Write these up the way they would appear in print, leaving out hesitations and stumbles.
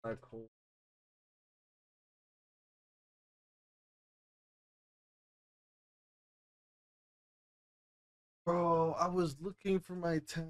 Not cool. Bro, I was looking for my tab.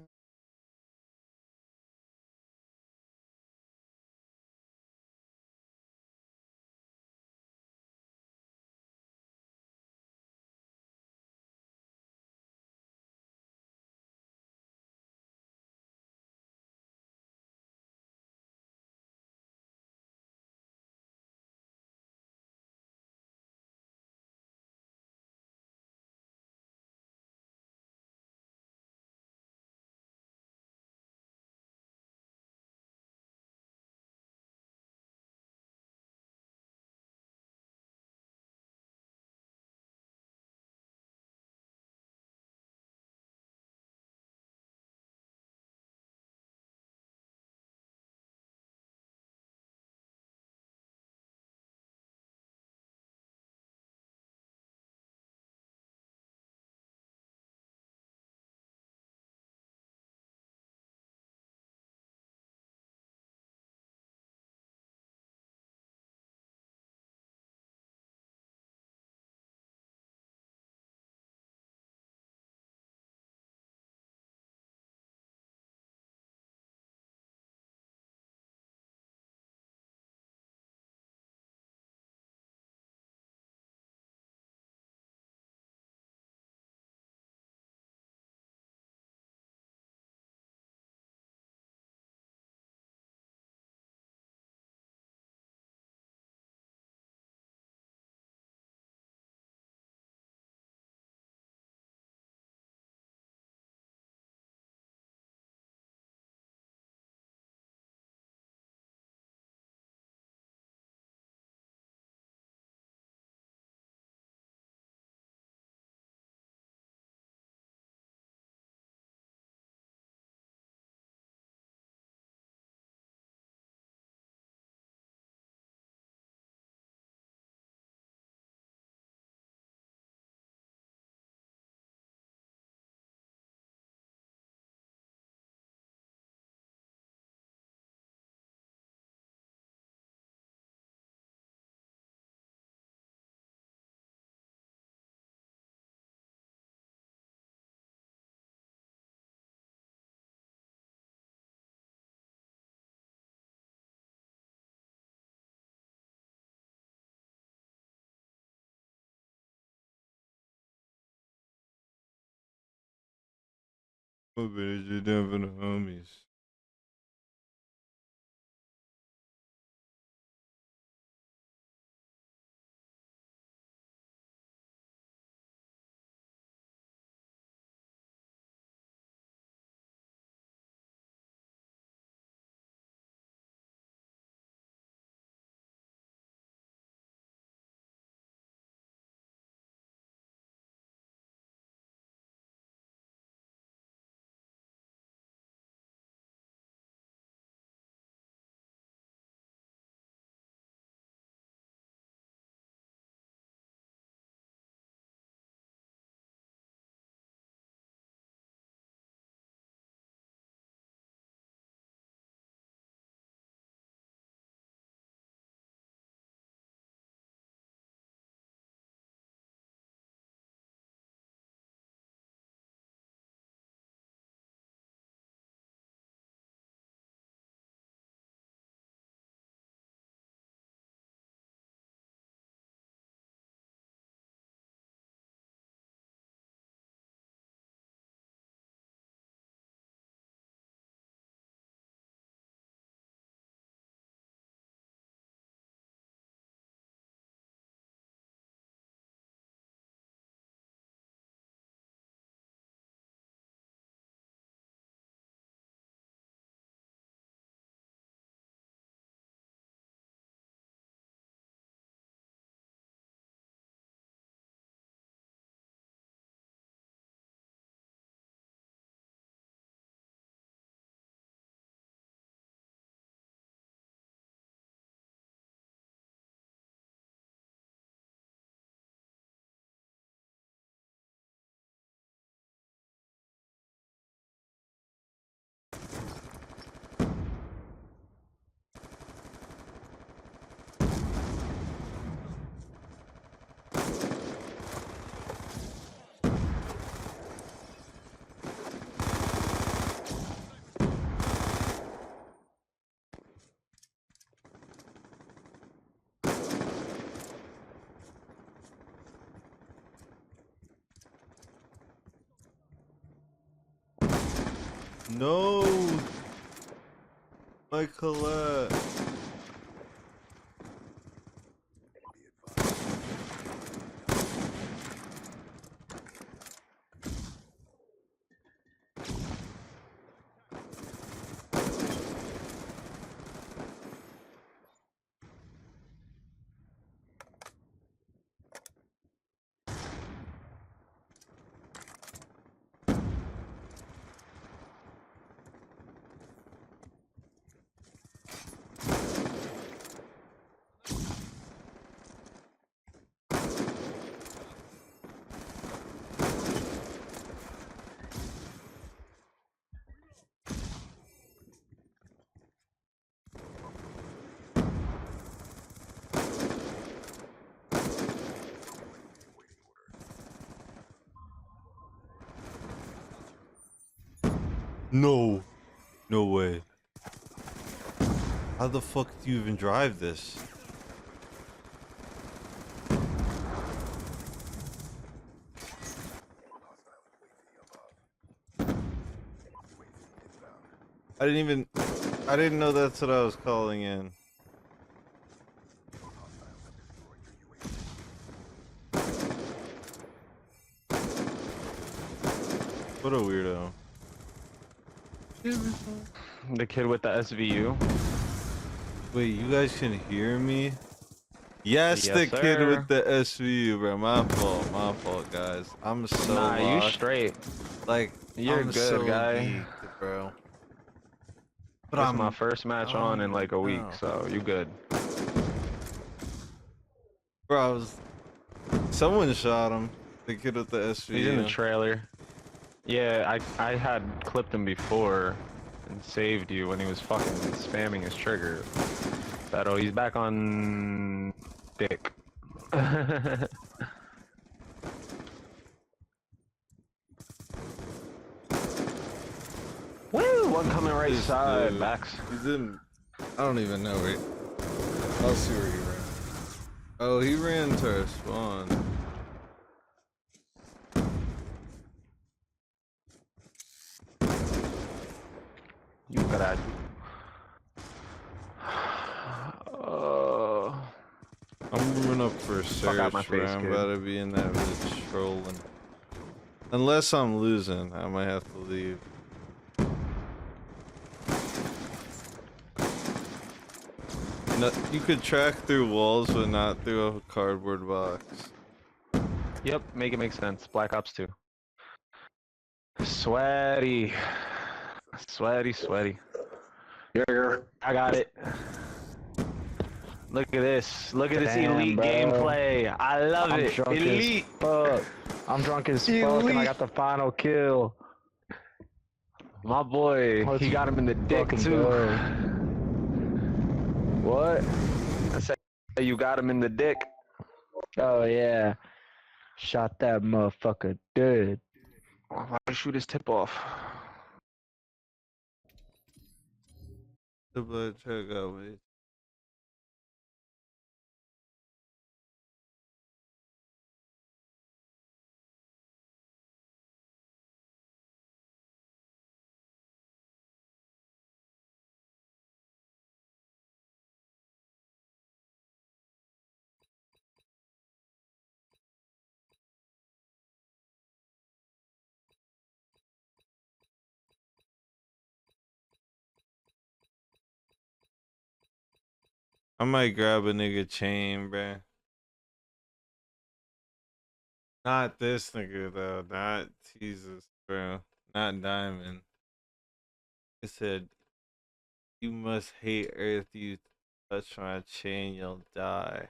What better you doing for the homies? No! My Colette! No! No way. How the fuck do you even drive this? I didn't know that's what I was calling in. What a weirdo. The kid with the SVU. Wait, you guys can hear me? Yes, Yes, the kid sir. with the SVU, bro. My fault, guys. I'm so Nah, you lost. straight. Like, You're I'm good, so guy. geeked, bro. But This is my I'm, first match on in like a week, no. so you good. Bro, someone shot him. The kid with the He's in the SVU. trailer. Yeah, I had clipped him before and saved you when he was fucking spamming his trigger. But oh, he's back on dick. Woo! One coming right This side, dude, backs. he's in, I don't even know where. I'll see where he ran. Oh, he ran to our spawn. You gotta. I'm warming up for a Fuck out my search, bro. face, I'm kid. about to be in that bitch trolling. Unless I'm losing, I might have to leave. No, you could track through walls, but not through a cardboard box. Yep, make it make sense. Black Ops 2. Sweaty. Sweaty, sweaty. Here. I got it. Look at this. Look at this Damn, elite bro. gameplay. I love I'm it. drunk Elite. as fuck. I'm drunk as fuck and I got the final kill. My boy, Let's he got him in the dick fucking too. go. What? I said you got him in the dick. Oh yeah. Shot that motherfucker dead. Why would shoot his tip off? The blood check out, wait. I might grab a nigga chain, bruh. Not this nigga though. Not Jesus, bro. Not Diamond. It said, "You must hate Earth. You touch my chain, you'll die."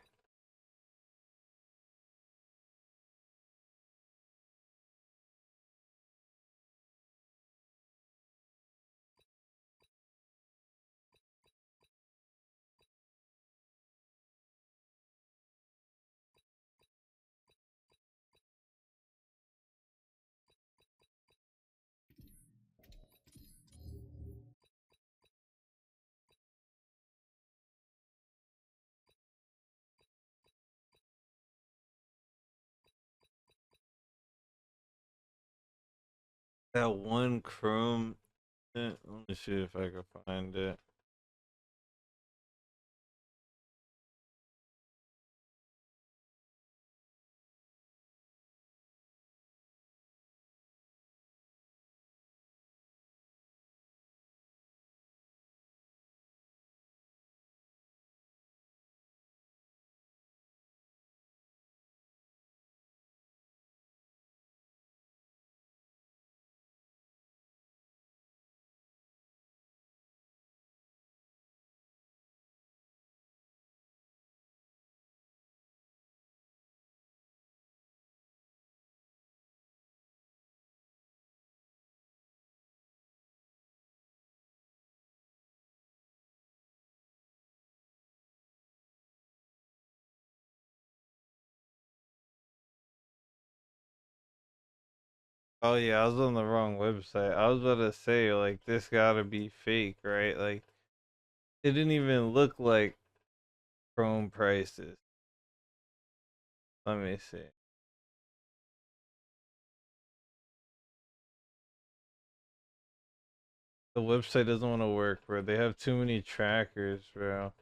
That one chrome Let me see if I can find it. Oh yeah, I was on the wrong website. I was about to say like this gotta be fake, right? Like it didn't even look like Chrome prices. Let me see. The website doesn't want to work, bro. They have too many trackers, bro.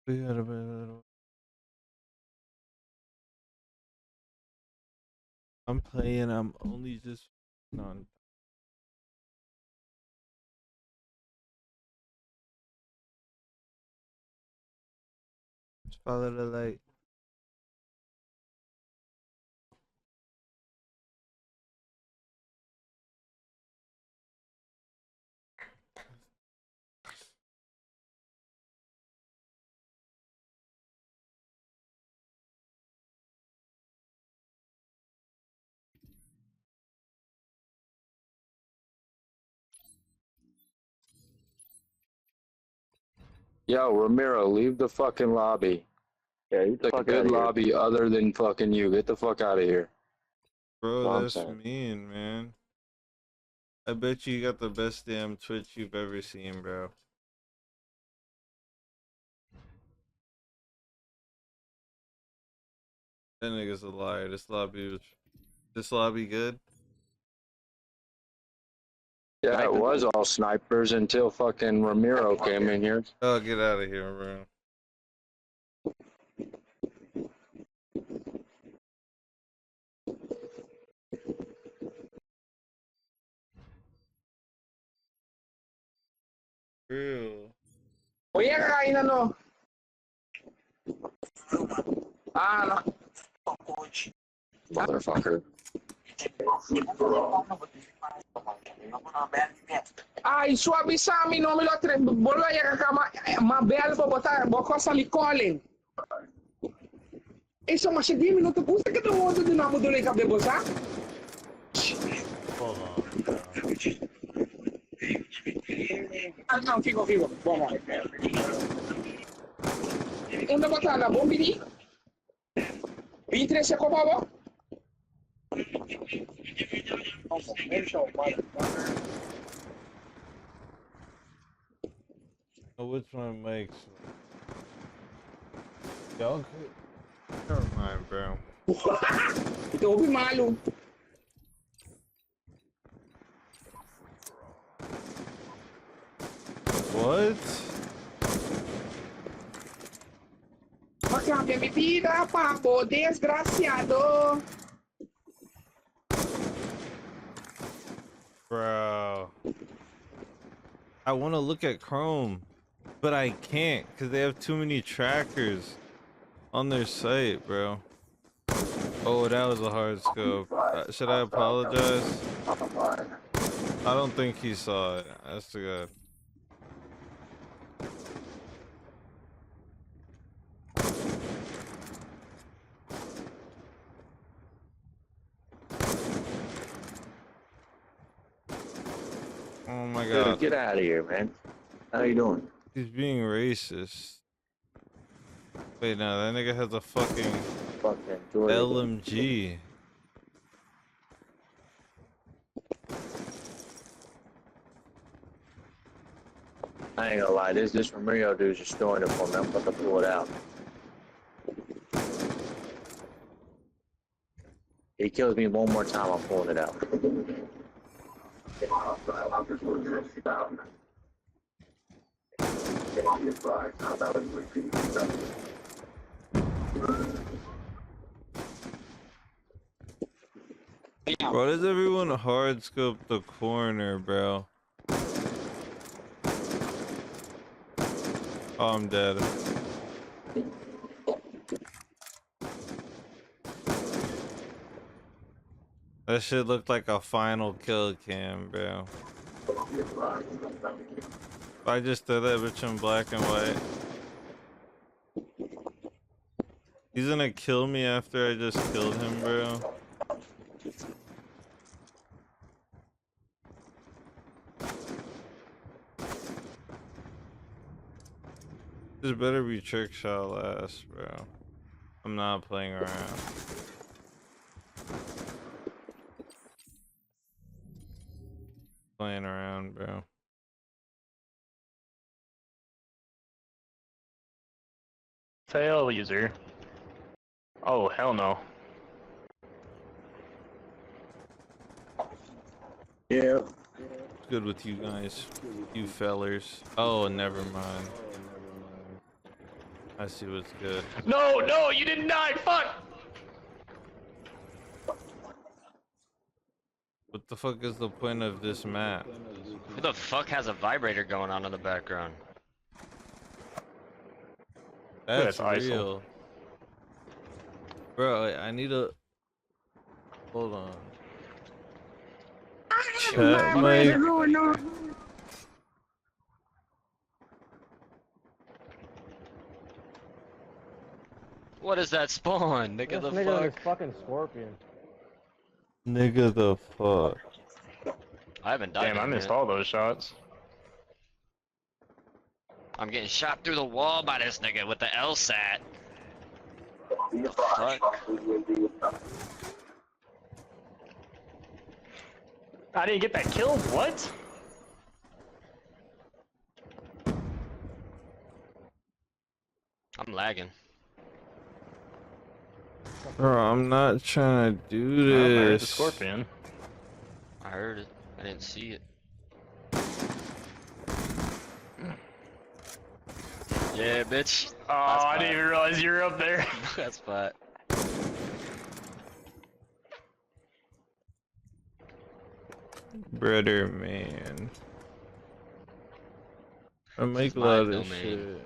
I'm playing. I'm only just on. Just follow the light. Yo, Ramiro, leave the fucking lobby. Yeah, get the It's a fuck out good of here. lobby other than fucking you. Get the fuck out of here. Bro, That's what I'm that's saying. mean, man. I bet you got the best damn Twitch you've ever seen, bro. That nigga's a liar. This lobby good? Yeah, it was all snipers until fucking Ramiro came in here. Oh, get out of here, bro. Real. Oye, kakain ano? Ano? Motherfucker. Ai, suabi sa amin, no, milotre, bolo ya kakama, mabel po botar, boko sa likolin. Isso, mas hindi minuto po sa katong din na mo doon ay kabebosa? Hold on, bro. Não, fico. Vamos lá. Onde botar na bomba, ni? 23 ko ba? Oh, which one makes? Y'all could. Never mind, bro. Ito, ubi malo. What? Magsabi mi vida, papo, desgraciado. Bro. I want to look at Chrome, but I can't because they have too many trackers on their site, bro. Oh, that was a hard scope. Should I apologize? I don't think he saw it. That's the good. Oh my Dude, god. get out of here, man. How you doing? He's being racist. Wait, no, that nigga has a fucking Fucking Jordan. LMG. I ain't gonna lie, this Romero dude's just throwing it for me. I'm about to pull it out. He kills me one more time, I'm pulling it out. Why does everyone hard scope the corner, bro? Oh, I'm dead. That shit looked like a final kill cam, bro. I just did that bitch in black and white. He's gonna kill me after I just killed him, bro. This better be trick shot last, bro. I'm not playing around. Playing around, bro. Fail user. Oh, hell no. Yeah. Good with you guys, you fellers. Oh, never mind. I see what's good. No, no, you didn't die, fuck! What the fuck is the point of this map? Who the fuck has a vibrator going on in the background? That's That's real. Bro, I need a... Hold on. Chat mic. What is that spawn? Nigga, the Nigga, fuck? this fucking scorpion. Nigga the fuck. I haven't died. Damn, I in a missed minute. all those shots. I'm getting shot through the wall by this nigga with the LSAT. The fuck? I didn't get that kill? What? I'm lagging. Bro, I'm not trying to do I heard the this. scorpion. I heard it. I didn't see it. Yeah, bitch. Oh, I didn't even realize you were up there. That's fine. Brother, man. I make a my lot of domain. shit.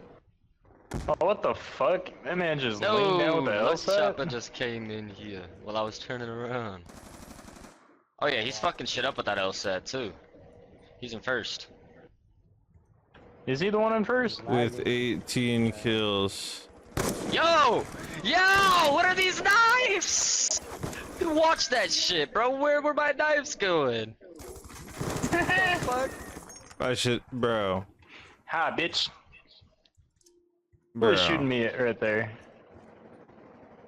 Oh, what the fuck? That man just No, leaned down with the West Chopper LSAT? just came in here while I was turning around. Oh yeah, he's fucking shit up with that LSAT too. He's in first. Is he the one in first? With 18 kills. Yo! Yo! What are these knives? Watch that shit, bro. Where were my knives going? What the fuck? I should, bro. Ha, bitch. Who Bro. was shooting me right there?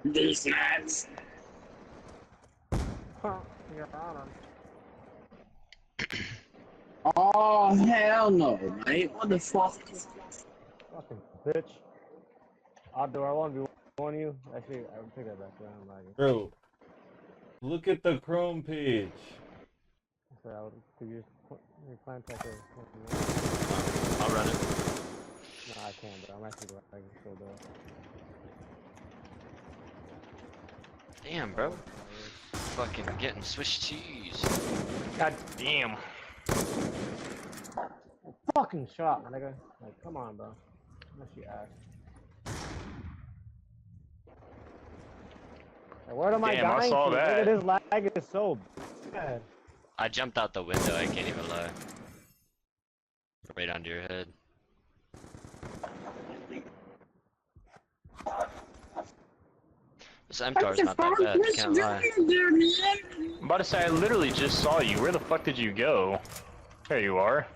These nuts. Oh, hell no, mate. What the fuck? Fucking bitch. Outdoor, I want to be one of you. Actually, I would take that back down. Like, Bro. Look at the Chrome page. so I would use your plan tracker. I'll run it. No, I can't, but I'm actually like so dope. Damn, bro. Fucking getting Swiss cheese. God damn. Fucking shot, my nigga. Like, come on, bro. Unless you ask. Like, where am I Damn, I dying saw to? that. Nigga, this lag is so bad. I jumped out the window, I can't even lie. Right under your head. This MCAR's not that bad, I can't lie. I'm about to say, I literally just saw you. Where the fuck did you go? There you are.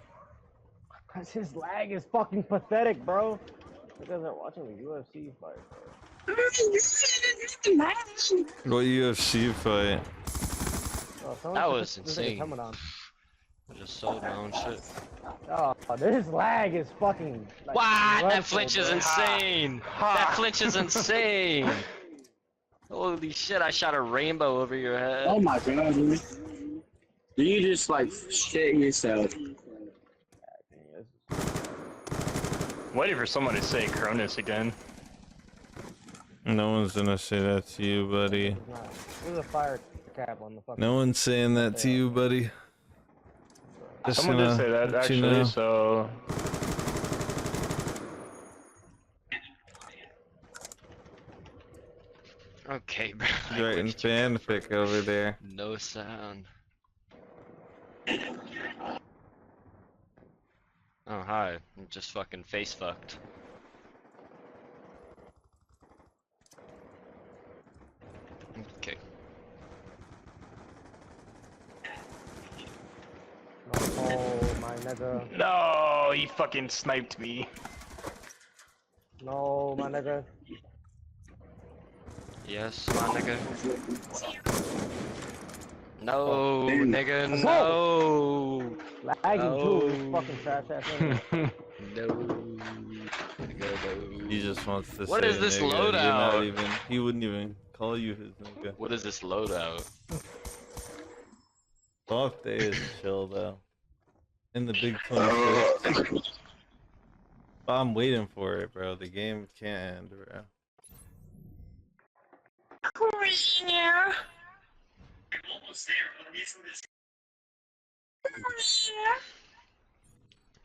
Cause his lag is fucking pathetic, bro. You guys are watching the UFC fight, bro. What UFC fight? Oh, someone That put was this nigga's insane. helmet on. I just sold my own shit. Oh, this lag is fucking. Like, Wow, that dreadful, flinch is bro. insane. That flinch is insane. Holy shit! I shot a rainbow over your head. Oh my god, dude. Do you just like shit yourself? Waiting for someone to say Cronus again. No one's gonna say that to you, buddy. It's not. There's a fire cap on the fucking. No one's saying that to you, buddy. Just Someone did gonna say that let you actually, know. so Okay, bro. You're writing fanfic over there. No sound. Oh hi, I'm just fucking face fucked. Okay. Oh my nigga. no, he fucking sniped me. No, my nigga. Yes, my nigga. No, nigga, no. Lagging too, this fucking trash ass nigga. No. Nigga, no. He just wants to What say is this nigga. You're not loadout? even. He wouldn't even call you his nigga. What is this loadout? Off day is chill though. In the big 26. I'm waiting for it, bro. The game can't end, bro.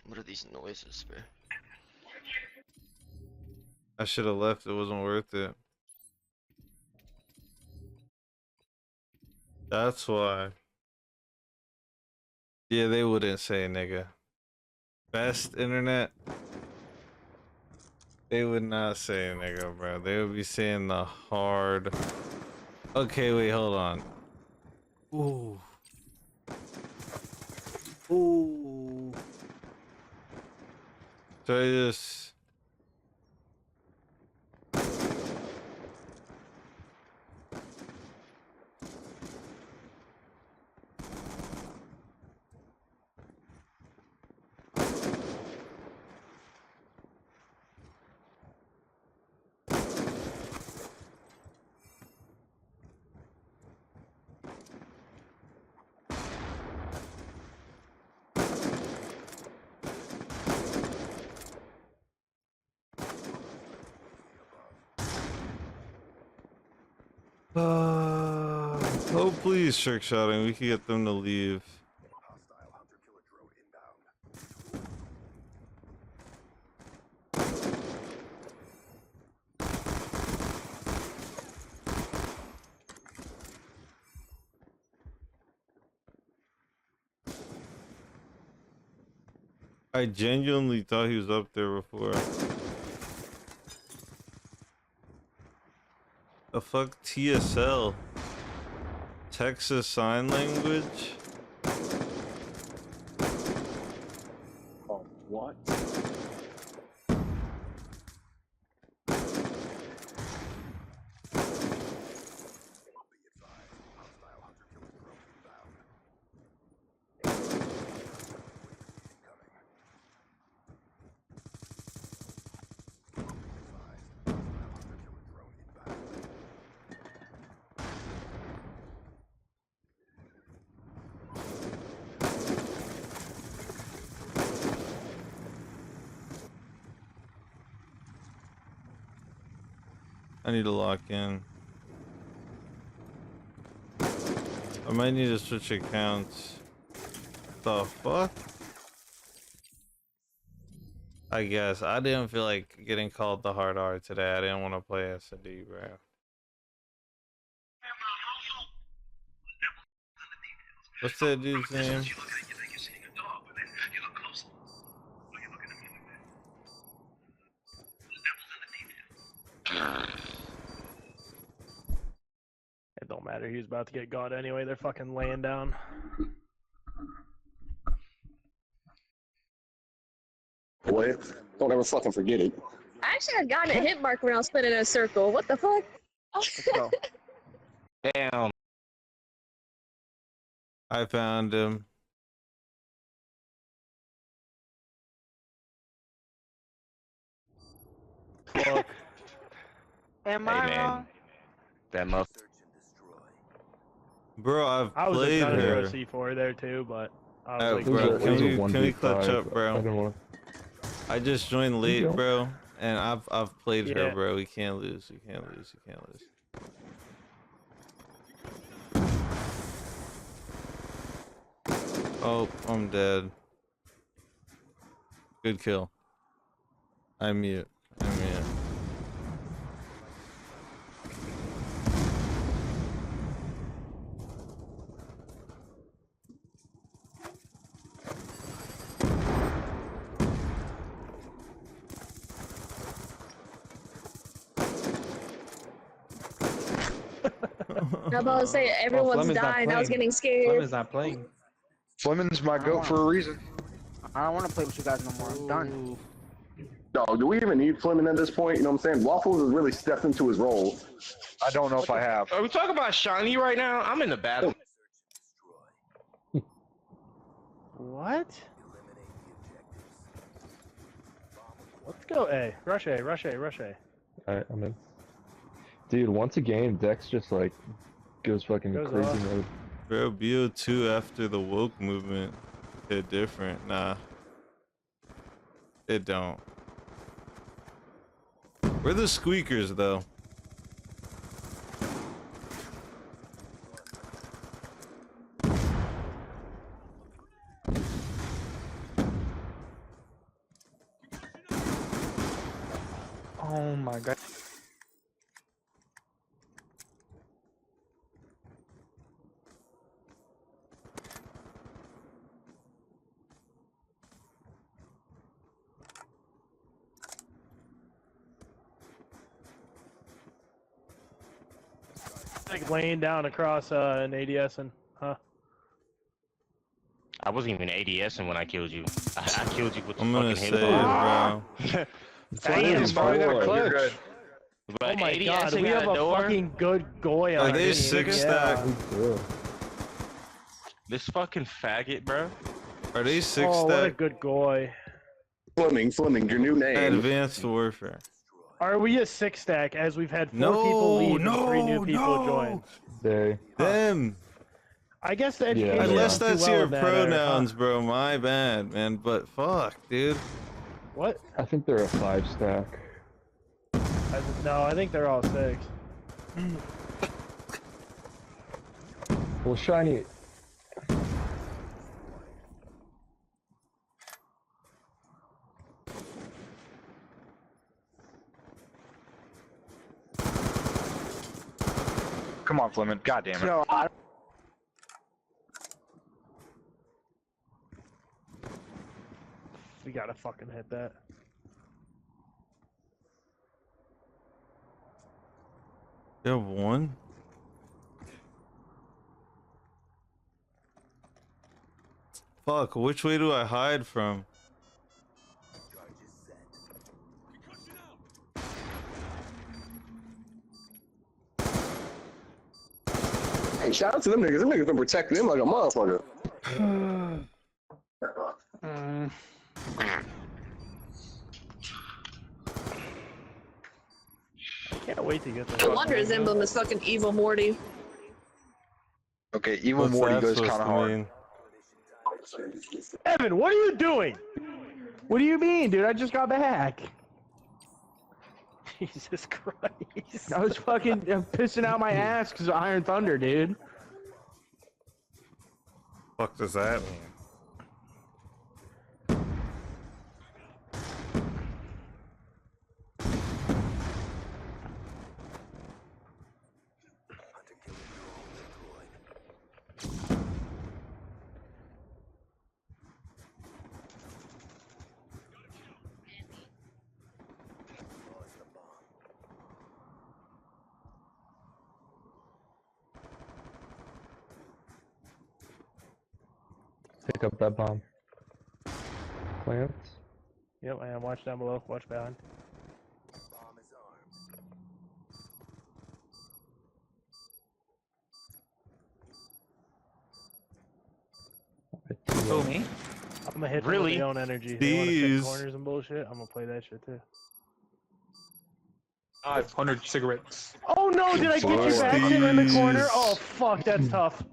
What are these noises, bro? I should have left. It wasn't worth it. That's why. Yeah, they wouldn't say nigga. Best internet. They would not say nigga, bro. They would be saying the hard. Okay, wait, hold on. Ooh. Ooh. So I just. Oh, please, trick shotting. We can get them to leave. I genuinely thought he was up there before. The fuck TSL? Texas Sign Language? Oh, what? I need to lock in. I might need to switch accounts. The fuck? I guess. I didn't feel like getting called the hard R today. I didn't want to play S&D, bro. What's that dude's name? It don't matter. He was about to get got anyway. They're fucking laying down. boy. Don't ever fucking forget it. I actually had gotten a hit mark when I was spinning in a circle. What the fuck? Let's go. Damn. I found him. Fuck. Am Hey, I man. wrong? That motherfucker. Bro, I've I was played kind of her. a C4 there too, but I was Oh, like, bro, It was a can we clutch 1v5. up, bro? I don't want. I just joined late, go. bro, and I've played her, Yeah. bro. We can't lose. We can't lose. We can't lose. Oh, I'm dead. Good kill. I'm mute. I'm mute. I'm about to say everyone's Fleming's not dying. I was playing. getting scared. Fleming's not playing. Fleming's my goat for a reason. I don't want to play with you guys no more. I'm done. Dog, do we even need Fleming at this point? You know what I'm saying? Waffles has really stepped into his role. I don't know if I have. Are we talking about Shiny right now? I'm in the bathroom. what? Let's go A. Rush A, rush A, rush A. Alright, I'm in. Dude, once a game, Dex just like goes fucking Goes crazy off. mode. Bro, BO2 after the woke movement hit different. Nah. It don't. We're the squeakers, though. Oh my god. Like laying down across an ADS and huh? I wasn't even ADSing when I killed you. I killed you with the I'm gonna fucking say it, halo. bro. Damn, bro, you got a clutch. You're good. But Oh my god, ADSing we out have a a door. fucking good goy on Are our they team. six Yeah. stack? Yeah. This fucking faggot, bro. Are they six Oh, what a stack? good goy. Fleming, your new name. Advanced Warfare. Are we a six stack as we've had 4 No, people leave no, and 3 new people no. join? They. Them. I guess the Yeah, education yeah. Unless is too that's well your in that area, pronouns, huh? bro. My bad, man. But fuck, dude. What? I think they're a 5 stack. No, I think they're all 6. Well, Shiny. Come on, Fleming. God damn it. Yo, We gotta fucking hit that. You have one? Fuck, which way do I hide from? Hey, shout out to them niggas. Them niggas been protecting him like a motherfucker. Can't wait to get this. No wonder his emblem is fucking evil Morty. Okay, Evil What's Morty that goes supposed kind of to hard. mean? Evan, what are you doing? what do you mean, dude? I just got back. Jesus Christ. I was fucking pissing out my ass because of Iron Thunder, dude. Fuck does that mean? Pick up that bomb. Plants. Yep, I am. Watch down below. Watch behind. Who, me? I'm gonna hit them Really? with their own energy. They want to sit in These. corners and bullshit. I'm gonna play that shit too. 500 cigarettes. Oh no! Did I get you back sitting in the corner? Oh fuck, that's tough.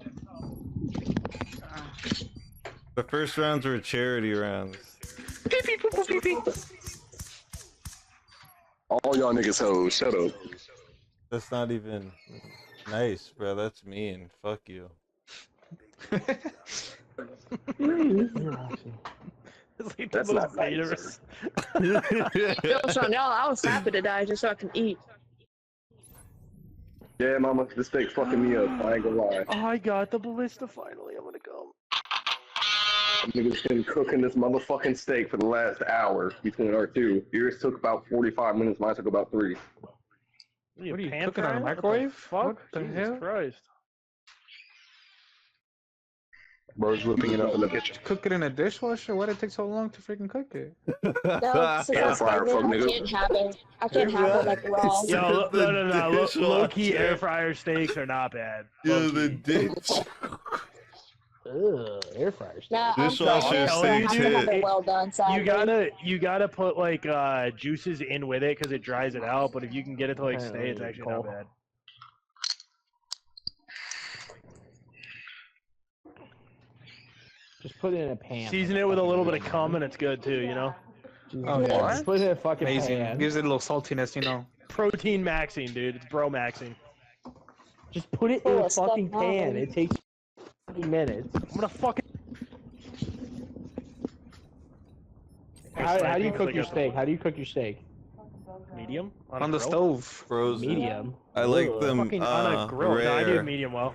The first rounds were charity rounds. Pee pee poo poo pee pee. All y'all niggas hoes. Shut up. That's not even nice, bro. That's mean. Fuck you. It's like That's the not most nice, dangerous. Yo, son, y'all, I was happy to die just so I can eat. Yeah, mama, this steak fucking me up. I ain't gonna lie. I got the ballista finally. I'm gonna go. Niggas been cooking this motherfucking steak for the last hour between our two. Yours took about 45 minutes. Mine took about 3. What What are you pan cooking on a frying? microwave? What What the the fuck? Jesus hell? Christ. Bro's whipping it up in the kitchen. Cook it in a dishwasher? Why'd it take so long to freaking cook it? No, since Air I'm fryer, pregnant, fuck I nigga. can't have it. I can't have it like raw. Yo, The no. dishwasher. Low key air fryer steaks are not bad. Yo, the Low-key. dish. Ugh, air fryer steaks. Nah, I'm Dishwasher pregnant, so I have to steaks have hit. it well done. Sadly. You gotta put like juices in with it because it dries it out. But if you can get it to like stay, it's actually not bad. Just put it in a pan. Season it with a little bit of cum and it's good too. You know, Oh, yeah. Just put it in a fucking Amazing. pan. Gives it a little saltiness, you know. protein maxing, dude. It's bro maxing. Just put it in a fucking pan. It takes 30 minutes. I'm gonna fucking. How do you cook your steak? How do you cook your steak? Medium On the grill? stove. Frozen. Medium. I like Ugh. them Fucking on a grill. No, I do rare. medium well.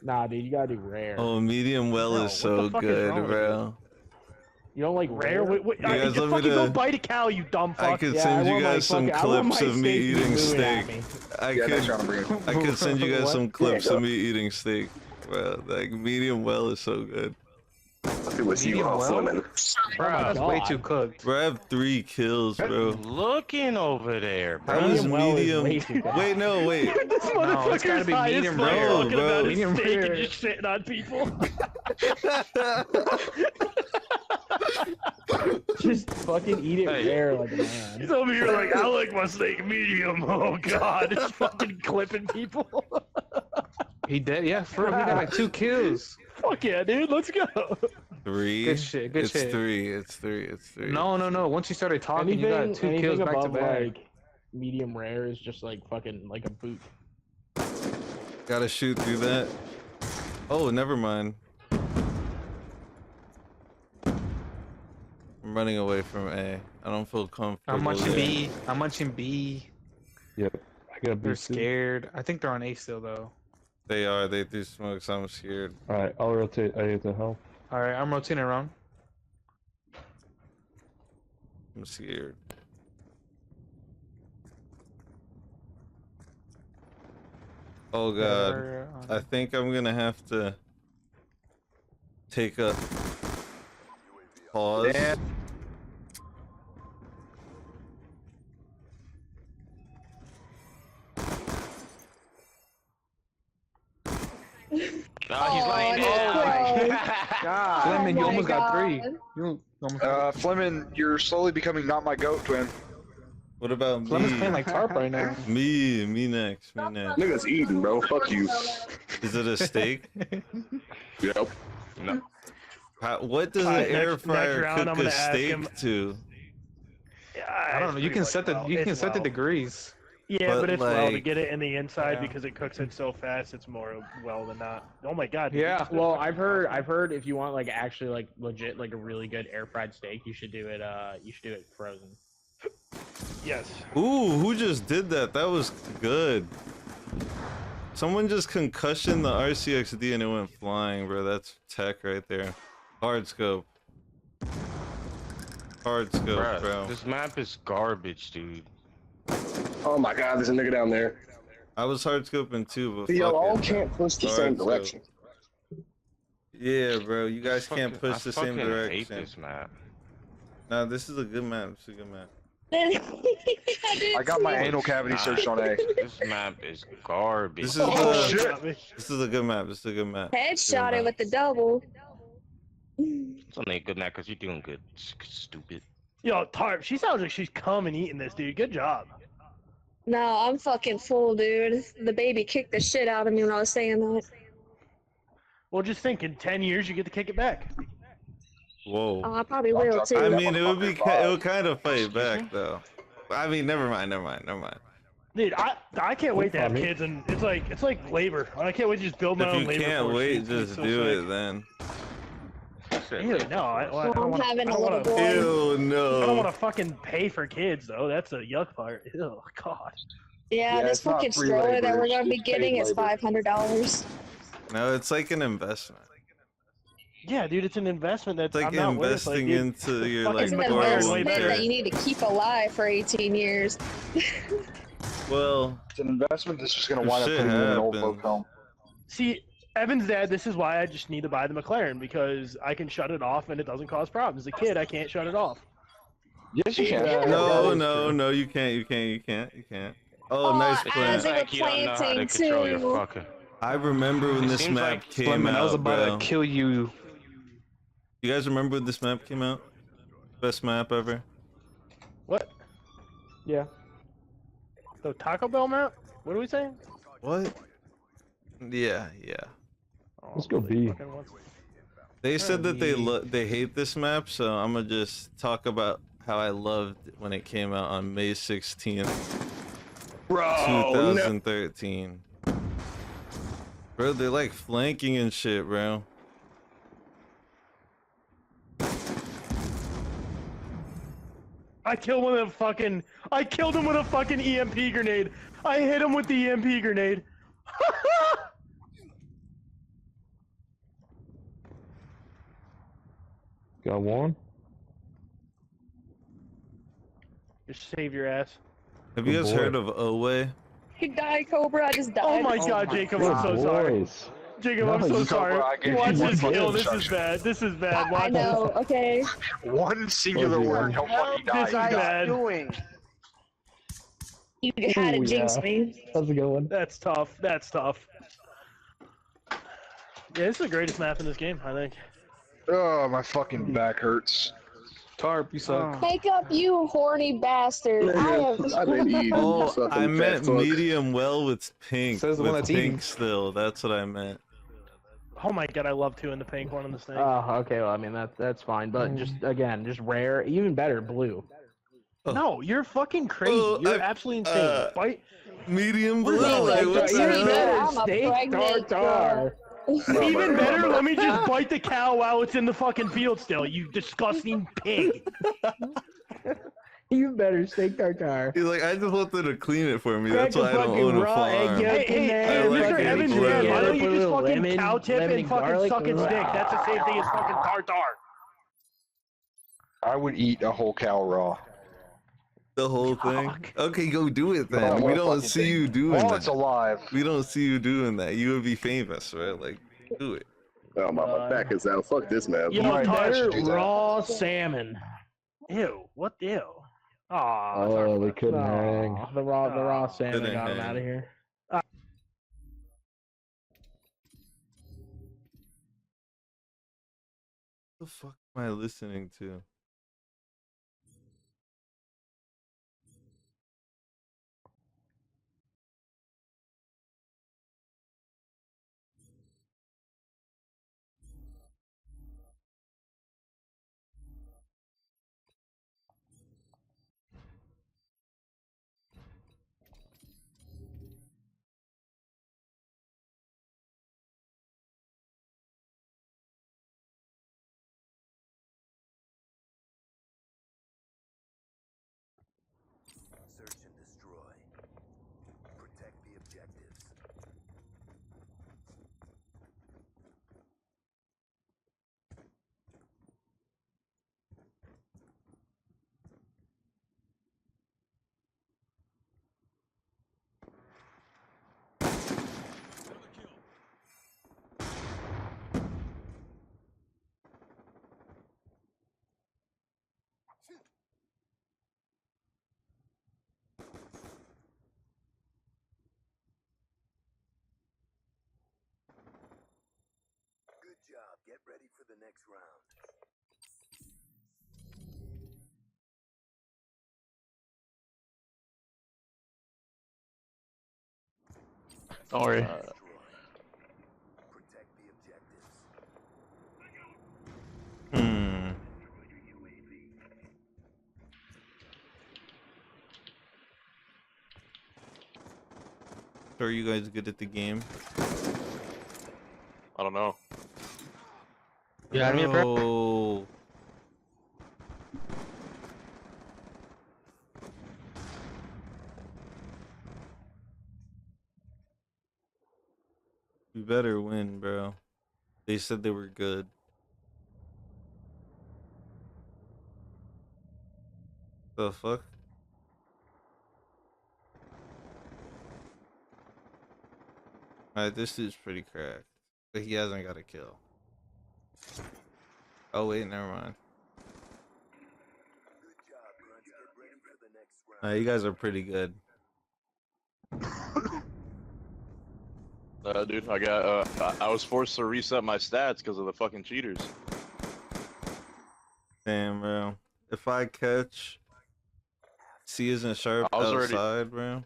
Nah, dude, you gotta do rare. Oh, medium well Bro, is what so the fuck is good, wrong with bro. You don't like Rare? Wait, You guys just want me fucking to- go bite a cow, you dumb fuck. I could Yeah, send I you want my guys some fucking- I want clips my of me steak to be eating moving at steak. me. I could send you guys some clips Yeah, of me eating steak. Well, like medium well is so good. It was you, Medium well? Fleming. Bro, that's way God. too cooked. Bro, I have 3 kills, bro. Looking over there, bro. That was Medium well is medium. way too good. Wait, no, wait. This No, it's gotta motherfucker's be high as medium fuck rare. talking Bro, about his medium steak and rare. just shitting on people. Just fucking eat it Hey. rare like a man. He's over here like, I like my steak medium. Oh god, it's fucking clipping people. He did, yeah, for real. He got like 2 kills. Fuck yeah, dude, let's go. 3. Good shit, good it's shit. 3. It's 3. It's 3. No. Once you started talking, you got 2 kills anything back to above back. like medium rare is just like fucking like a boot. Gotta shoot through that. Oh, never mind. I'm running away from A. I don't feel comfortable. I'm munching yet. B. I'm munching B. Yep. I got a They're boost. scared. I think they're on A still though. They are. They do smoke, so I'm scared. Alright, I'll rotate A to help. Alright, I'm rotating around. I'm scared. Oh god. They're I think I'm gonna have to take a pause. Damn. Oh, he's lying God. Fleming, you my almost got 3. God. You almost got Fleming, you're slowly becoming not my goat, twin. What about me? Fleming's playing like tarp right now. Me next. Me next. Niggas eating, bro. Fuck you. Is it a steak? Yep. No. What does an Alright, air next fryer round, I'm cook gonna a ask steak him- to? I don't know. You can set the degrees. Yeah, But, but it's well to like- get it in the inside Yeah. because it cooks it so fast. It's more well than not. Oh my god. dude, Yeah. you just did- Well, I've heard if you want like actually like legit like a really good air fried steak, you should do it frozen. Yes. Ooh, who just did that? That was good. Someone just concussioned the RCXD and it went flying, bro. That's tech right there. Hard scope. Hard scope, Bruh, bro. this map is garbage, dude. Oh my god, there's a nigga down there. I was hard scoping too, but Y'all fuck all it. can't push the Hard same scope. direction. Yeah, bro. You guys can't I push the same fucking hate direction. this map. No, this is a good map. It's a good map. I got my anal cavity searched on A. This map is garbage. This is Oh, the. shit. This is a good map. This is a good map. Headshot it with the double. It's only a good map because you're doing good. Stupid. Yo, Tarp, she sounds like she's come and eating this, dude. Good job. No, I'm fucking full, dude. The baby kicked the shit out of me when I was saying that. Well, just think, in 10 years, you get to kick it back. Whoa. Oh, I probably will, too. I mean, it would be. It would kind of fight back though. I mean, never mind. Dude, I can't wait to have kids, and it's like labor. I can't wait to just build my own If you labor can't force, wait, dude. It's just so do sick. it then. Ew, no, I don't want having a to. little boy. Ew, no. I don't want to fucking pay for kids, though. That's a yuck part. Oh God. Yeah, Yeah, this it's not fucking free stroller labor, that we're gonna it's be paid getting is labor. $500. No, it's like an investment. Yeah, dude, it's an investment that It's like I'm not worth. investing dude, into your fucking like It's an McLaren investment way that you need to keep alive for 18 years. Well, It's an investment that's just going to if wind up shit putting you in an old happens. folk home. See, Evan's dad, this is why I just need to buy the McLaren, because I can shut it off and it doesn't cause problems. As a kid, I can't shut it off. Yes, you can. No, you can't. Oh, nice as plan. they were Like you don't know how to planting, control your too. fucker. I remember when this seems map like came Slimmin', I was out, about bro. to kill you. You guys remember when this map came out? Best map ever. What? Yeah. The Taco Bell map? What are we saying? What? Yeah. Oh, Let's go B. fucking what's- They said that me. they hate this map, so I'm gonna just talk about how I loved when it came out on May 16th, Bro, 2013. Bro, they're like flanking and shit, bro. I killed him with a fucking. I killed him with a fucking EMP grenade. I hit him with the EMP grenade. Got one. Just save your ass. Have you Good guys boy. heard of Owe? He died, Cobra. I just died. Oh my god, Jacob, I'm so sorry. Boys. Jacob, I'm No, so you sorry. I gave you Watch one this fucking kill. This is instruction. bad. This is bad. I Watch know, okay. One singular word. Don't fucking die. This is bad. You had to Ooh, jinx yeah. me. That's a good one. That's tough. That's tough. Yeah, this is the greatest map in this game, I think. Oh, my fucking back hurts. Tarp, you suck. Wake up, you horny bastard. I I didn't eat. Oh, Suck I them meant fat fuck. medium well with pink. Says the one with that's pink eating. still. That's what I meant. Oh my god, I love two in the pink, one in the snake. Okay, well, I mean, that's fine. But just, again, just rare. Even better, blue. No, you're fucking crazy. Oh, You're absolutely insane. Fight. Medium What is blue. that? Like, what the Even hell? better, I'm a Steak pregnant tartare. Even better, let me just bite the cow while it's in the fucking field still, you disgusting pig. Even better, steak tartare. He's like, I just want them to clean it for me. Crack That's why I a don't fucking own a raw egg farm. yolk Hey, in there. I like Mr. it Evans, blue. dad, why don't you Put a just little fucking lemon- cow tip lemon and fucking garlic. suck its dick? That's the same thing as fucking tartar. I would eat a whole cow raw. The whole thing. Fuck. Okay, go do it I then. don't We wanna don't fucking see think. you doing While that. it's alive. We don't see you doing that. You would be famous, right? Like, do it. Oh, my back is out. Fuck this man. Yo, Right, I better should do that. raw salmon. Ew, what ew? Aw, Oh, they couldn't hang. The raw salmon Didn't got him hang. out of here. What the fuck am I listening to? Don't worry. So are you guys good at the game? I don't know. You had me, bro? Oh. We better win, bro. They said they were good. The fuck? Alright, this dude's pretty cracked. But he hasn't got a kill. Oh wait, never mind. You guys are pretty good. Dude, I was forced to reset my stats because of the fucking cheaters. Damn, bro. If I catch C isn't sharp I was outside, bro.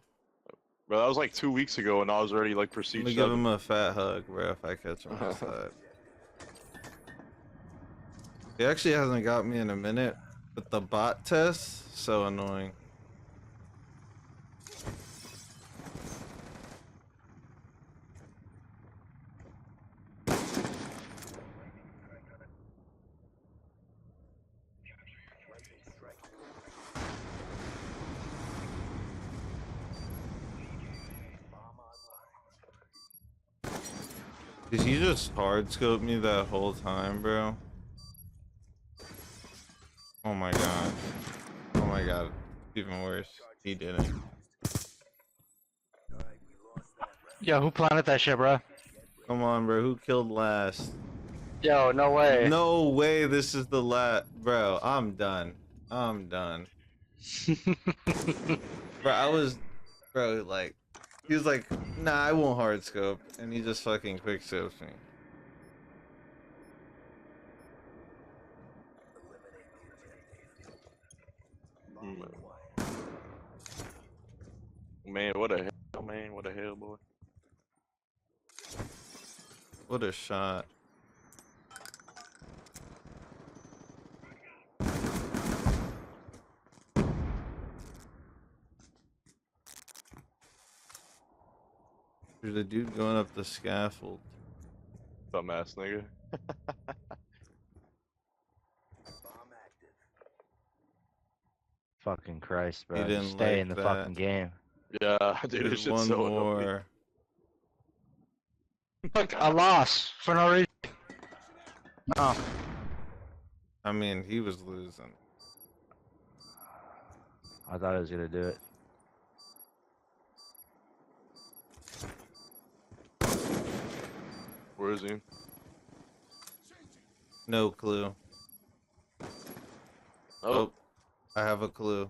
Bro, that was like 2 weeks ago, and I was already like I'm prestige gonna give 7. him a fat hug, bro, if I catch him outside. He actually hasn't got me in a minute, but the bot test, so annoying. Did he just hard scope me that whole time, bro? Oh my god. Oh my god. Even worse. He didn't. Yo, who planted that shit, bro? Come on, bro. Who killed last? Yo, no way. No way this is the last. Bro, I'm done. I'm done. Bro, I was. Bro, like. He was like, nah, I won't hard scope. And he just fucking quick scopes me. Man, what a hell, man. What a hell, boy. What a shot. There's a dude going up the scaffold. Dumbass nigga. Fucking Christ, He bro. didn't Just stay like in the that. fucking game. Yeah, dude, There's this shit's one so annoying. more. Look, a loss for no reason. No. I mean, he was losing. I thought I was gonna do it. Where is he? No clue. Oh, I have a clue.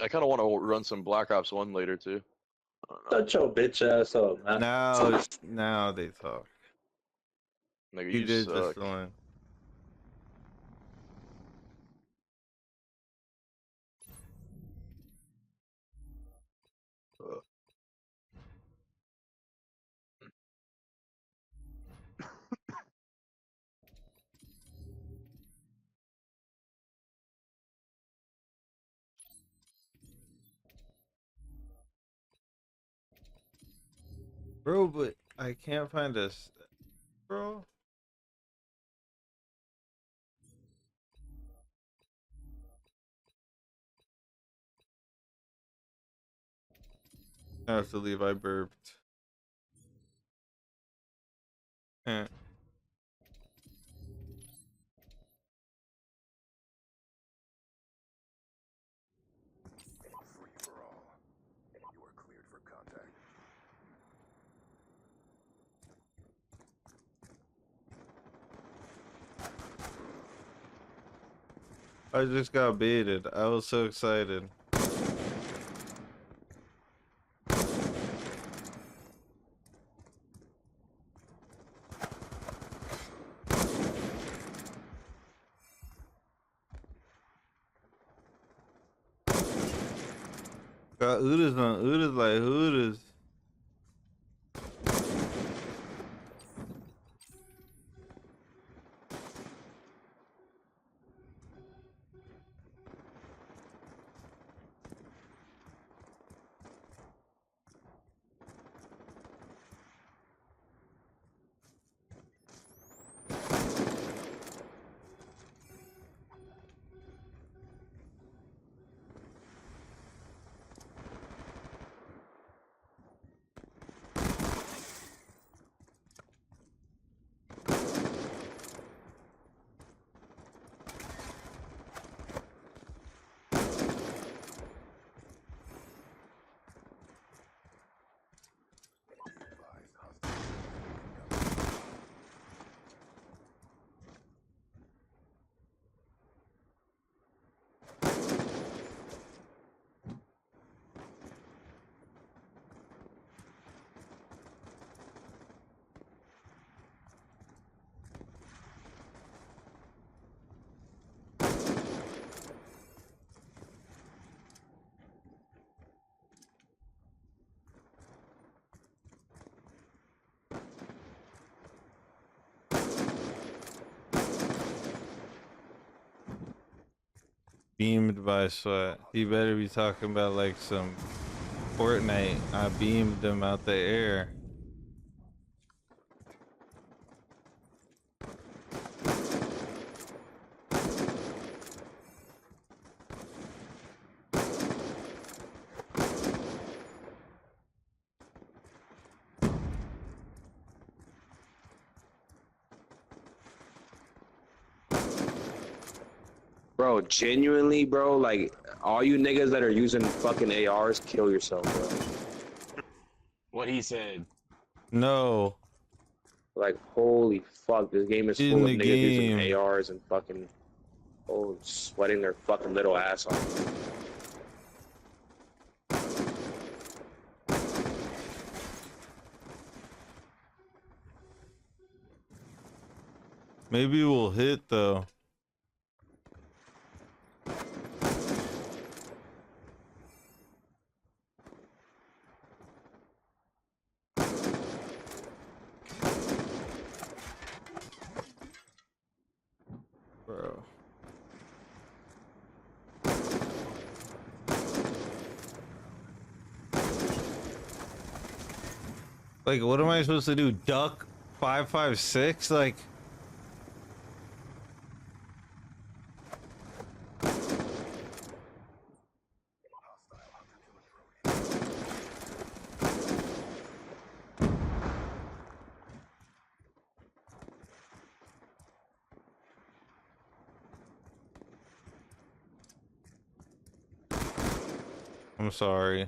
I kind of want to run some Black Ops 1 later too. Shut your bitch ass up, man. Now they talk. Nigga, You you did suck. just join. Bro, but I can't find us. Bro. I have to leave. I burped. Eh. I just got baited. I was so excited. Got Udas on Udas like Udas. Beamed by sweat. He better be talking about like some Fortnite. I beamed him out the air. Bro, genuinely, bro, like, all you niggas that are using fucking ARs, kill yourself, bro. What he said. No. Like, holy fuck, this game is In full of the niggas game. using ARs and fucking, oh, sweating their fucking little ass off. Maybe we'll hit though. Bro. Like, what am I supposed to do? Duck 556? Like, I'm sorry.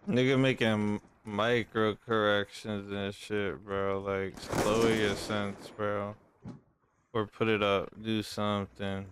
Nigga making micro corrections and shit, bro. Like, slow your sense, bro. Or put it up, do something.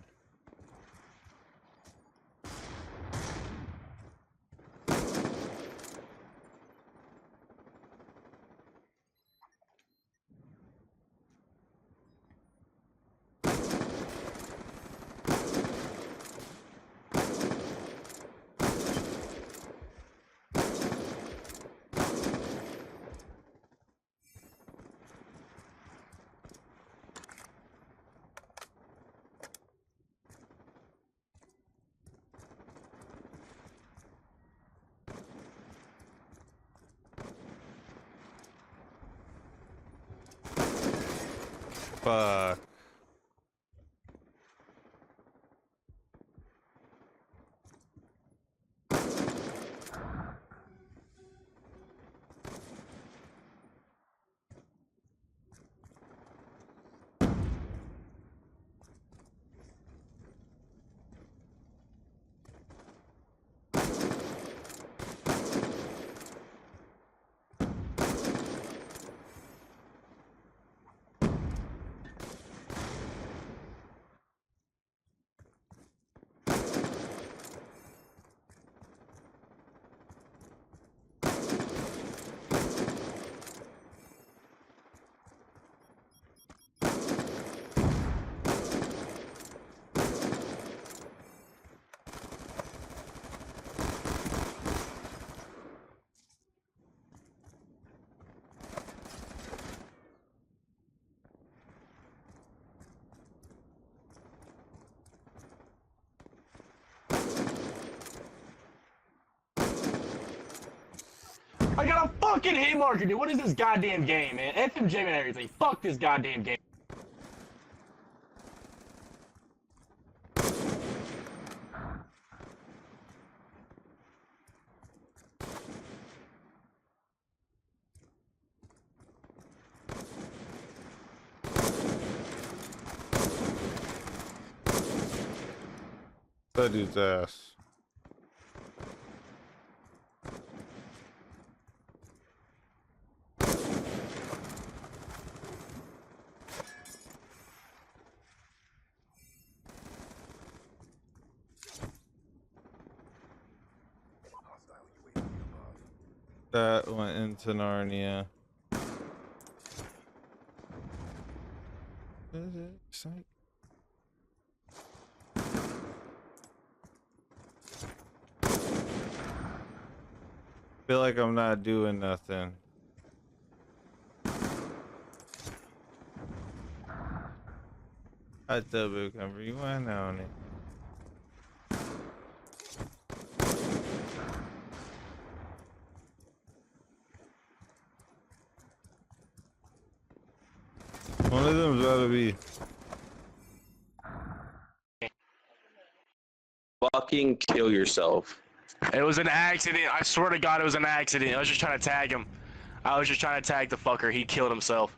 Fuck. I got a fucking hit marker, dude. What is this goddamn game, man? FMJ and everything. Fuck this goddamn game. That dude's ass. That went into Narnia. Feel like I'm not doing nothing. I tell Big Camper, you went on it. One of them's gotta be. Fucking kill yourself. It was an accident. I swear to God, it was an accident. I was just trying to tag him. I was just trying to tag the fucker. He killed himself.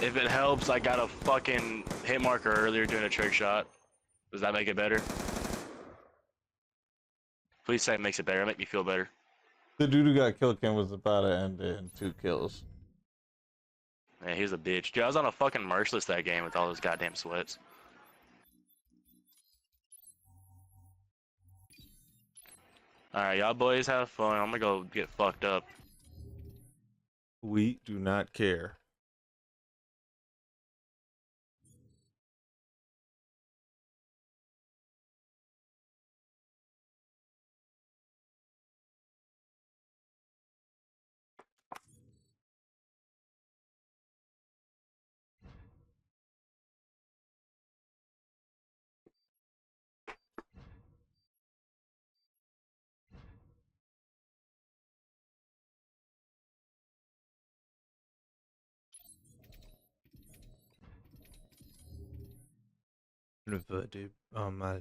If it helps, I got a fucking hit marker earlier doing a trick shot. Does that make it better? Please say it makes it better. It'll make me feel better. The dude who got killed cam was about to end it in 2 kills. Yeah, he's a bitch. Dude, I was on a fucking merciless that game with all those goddamn sweats. Alright, y'all boys have fun. I'm gonna go get fucked up. We do not care. VOD on my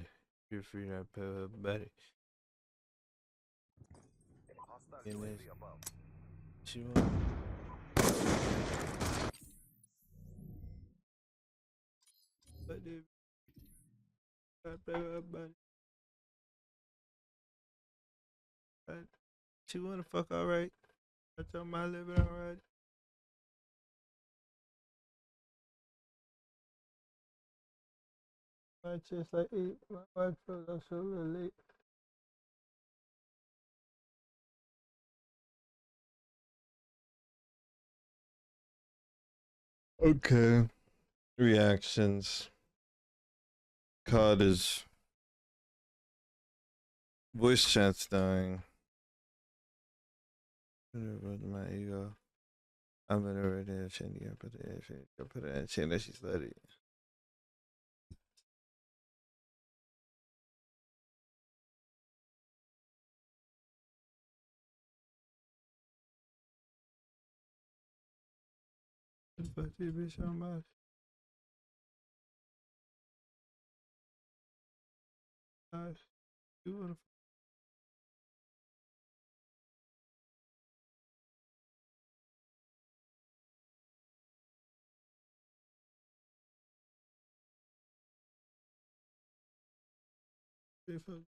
you're free to pay buddy. She wanna fuck alright. That's on my living alright. I just like eat my wife feels I'm so late. Okay. Reactions. COD is voice chat's dying. My ego. I'm gonna read it. Put it in chain that she's ready. bitch on my. You wanna fuck?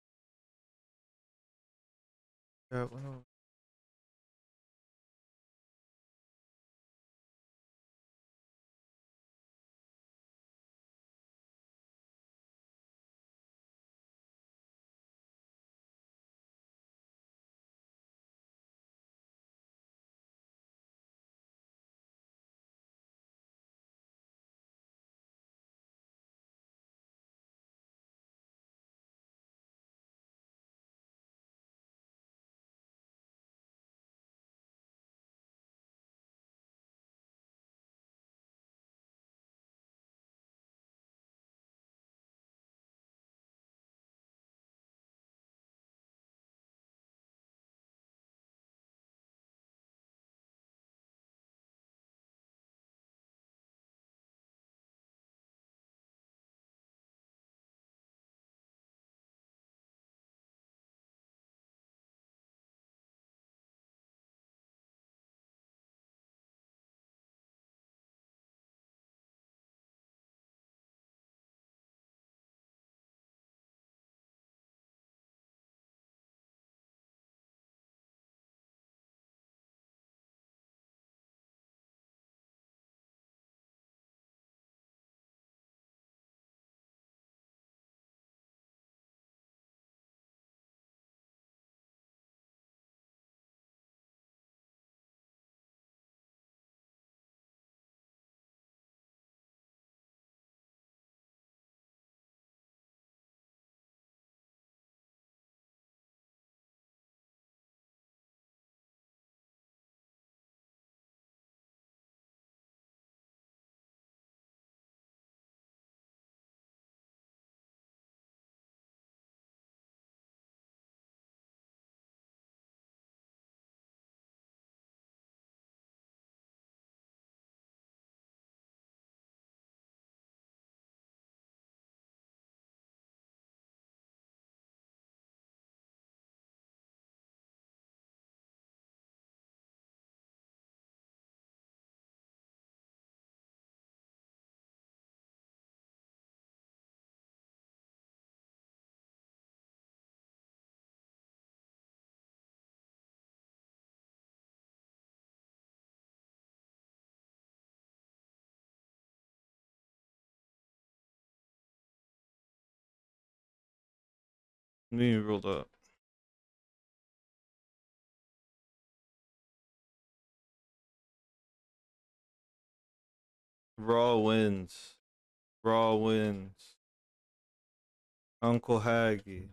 Yeah, well. Me rolled up. Raw wins. Raw wins. Uncle Haggy.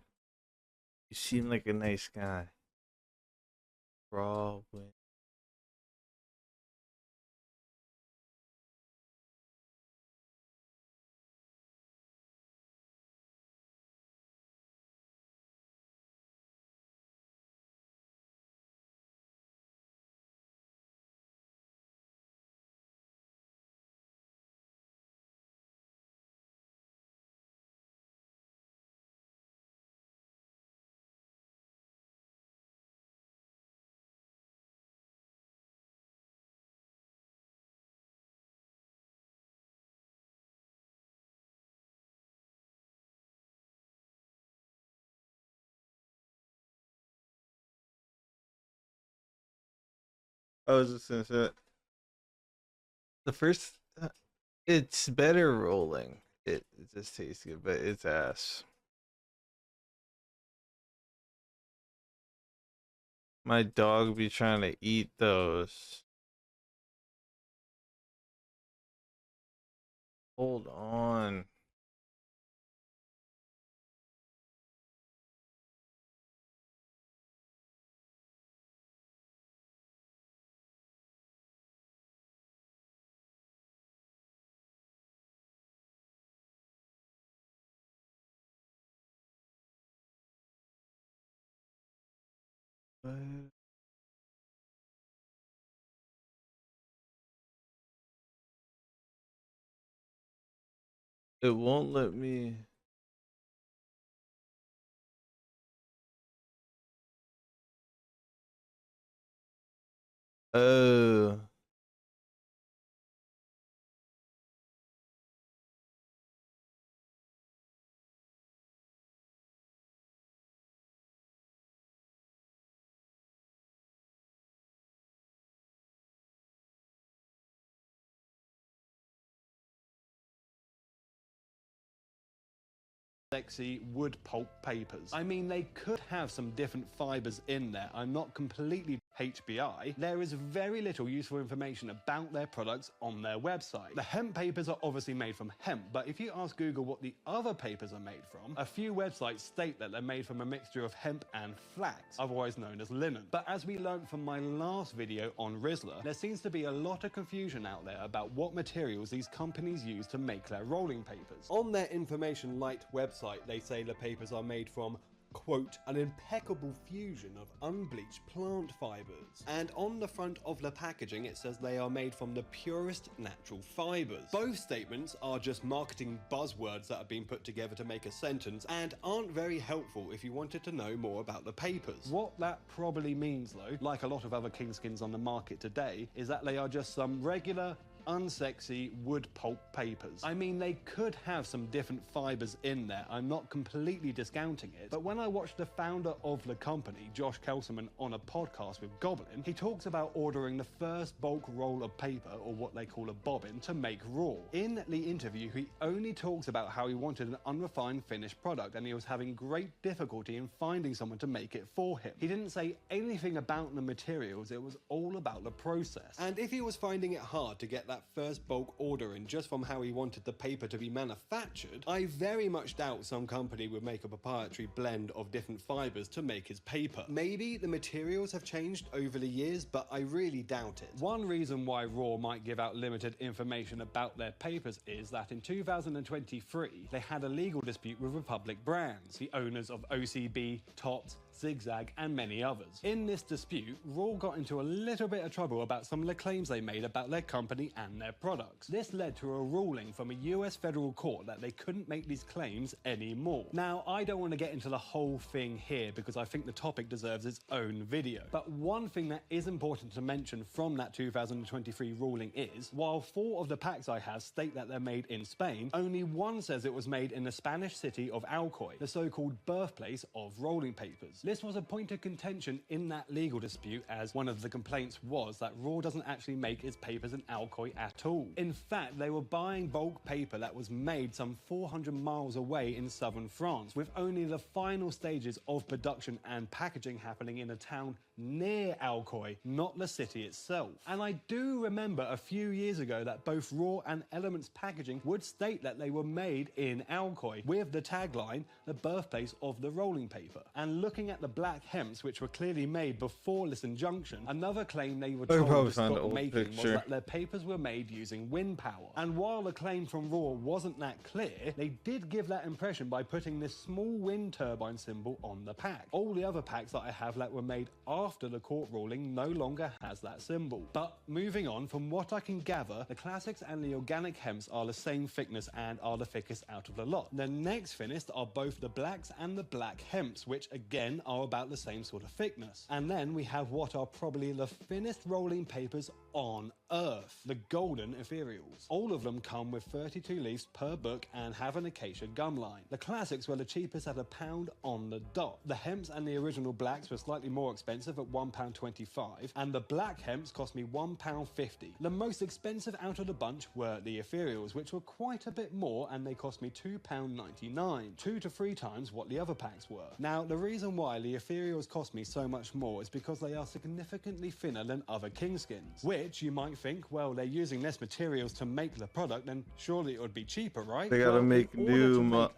You seem like a nice guy. Raw wins. I was just gonna say the first. It's better rolling. It just tastes good, but it's ass. My dog be trying to eat those. Hold on. But It won't let me. Oh. Sexy wood pulp papers. I mean, they could have some different fibers in there. I'm not completely HBI. There is very little useful information about their products on their website. The hemp papers are obviously made from hemp, but if you ask Google what the other papers are made from, a few websites state that they're made from a mixture of hemp and flax, otherwise known as linen. But as we learned from my last video on Rizzler, there seems to be a lot of confusion out there about what materials these companies use to make their rolling papers. On their Information Light website, they say the papers are made from, quote, an impeccable fusion of unbleached plant fibers. And on the front of the packaging, it says they are made from the purest natural fibers. Both statements are just marketing buzzwords that have been put together to make a sentence and aren't very helpful if you wanted to know more about the papers. What that probably means, though, like a lot of other Kingskins on the market today, is that they are just some regular, unsexy wood pulp papers. I mean, they could have some different fibers in there. I'm not completely discounting it, but when I watched the founder of the company, Josh Kelserman, on a podcast with Goblin, he talks about ordering the first bulk roll of paper, or what they call a bobbin, to make raw. In the interview, he only talks about how he wanted an unrefined finished product and he was having great difficulty in finding someone to make it for him. He didn't say anything about the materials, it was all about the process. And if he was finding it hard to get that first bulk order in just from how he wanted the paper to be manufactured, I very much doubt some company would make a proprietary blend of different fibers to make his paper. Maybe the materials have changed over the years, but I really doubt it. One reason why Raw might give out limited information about their papers is that in 2023, they had a legal dispute with Republic Brands, the owners of OCB, Tots, Zigzag, and many others. In this dispute, Raw got into a little bit of trouble about some of the claims they made about their company and their products. This led to a ruling from a US federal court that they couldn't make these claims anymore. Now, I don't want to get into the whole thing here because I think the topic deserves its own video. But one thing that is important to mention from that 2023 ruling is, while 4 of the packs I have state that they're made in Spain, only one says it was made in the Spanish city of Alcoy, the so-called birthplace of rolling papers. This was a point of contention in that legal dispute, as one of the complaints was that Raw doesn't actually make its papers in Alcoy at all. In fact, they were buying bulk paper that was made some 400 miles away in southern France, with only the final stages of production and packaging happening in a town near Alcoy, not the city itself. And I do remember a few years ago that both Raw and Elements packaging would state that they were made in Alcoy, with the tagline, the birthplace of the rolling paper. And looking at the black hemps, which were clearly made before this injunction, another claim they were told to stop making was that their papers were made using wind power. And while the claim from Raw wasn't that clear, they did give that impression by putting this small wind turbine symbol on the pack. All the other packs that I have that were made after the court ruling no longer has that symbol. But moving on, from what I can gather, the classics and the organic hemps are the same thickness and are the thickest out of the lot. The next thinnest are both the blacks and the black hemps, which again are about the same sort of thickness. And then we have what are probably the thinnest rolling papers on Earth, the golden ethereals. All of them come with 32 leaves per book and have an acacia gum line. The classics were the cheapest at £1 on the dot. The hemps and the original blacks were slightly more expensive at £1.25, and the black hemps cost me £1.50. The most expensive out of the bunch were the ethereals, which were quite a bit more, and they cost me £2.99, 2 to 3 times what the other packs were. Now, the reason why the ethereals cost me so much more is because they are significantly thinner than other Kingskins, which you might think, well, they're using less materials to make the product, then surely it would be cheaper, right? They gotta make new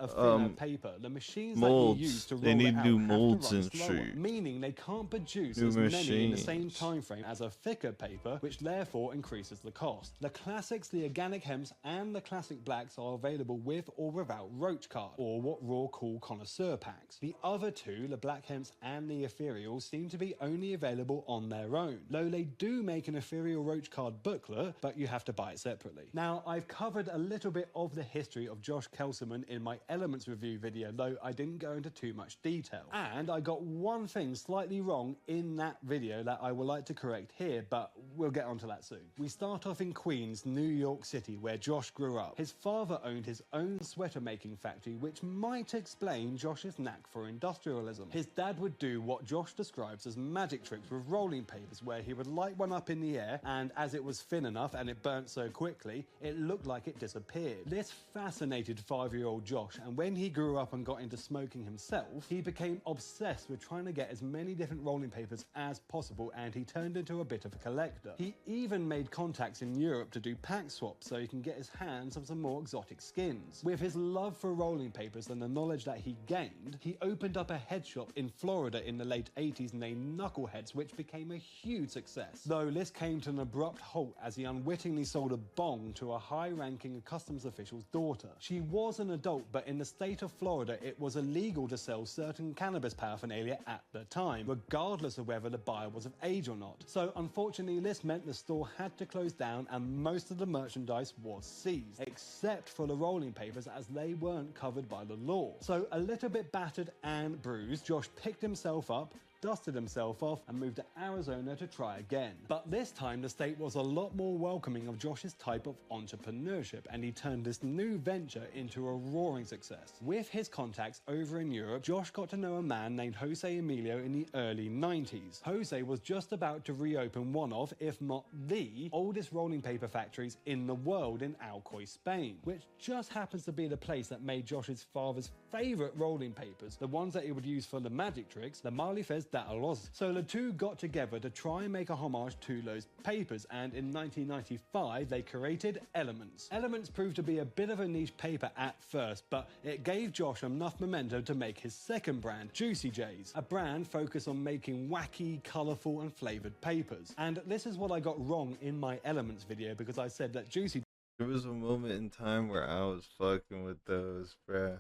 paper, the machines molds. That you use to roll they need it out new have molds to run and slower, shit. meaning they can't produce New as many in the same machines. time frame as a thicker paper, which therefore increases the cost. The classics, the organic hemps, and the classic blacks are available with or without roach card, or what Raw call connoisseur packs. The other two, the black hemps and the ethereals, seem to be only available on their own, though they do make an ethereal roach card card booklet, but you have to buy it separately. Now, I've covered a little bit of the history of Josh Kelserman in my Elements review video, though I didn't go into too much detail. And I got one thing slightly wrong in that video that I would like to correct here, but we'll get onto that soon. We start off in Queens, New York City, where Josh grew up. His father owned his own sweater making factory, which might explain Josh's knack for industrialism. His dad would do what Josh describes as magic tricks with rolling papers, where he would light one up in the air, and as it was thin enough and it burnt so quickly, it looked like it disappeared. This fascinated 5-year-old Josh, and when he grew up and got into smoking himself, he became obsessed with trying to get as many different rolling papers as possible, and he turned into a bit of a collector. He even made contacts in Europe to do pack swaps so he can get his hands on some more exotic skins. With his love for rolling papers and the knowledge that he gained, he opened up a head shop in Florida in the late 80s named Knuckleheads, which became a huge success. Though this came to an abrupt halt as he unwittingly sold a bong to a high-ranking customs official's daughter. She was an adult, but in the state of Florida, it was illegal to sell certain cannabis paraphernalia at the time, regardless of whether the buyer was of age or not. So unfortunately, this meant the store had to close down and most of the merchandise was seized, except for the rolling papers as they weren't covered by the law. So a little bit battered and bruised, Josh picked himself up, dusted himself off, and moved to Arizona to try again. But this time the state was a lot more welcoming of Josh's type of entrepreneurship, and he turned this new venture into a roaring success. With his contacts over in Europe, Josh got to know a man named Jose Emilio in the early 90s. Jose was just about to reopen one of, if not the, oldest rolling paper factories in the world in Alcoy, Spain, which just happens to be the place that made Josh's father's favourite rolling papers, the ones that he would use for the magic tricks, the Marlifes Dalos. So the two got together to try and make a homage to those papers, and in 1995 they created Elements. Elements proved to be a bit of a niche paper at first, but it gave Josh enough momentum to make his second brand, Juicy J's, a brand focused on making wacky, colourful and flavoured papers. And this is what I got wrong in my Elements video, because I said that Juicy... There was a moment in time where I was fucking with those, bruh.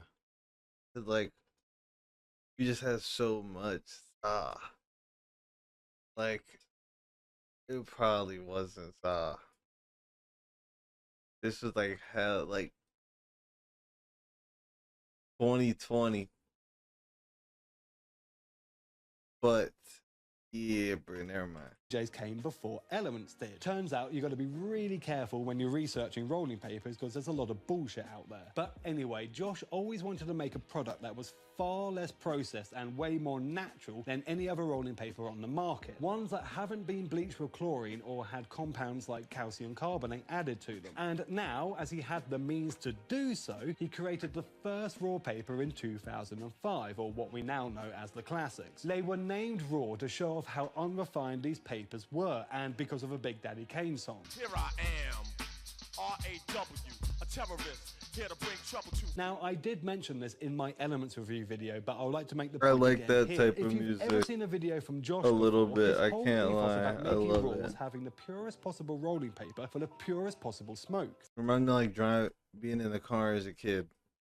Like, you just had so much. Like, it probably wasn't this was like hell, like 2020. But yeah, bro, never mind. J's came before Elements did. Turns out you got to be really careful when you're researching rolling papers because there's a lot of bullshit out there. But anyway, Josh always wanted to make a product that was far less processed and way more natural than any other rolling paper on the market. Ones that haven't been bleached with chlorine or had compounds like calcium carbonate added to them. And now, as he had the means to do so, he created the first raw paper in 2005, or what we now know as the classics. They were named raw to show off how unrefined these papers were, and because of a Big Daddy Kane song. Here I am, R-A-W, a terrorist. Here to bring trouble to. Now, I did mention this in my Elements review video, but I would like to make the I point like again that here. type if of you've music ever seen a video from Josh a little before, bit, his I whole can't ethos lie, about I making love raw it. was having the purest possible rolling paper for the purest possible smoke. Remember, like, being in the car as a kid.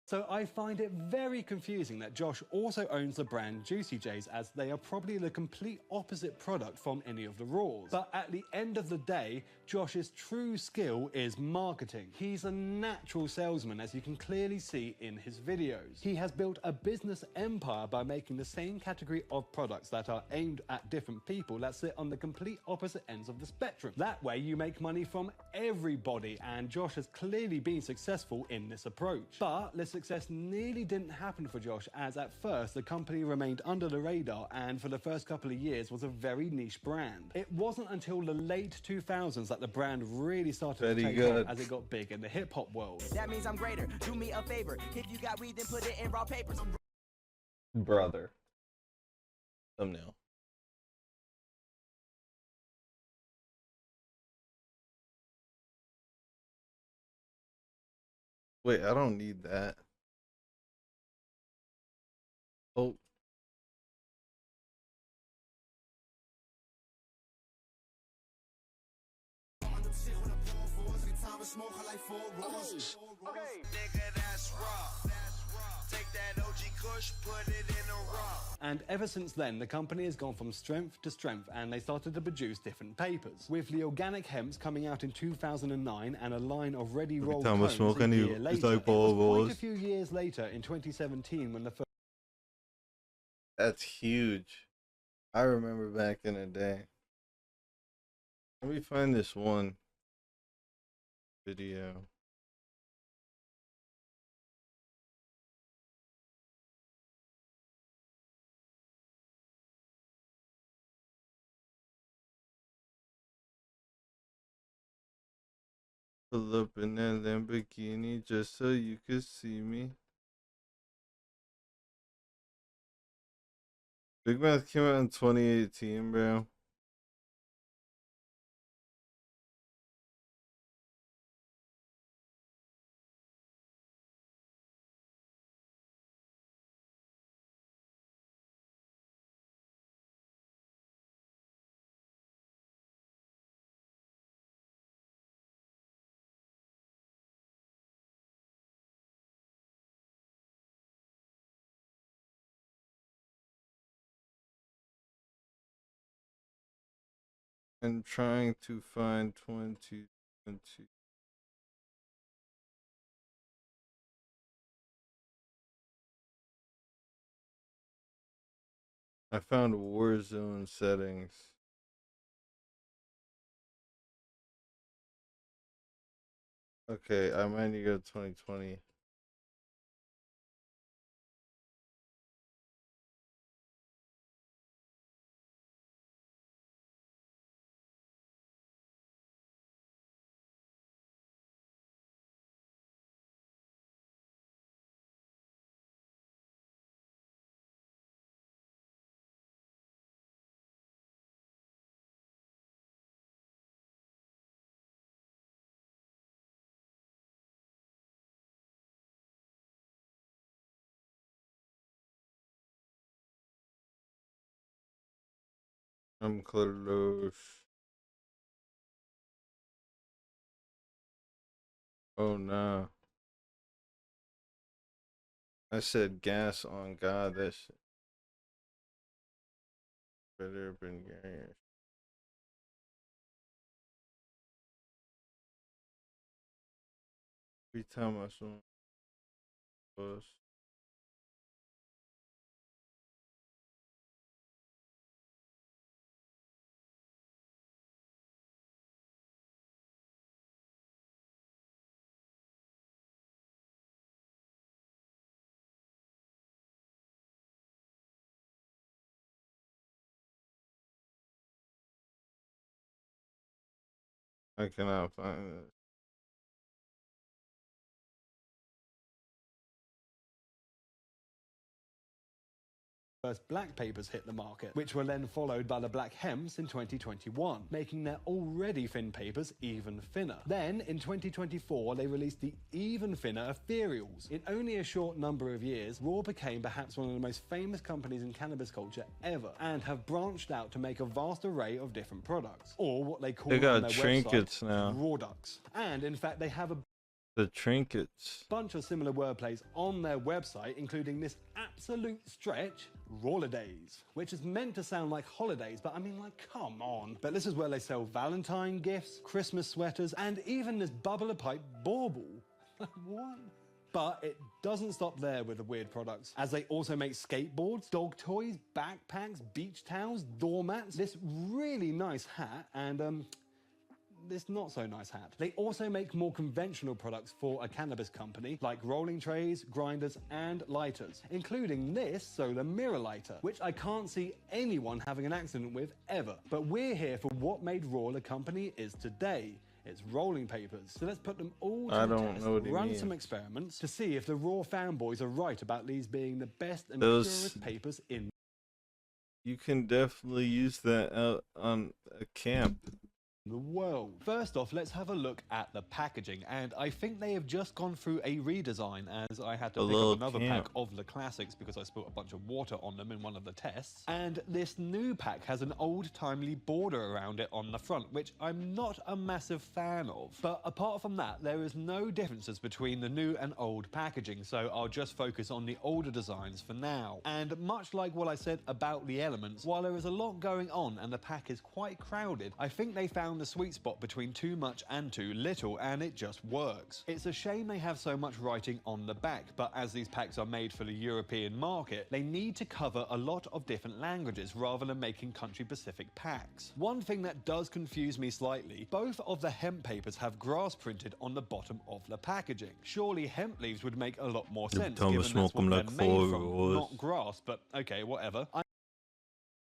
So I find it very confusing that Josh also owns the brand Juicy J's, as they are probably the complete opposite product from any of the raws. But at the end of the day, Josh's true skill is marketing. He's a natural salesman, as you can clearly see in his videos. He has built a business empire by making the same category of products that are aimed at different people that sit on the complete opposite ends of the spectrum. That way you make money from everybody, and Josh has clearly been successful in this approach. But the success nearly didn't happen for Josh, as at first the company remained under the radar and for the first couple of years was a very niche brand. It wasn't until the late 2000s that the brand really started to take off as it got big in the hip-hop world. That means I'm greater. Do me a favor. If you got weed, then put it in raw papers. Brother. Thumbnail. Wait, I don't need that. Oh. Okay. Nigga, that's raw. And ever since then, the company has gone from strength to strength, and they started to produce different papers. With the organic hemps coming out in 2009 and a line of ready rolled time I cones smoke a any, year it's later. like It was balls. quite a few years later, in 2017, when the first... That's huge. I remember back in the day. Let me find this one video. Pull up in that Lamborghini just so you could see me. Big Mouth came out in 2018, bro. I'm trying to find 2020. I found Warzone settings. Okay, I might need to go to 2020. I'm close. Oh no. I said gas on God. That shit better have been gas. Every time I saw was. I cannot find it. First black papers hit the market, which were then followed by the black hemps in 2021, making their already thin papers even thinner. Then, in 2024, they released the even thinner ethereals. In only a short number of years, Raw became perhaps one of the most famous companies in cannabis culture ever, and have branched out to make a vast array of different products, or what they call They got on their trinkets website, now. Rawducks. And in fact, they have a The trinkets. bunch of similar wordplays on their website, including this absolute stretch, Rolladays, which is meant to sound like holidays, but I mean, like, come on. But this is where they sell Valentine gifts, Christmas sweaters, and even this bubbler pipe bauble. What? But it doesn't stop there with the weird products, as they also make skateboards, dog toys, backpacks, beach towels, doormats, this really nice hat, and this not so nice hat. They also make more conventional products for a cannabis company, like rolling trays, grinders, and lighters, including this solar mirror lighter, which I can't see anyone having an accident with ever. But we're here for what made Raw the company is today. It's rolling papers. So let's put them all to the test, run some experiments to see if the Raw fanboys are right about these being the best and purest papers in. You can definitely use that out on a camp. the world. First off, let's have a look at the packaging, and I think they have just gone through a redesign, as I had to pick up another pack of the classics because I spilled a bunch of water on them in one of the tests. And this new pack has an old-timely border around it on the front, which I'm not a massive fan of. But apart from that, there is no differences between the new and old packaging, so I'll just focus on the older designs for now. And much like what I said about the elements, while there is a lot going on and the pack is quite crowded, I think they found the sweet spot between too much and too little, and it just works. It's a shame they have so much writing on the back, but as these packs are made for the European market, they need to cover a lot of different languages rather than making country-specific packs. One thing that does confuse me slightly, both of the hemp papers have grass printed on the bottom of the packaging. Surely hemp leaves would make a lot more sense, given that's what they're made from, not grass, but okay, whatever.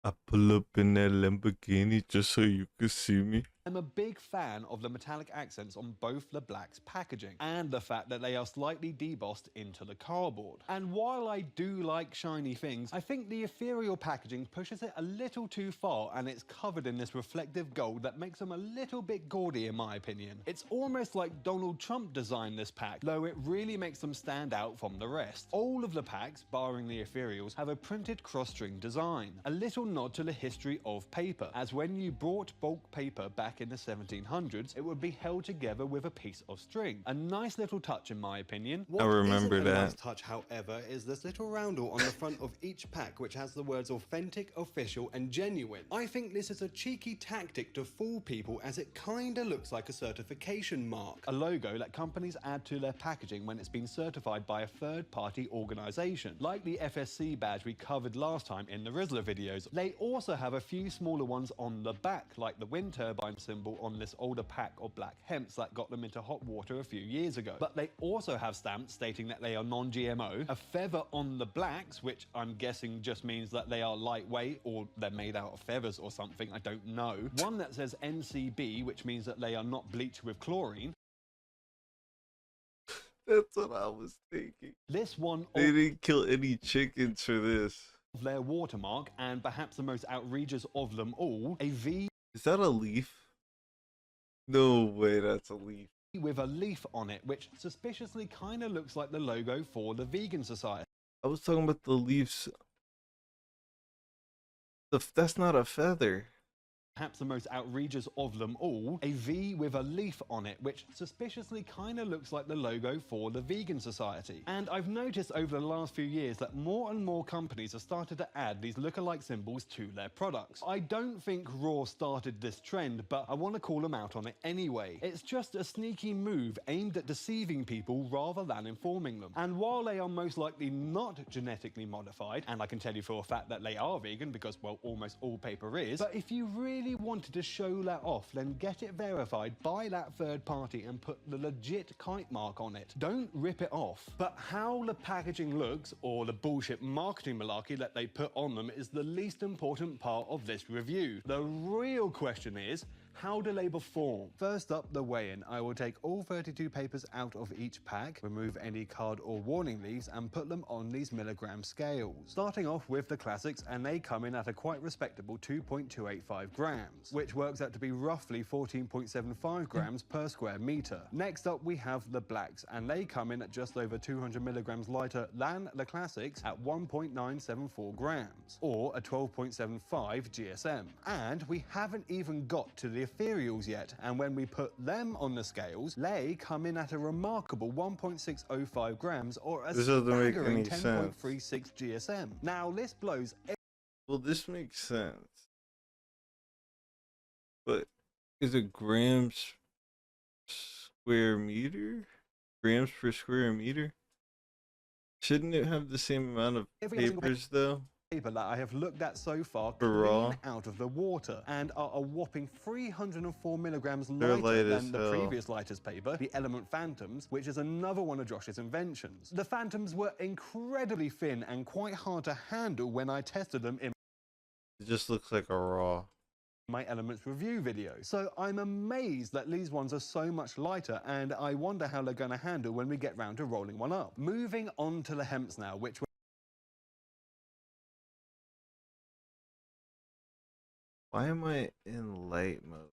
I pull up in that Lamborghini just so you could see me. I'm a big fan of the metallic accents on both the Black's packaging, and the fact that they are slightly debossed into the cardboard. And while I do like shiny things, I think the ethereal packaging pushes it a little too far, and it's covered in this reflective gold that makes them a little bit gaudy in my opinion. It's almost like Donald Trump designed this pack, though it really makes them stand out from the rest. All of the packs, barring the ethereals, have a printed cross-string design, a little nod to the history of paper, as when you brought bulk paper back in the 1700s, it would be held together with a piece of string. A nice little touch in my opinion. I remember that. A nice touch, however, is this little roundel on the front of each pack which has the words authentic, official and genuine. I think this is a cheeky tactic to fool people, as it kinda looks like a certification mark. A logo that companies add to their packaging when it's been certified by a third-party organization, like the FSC badge we covered last time in the Rizzler videos. They also have a few smaller ones on the back, like the wind turbine symbol on this older pack of black hemps that got them into hot water a few years ago. But they also have stamps stating that they are non-GMO, a feather on the blacks, which I'm guessing just means that they are lightweight or they're made out of feathers or something, I don't know. One that says NCB, which means that they are not bleached with chlorine. That's what I was thinking. This one... They didn't kill any chickens for this. Their watermark, and perhaps the most outrageous of them all, a V... Is that a leaf? No way, that's a leaf. With a leaf on it, which suspiciously kind of looks like the logo for the Vegan Society. I was talking about the leaves. That's not a feather. Perhaps the most outrageous of them all, a V with a leaf on it, which suspiciously kind of looks like the logo for the Vegan Society. And I've noticed over the last few years that more and more companies have started to add these look-alike symbols to their products. I don't think Raw started this trend, but I want to call them out on it anyway. It's just a sneaky move aimed at deceiving people rather than informing them. And while they are most likely not genetically modified, and I can tell you for a fact that they are vegan because, well, almost all paper is, but if you really wanted to show that off, then get it verified by that third party and put the legit kite mark on it. Don't rip it off. But how the packaging looks, or the bullshit marketing malarkey that they put on them, is the least important part of this review. The real question is, how do they perform? First up, the weigh-in. I will take all 32 papers out of each pack, remove any card or warning leaves, and put them on these milligram scales. Starting off with the classics, and they come in at a quite respectable 2.285 grams, which works out to be roughly 14.75 grams per square meter. Next up, we have the blacks, and they come in at just over 200 milligrams lighter than the classics at 1.974 grams, or a 12.75 GSM. And we haven't even got to the ethereals yet, and when we put them on the scales, they come in at a remarkable 1.605 grams, or a staggering 10.36 GSM. Now this blows. Well, this makes sense, but is it grams square meter? Grams per square meter? Shouldn't it have the same amount of papers though? Paper that I have looked at so far raw, clean out of the water and are a whopping 304 milligrams lighter than the previous lightest paper, the Element Phantoms, which is another one of Josh's inventions. The Phantoms were incredibly thin and quite hard to handle when I tested them in it just looks like a raw. My Elements review video. So I'm amazed that these ones are so much lighter, and I wonder how they're going to handle when we get round to rolling one up. Moving on to the hemps now, which Why am I in light mode?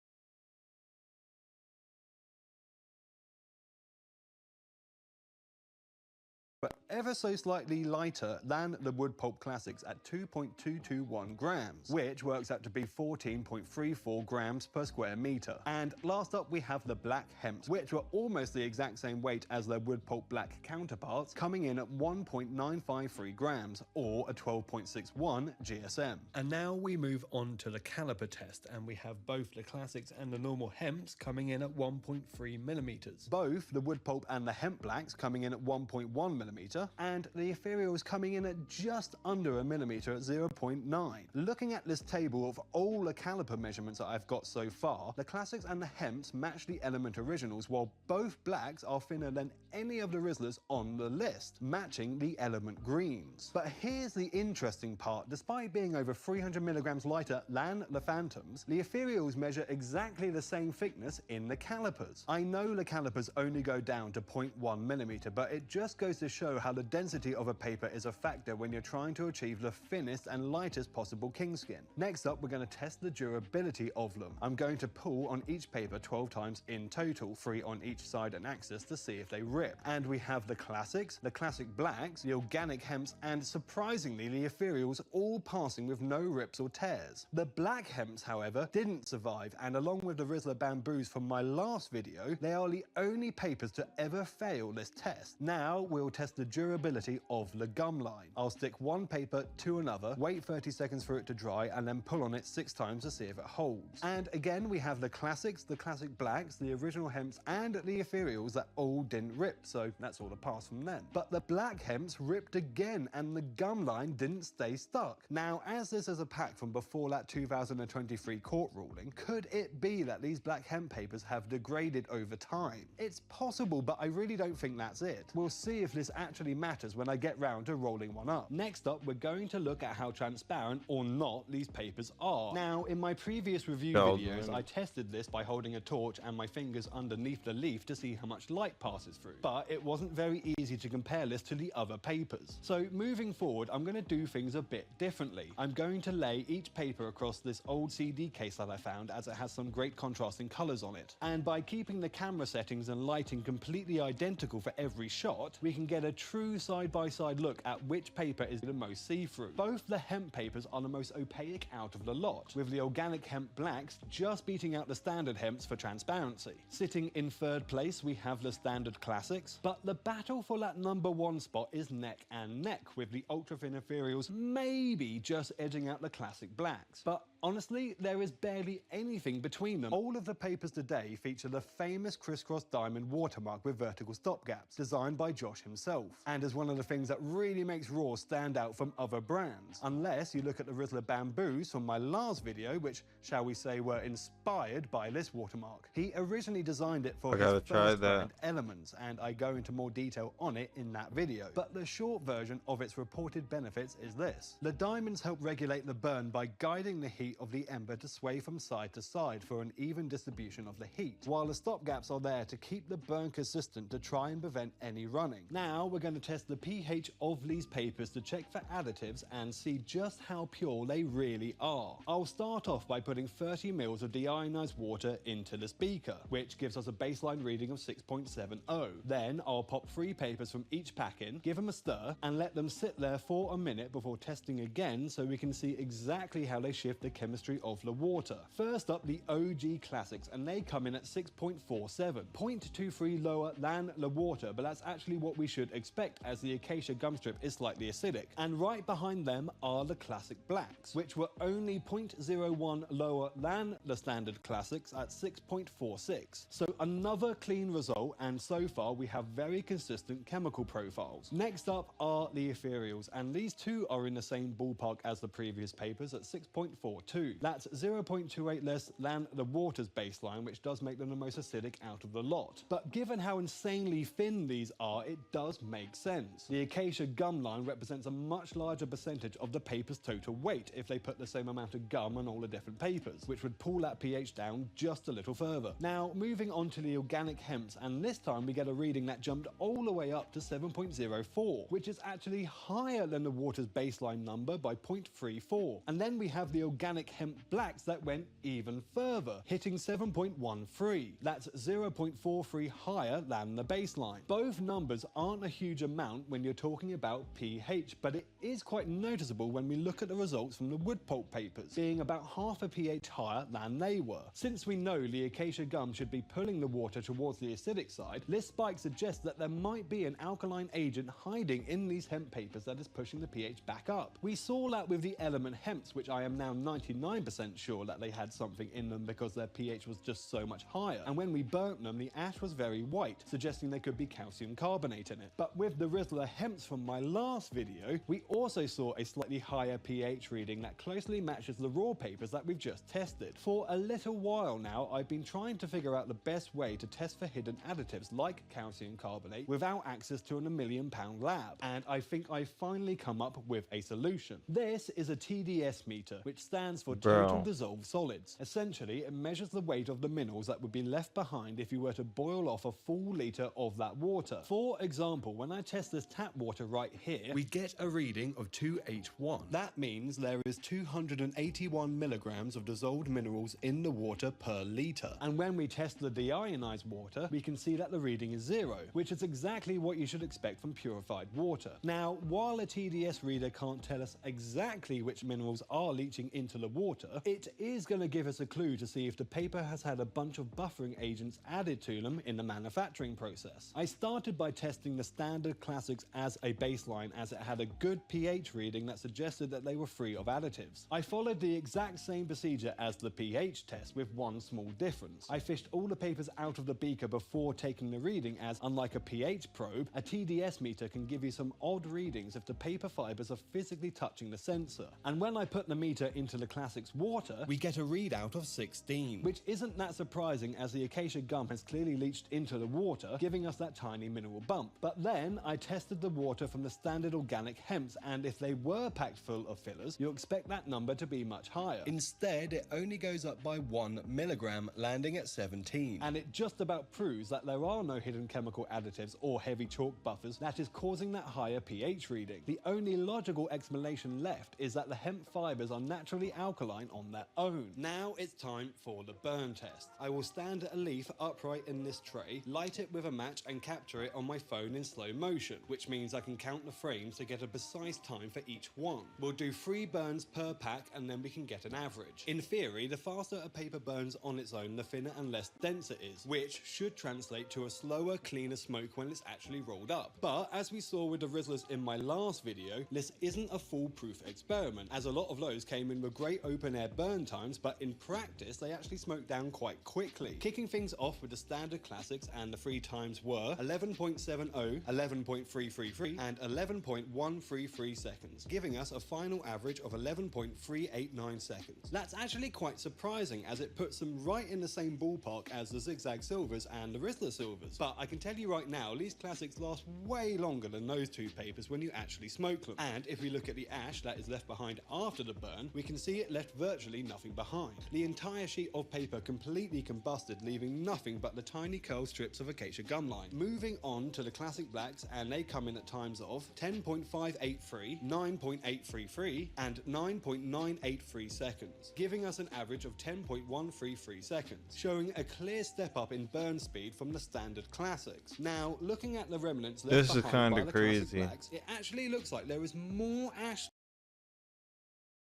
ever so slightly lighter than the wood pulp classics at 2.221 grams, which works out to be 14.34 grams per square meter. And last up we have the black hemps, which were almost the exact same weight as their wood pulp black counterparts, coming in at 1.953 grams, or a 12.61 GSM. And now we move on to the caliper test, and we have both the classics and the normal hemps coming in at 1.3 millimeters. Both the wood pulp and the hemp blacks coming in at 1.1 millimeter, and the ethereals coming in at just under a millimeter at 0.9. Looking at this table of all the caliper measurements that I've got so far, the classics and the hemps match the element originals, while both blacks are thinner than any of the Rizzlers on the list, matching the element greens. But here's the interesting part: despite being over 300 milligrams lighter than the Phantoms, the ethereals measure exactly the same thickness in the calipers. I know the calipers only go down to 0.1 millimeter, but it just goes to show how the density of a paper is a factor when you're trying to achieve the thinnest and lightest possible kingskin. Next up, we're going to test the durability of them. I'm going to pull on each paper 12 times in total, 3 on each side and axis, to see if they rip. And we have the classics, the classic blacks, the organic hemps, and surprisingly the ethereals all passing with no rips or tears. The black hemps, however, didn't survive, and along with the Rizzler bamboos from my last video, they are the only papers to ever fail this test. Now we'll test the durability of the gum line. I'll stick one paper to another, wait 30 seconds for it to dry, and then pull on it 6 times to see if it holds. And again, we have the classics, the classic blacks, the original hemps, and the ethereals that all didn't rip, so that's all a pass from them. But the black hemps ripped again, and the gum line didn't stay stuck. Now, as this is a pack from before that 2023 court ruling, could it be that these black hemp papers have degraded over time? It's possible, but I really don't think that's it. We'll see if this actually matters when I get round to rolling one up. Next up, we're going to look at how transparent or not these papers are. Now, in my previous review videos, I tested this by holding a torch and my fingers underneath the leaf to see how much light passes through, but it wasn't very easy to compare this to the other papers. So moving forward, I'm going to do things a bit differently. I'm going to lay each paper across this old CD case that I found, as it has some great contrasting colors on it. And by keeping the camera settings and lighting completely identical for every shot, we can get a true side-by-side look at which paper is the most see-through. Both the hemp papers are the most opaque out of the lot, with the organic hemp blacks just beating out the standard hemps for transparency. Sitting in third place, we have the standard classics, but the battle for that #1 spot is neck and neck, with the ultra-thin ethereals maybe just edging out the classic blacks. But honestly, there is barely anything between them. All of the papers today feature the famous crisscross diamond watermark with vertical stop gaps, designed by Josh himself, and is one of the things that really makes Raw stand out from other brands. Unless you look at the Rizzler bamboos from my last video, which, shall we say, were inspired by this watermark. He originally designed it for his first brand, Elements, and I go into more detail on it in that video. But the short version of its reported benefits is this: the diamonds help regulate the burn by guiding the heat of the ember to sway from side to side for an even distribution of the heat, while the stop gaps are there to keep the burn consistent to try and prevent any running. Now we're going to test the pH of these papers to check for additives and see just how pure they really are. I'll start off by putting 30 ml of deionized water into this beaker, which gives us a baseline reading of 6.70. Then I'll pop 3 papers from each pack in, give them a stir, and let them sit there for a minute before testing again so we can see exactly how they shift the chemistry of the water. First up, the OG classics, and they come in at 6.47, 0.23 lower than the water, but that's actually what we should expect, as the acacia gum strip is slightly acidic. And right behind them are the classic blacks, which were only 0.01 lower than the standard classics at 6.46. So another clean result, and so far we have very consistent chemical profiles. Next up are the ethereals, and these two are in the same ballpark as the previous papers at 6.42. That's 0.28 less than the water's baseline, which does make them the most acidic out of the lot. But given how insanely thin these are, it does make sense. The acacia gum line represents a much larger percentage of the paper's total weight if they put the same amount of gum on all the different papers, which would pull that pH down just a little further. Now, moving on to the organic hemps, and this time we get a reading that jumped all the way up to 7.04, which is actually higher than the water's baseline number by 0.34. And then we have the organic hemp blacks that went even further, hitting 7.13. That's 0.43 higher than the baseline. Both numbers aren't a huge amount when you're talking about pH, but it is quite noticeable when we look at the results from the wood pulp papers, being about half a pH higher than they were. Since we know the acacia gum should be pulling the water towards the acidic side, this spike suggests that there might be an alkaline agent hiding in these hemp papers that is pushing the pH back up. We saw that with the element hemps, which I am now 99% sure that they had something in them because their pH was just so much higher, and when we burnt them, the ash was very white, suggesting there could be calcium carbonate in it. But with the Rizzler hemps from my last video, we also saw a slightly higher pH reading that closely matches the raw papers that we've just tested. For a little while now, I've been trying to figure out the best way to test for hidden additives like calcium carbonate without access to an £1 million lab, and I think I've finally come up with a solution. This is a TDS meter, which stands for Total Dissolved Solids. Essentially, it measures the weight of the minerals that would be left behind if you were to boil off a full litre of that water. For example, when I test this tap water right here, we get a reading of 2H1. That means there is 281 milligrams of dissolved minerals in the water per litre. And when we test the deionized water, we can see that the reading is 0, which is exactly what you should expect from purified water. Now, while a TDS reader can't tell us exactly which minerals are leaching into the water, it is going to give us a clue to see if the paper has had a bunch of buffering agents added to them in the manufacturing process. I started by testing the standard classics as a baseline, as it had a good pH reading that suggested that they were free of additives. I followed the exact same procedure as the pH test with one small difference. I fished all the papers out of the beaker before taking the reading, as unlike a pH probe, a TDS meter can give you some odd readings if the paper fibers are physically touching the sensor. And when I put the meter into the classics water, we get a readout of 16, which isn't that surprising as the acacia gum has clearly leached into the water, giving us that tiny mineral bump. But then I tested the water from the standard organic hemps, and if they were packed full of fillers, you expect that number to be much higher. Instead, it only goes up by 1 milligram, landing at 17. And it just about proves that there are no hidden chemical additives or heavy chalk buffers that is causing that higher pH reading. The only logical explanation left is that the hemp fibers are naturally alkaline on their own. Now it's time for the burn test. I will stand a leaf upright in this tray, light it with a match and capture it on my phone in slow motion, which means I can count the frames to get a precise time for each one. We'll do 3 burns per pack and then we can get an average. In theory, the faster a paper burns on its own, the thinner and less dense it is, which should translate to a slower, cleaner smoke when it's actually rolled up. But as we saw with the Rizzlers in my last video, this isn't a foolproof experiment, as a lot of those came in with great open air burn times, but in practice they actually smoked down quite quickly. Kicking things off with the standard classics, and the 3 times were 11.70, 11.333 and 11.133 seconds, giving us a final average of 11.389 seconds. That's actually quite surprising, as it puts them right in the same ballpark as the Zigzag Silvers and the Rizzler Silvers. But I can tell you right now, these classics last way longer than those 2 papers when you actually smoke them. And if we look at the ash that is left behind after the burn, we can see it left virtually nothing behind. The entire sheet of paper completely combusted, leaving nothing but the tiny curl strips of acacia gum line. Moving on to the classic blacks, and they come in at times of 10.583, 9.833 and 9.983 seconds, giving us an average of 10.133 seconds, showing a clear step up in burn speed from the standard classics. Now, looking at the remnants left This is behind by kind the of crazy. classic blacks, it actually looks like there is more ash.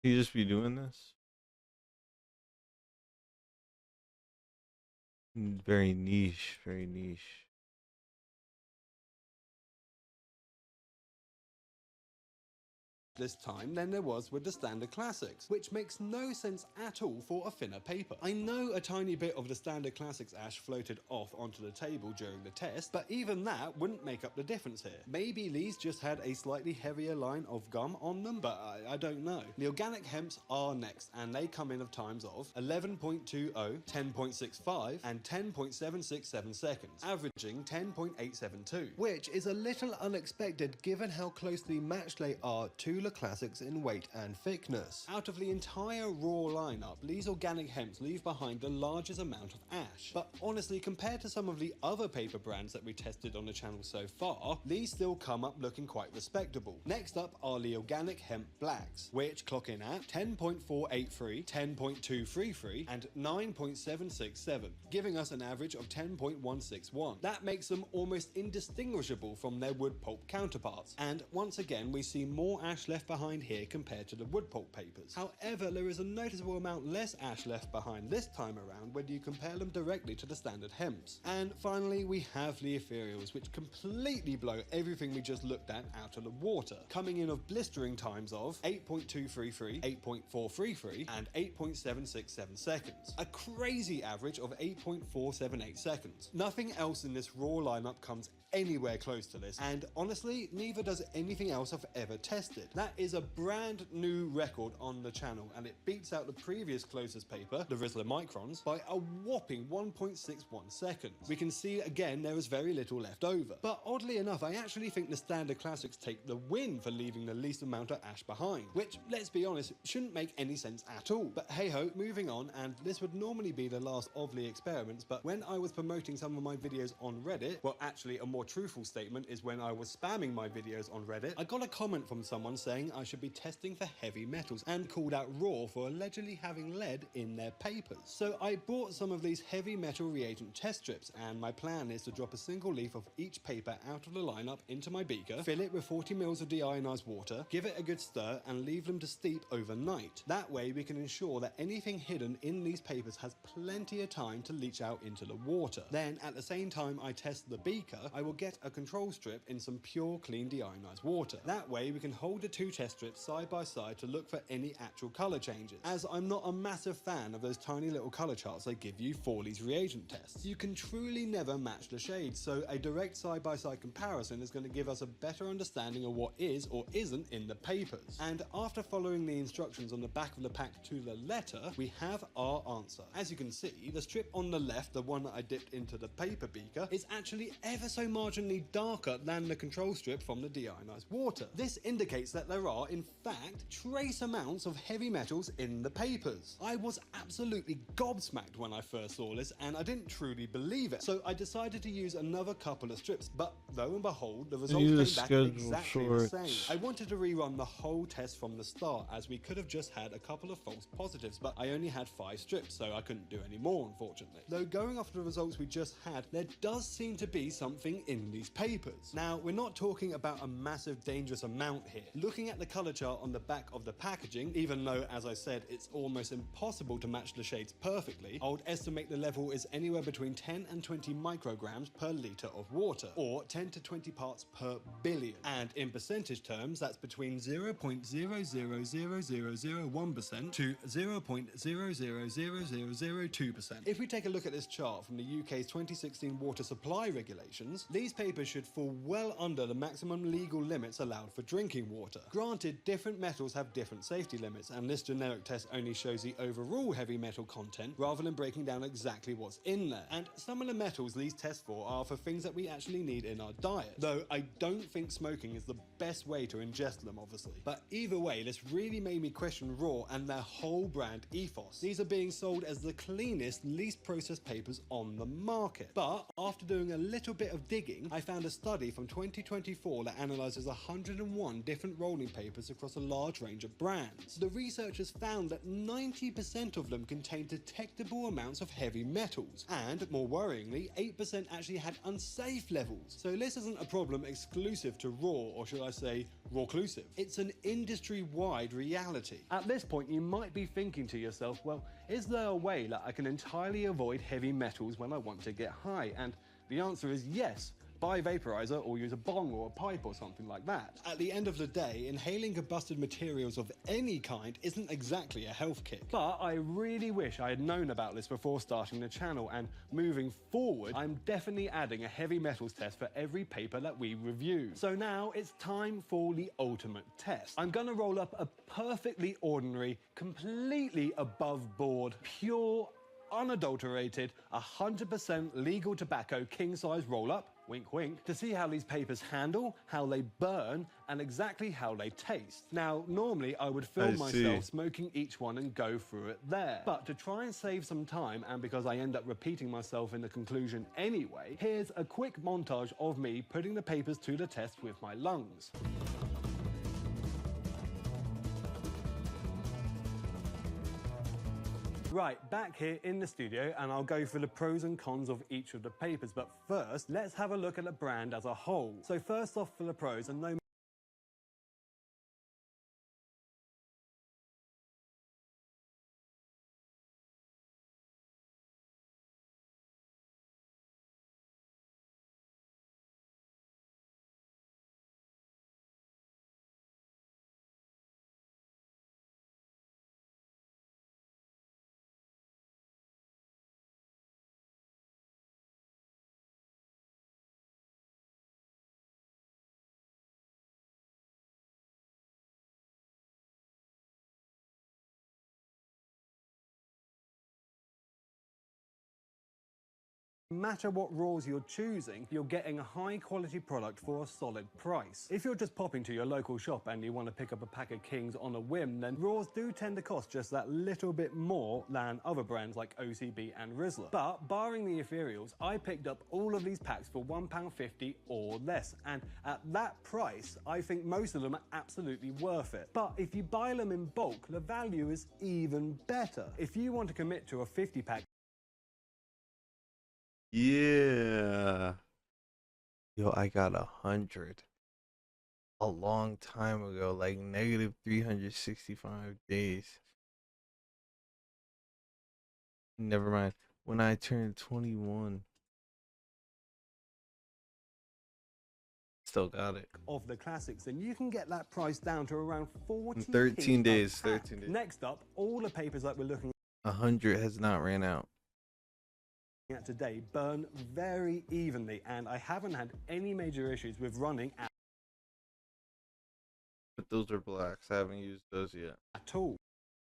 You just be doing this? Very niche, very niche. This time than there was with the standard classics, which makes no sense at all for a thinner paper. I know a tiny bit of the standard classics ash floated off onto the table during the test, but even that wouldn't make up the difference here. Maybe these just had a slightly heavier line of gum on them, but I don't know. The organic hemps are next, and they come in of times of 11.20, 10.65 and 10.767 seconds, averaging 10.872, which is a little unexpected given how closely matched they are to the classics in weight and thickness. Out of the entire raw lineup, Lee's Organic Hemps leave behind the largest amount of ash. But honestly, compared to some of the other paper brands that we tested on the channel so far, these still come up looking quite respectable. Next up are the Organic Hemp Blacks, which clock in at 10.483, 10.233 and 9.767, giving us an average of 10.161. That makes them almost indistinguishable from their wood pulp counterparts, and once again we see more ash left behind here compared to the wood pulp papers. However, there is a noticeable amount less ash left behind this time around when you compare them directly to the standard hemps. And finally we have the ethereals, which completely blow everything we just looked at out of the water, coming in of blistering times of 8.233, 8.433 and 8.767 seconds, a crazy average of 8.478 seconds. Nothing else in this raw lineup comes anywhere close to this, and honestly neither does anything else I've ever tested. That is a brand new record on the channel, and it beats out the previous closest paper, the Rizzler Microns, by a whopping 1.61 seconds. We can see again there is very little left over, but oddly enough I actually think the standard classics take the win for leaving the least amount of ash behind, which, let's be honest, shouldn't make any sense at all. But hey ho, moving on, and this would normally be the last of the experiments, but when I was promoting some of my videos on Reddit, well actually a more truthful statement is when I was spamming my videos on Reddit, I got a comment from someone saying I should be testing for heavy metals and called out Raw for allegedly having lead in their papers. So I bought some of these heavy metal reagent test strips, and my plan is to drop a single leaf of each paper out of the lineup into my beaker, fill it with 40 ml of deionized water, give it a good stir and leave them to steep overnight. That way we can ensure that anything hidden in these papers has plenty of time to leach out into the water. Then at the same time I test the beaker, I will get a control strip in some pure clean deionized water. That way we can hold the two test strips side by side to look for any actual color changes, as I'm not a massive fan of those tiny little color charts they give you for these reagent tests. You can truly never match the shades, so a direct side by side comparison is going to give us a better understanding of what is or isn't in the papers. And after following the instructions on the back of the pack to the letter, we have our answer. As you can see, the strip on the left, the one that I dipped into the paper beaker, is actually ever so marginally darker than the control strip from the deionized water. This indicates that there are, in fact, trace amounts of heavy metals in the papers. I was absolutely gobsmacked when I first saw this, and I didn't truly believe it, so I decided to use another couple of strips, but lo and behold, the results came back exactly the same. I wanted to rerun the whole test from the start, as we could have just had a couple of false positives, but I only had 5 strips, so I couldn't do any more, unfortunately. Though going off the results we just had, there does seem to be something in these papers. Now, we're not talking about a massive dangerous amount here. Looking at the color chart on the back of the packaging, even though, as I said, it's almost impossible to match the shades perfectly, I would estimate the level is anywhere between 10 and 20 micrograms per liter of water, or 10 to 20 parts per billion. And in percentage terms, that's between 0.000001% to 0.000002%. If we take a look at this chart from the UK's 2016 water supply regulations, these papers should fall well under the maximum legal limits allowed for drinking water. Granted, different metals have different safety limits, and this generic test only shows the overall heavy metal content rather than breaking down exactly what's in there. And some of the metals these tests for are for things that we actually need in our diet, though I don't think smoking is the best way to ingest them, obviously. But either way, this really made me question Raw and their whole brand ethos. These are being sold as the cleanest, least processed papers on the market. But after doing a little bit of digging, I found a study from 2024 that analyzes 101 different rolling papers across a large range of brands. The researchers found that 90% of them contained detectable amounts of heavy metals, and more worryingly, 8% actually had unsafe levels. So this isn't a problem exclusive to Raw, or should I say, Rawclusive. It's an industry-wide reality. At this point, you might be thinking to yourself, well, is there a way that I can entirely avoid heavy metals when I want to get high? And the answer is yes. Buy a vaporizer or use a bong or a pipe or something like that. At the end of the day, inhaling combusted materials of any kind isn't exactly a health kick. But I really wish I had known about this before starting the channel, and moving forward, I'm definitely adding a heavy metals test for every paper that we review. So now it's time for the ultimate test. I'm gonna roll up a perfectly ordinary, completely above board, pure, unadulterated, 100% legal tobacco king-size roll-up. wink wink, to see how these papers handle, how they burn, and exactly how they taste. Now, normally I would film myself smoking each one and go through it there. But to try and save some time, and because I end up repeating myself in the conclusion anyway, here's a quick montage of me putting the papers to the test with my lungs. Right, back here in the studio, and I'll go through the pros and cons of each of the papers, but first, let's have a look at the brand as a whole. So first off for the pros, and no matter what raws you're choosing, you're getting a high quality product for a solid price. If you're just popping to your local shop and you want to pick up a pack of Kings on a whim, then raws do tend to cost just that little bit more than other brands like OCB and Rizzler. But barring the ethereals, I picked up all of these packs for £1.50 or less, and at that price, I think most of them are absolutely worth it. But if you buy them in bulk, the value is even better. If you want to commit to a 50 pack, Yeah. Yo, I got 100 a long time ago, like negative 365 days. Never mind. When I turned 21. Still got it. Of the classics, and you can get that price down to around 40 13 days. 13 days. Next up, all the papers that we're looking 100 has not ran out. at today burn very evenly, and I haven't had any major issues with running But those are blacks. I haven't used those yet. At all.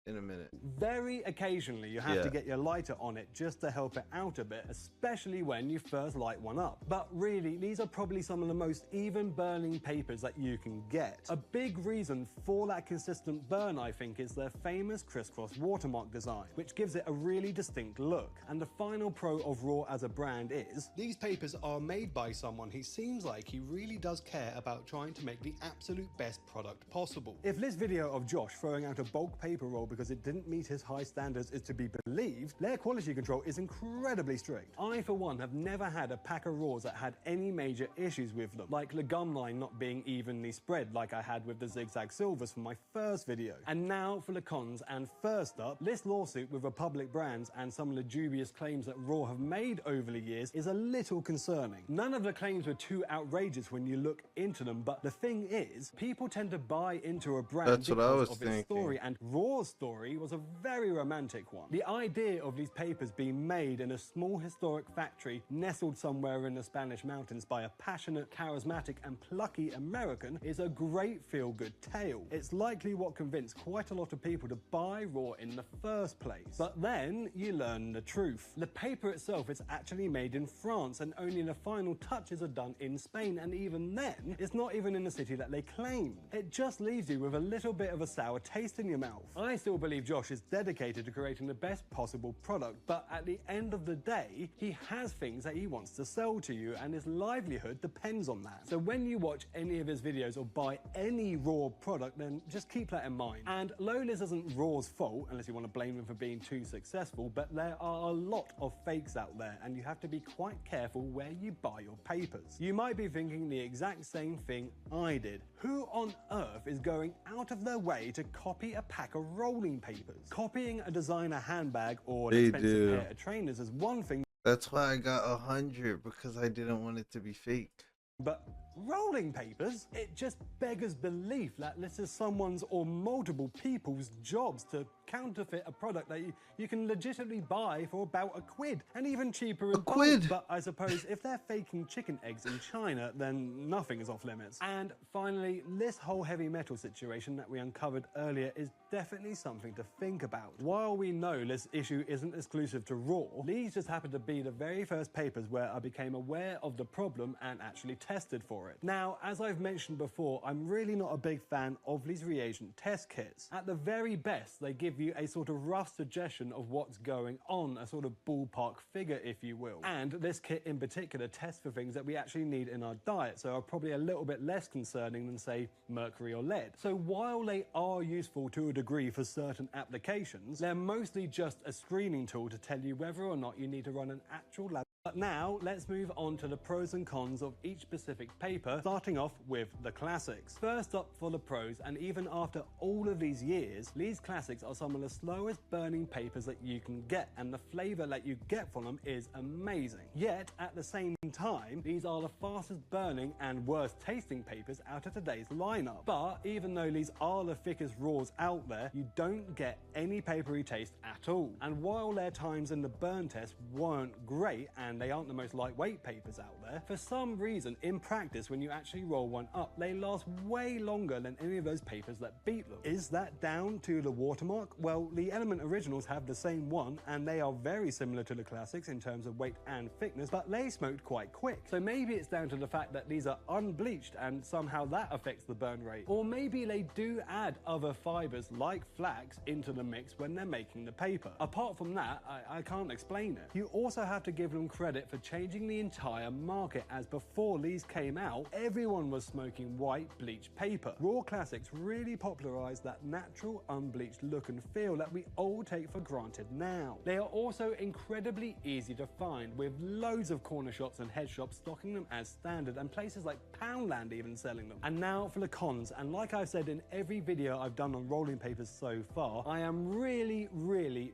In a minute. Very occasionally you have to get your lighter on it just to help it out a bit, especially when you first light one up. But really, these are probably some of the most even burning papers that you can get. A big reason for that consistent burn, I think, is their famous crisscross watermark design, which gives it a really distinct look. And the final pro of Raw as a brand is, these papers are made by someone who seems like he really does care about trying to make the absolute best product possible. If this video of Josh throwing out a bulk paper roll because it didn't meet his high standards is to be believed, their quality control is incredibly strict. I, for one, have never had a pack of raws that had any major issues with them, like the gum line not being evenly spread like I had with the zigzag silvers from my first video. And now for the cons, and first up, this lawsuit with Republic Brands and some of the dubious claims that Raw have made over the years is a little concerning. None of the claims were too outrageous when you look into them, but the thing is, people tend to buy into a brand because of its story, and Raw's story was a very romantic one. The idea of these papers being made in a small historic factory nestled somewhere in the Spanish mountains by a passionate, charismatic and plucky American is a great feel-good tale. It's likely what convinced quite a lot of people to buy Raw in the first place. But then you learn the truth. The paper itself is actually made in France, and only the final touches are done in Spain, and even then, it's not even in the city that they claim. It just leaves you with a little bit of a sour taste in your mouth. I still believe Josh is dedicated to creating the best possible product, but at the end of the day, he has things that he wants to sell to you, and his livelihood depends on that. So when you watch any of his videos or buy any Raw product, then just keep that in mind. And Lola's isn't Raw's fault, unless you want to blame him for being too successful, but there are a lot of fakes out there, and you have to be quite careful where you buy your papers. You might be thinking the exact same thing I did. Who on earth is going out of their way to copy a pack of rolling papers? Copying a designer handbag or an expensive pair of trainers is one thing. That's why I got 100, because I didn't want it to be fake. But rolling papers? It just beggars belief that this is someone's or multiple people's jobs to counterfeit a product that you can legitimately buy for about £1, and even cheaper in bulk. But I suppose if they're faking chicken eggs in China, then nothing is off limits. And finally, this whole heavy metal situation that we uncovered earlier is definitely something to think about. While we know this issue isn't exclusive to Raw, these just happen to be the very first papers where I became aware of the problem and actually tested for it. Now, as I've mentioned before, I'm really not a big fan of these reagent test kits. At the very best, they give you a sort of rough suggestion of what's going on, a sort of ballpark figure, if you will. And this kit in particular tests for things that we actually need in our diet, so are probably a little bit less concerning than, say, mercury or lead. So while they are useful to a degree for certain applications, they're mostly just a screening tool to tell you whether or not you need to run an actual lab. But now, let's move on to the pros and cons of each specific paper, starting off with the classics. First up for the pros, and even after all of these years, these classics are some of the slowest burning papers that you can get, and the flavour that you get from them is amazing. Yet, at the same time, these are the fastest burning and worst tasting papers out of today's lineup. But even though these are the thickest raws out there, you don't get any papery taste at all. And while their times in the burn test weren't great, and they aren't the most lightweight papers out there, for some reason, in practice, when you actually roll one up, they last way longer than any of those papers that beat them. Is that down to the watermark? Well, the Element Originals have the same one, and they are very similar to the classics in terms of weight and thickness, but they smoked quite quick. So maybe it's down to the fact that these are unbleached and somehow that affects the burn rate. Or maybe they do add other fibers like flax into the mix when they're making the paper. Apart from that, I can't explain it. You also have to give them credit for changing the entire market, as before these came out, everyone was smoking white bleached paper. Raw Classics really popularized that natural unbleached look and feel that we all take for granted now. They are also incredibly easy to find, with loads of corner shops and head shops stocking them as standard, and places like Poundland even selling them. And now for the cons, and like I've said in every video I've done on rolling papers so far, I am really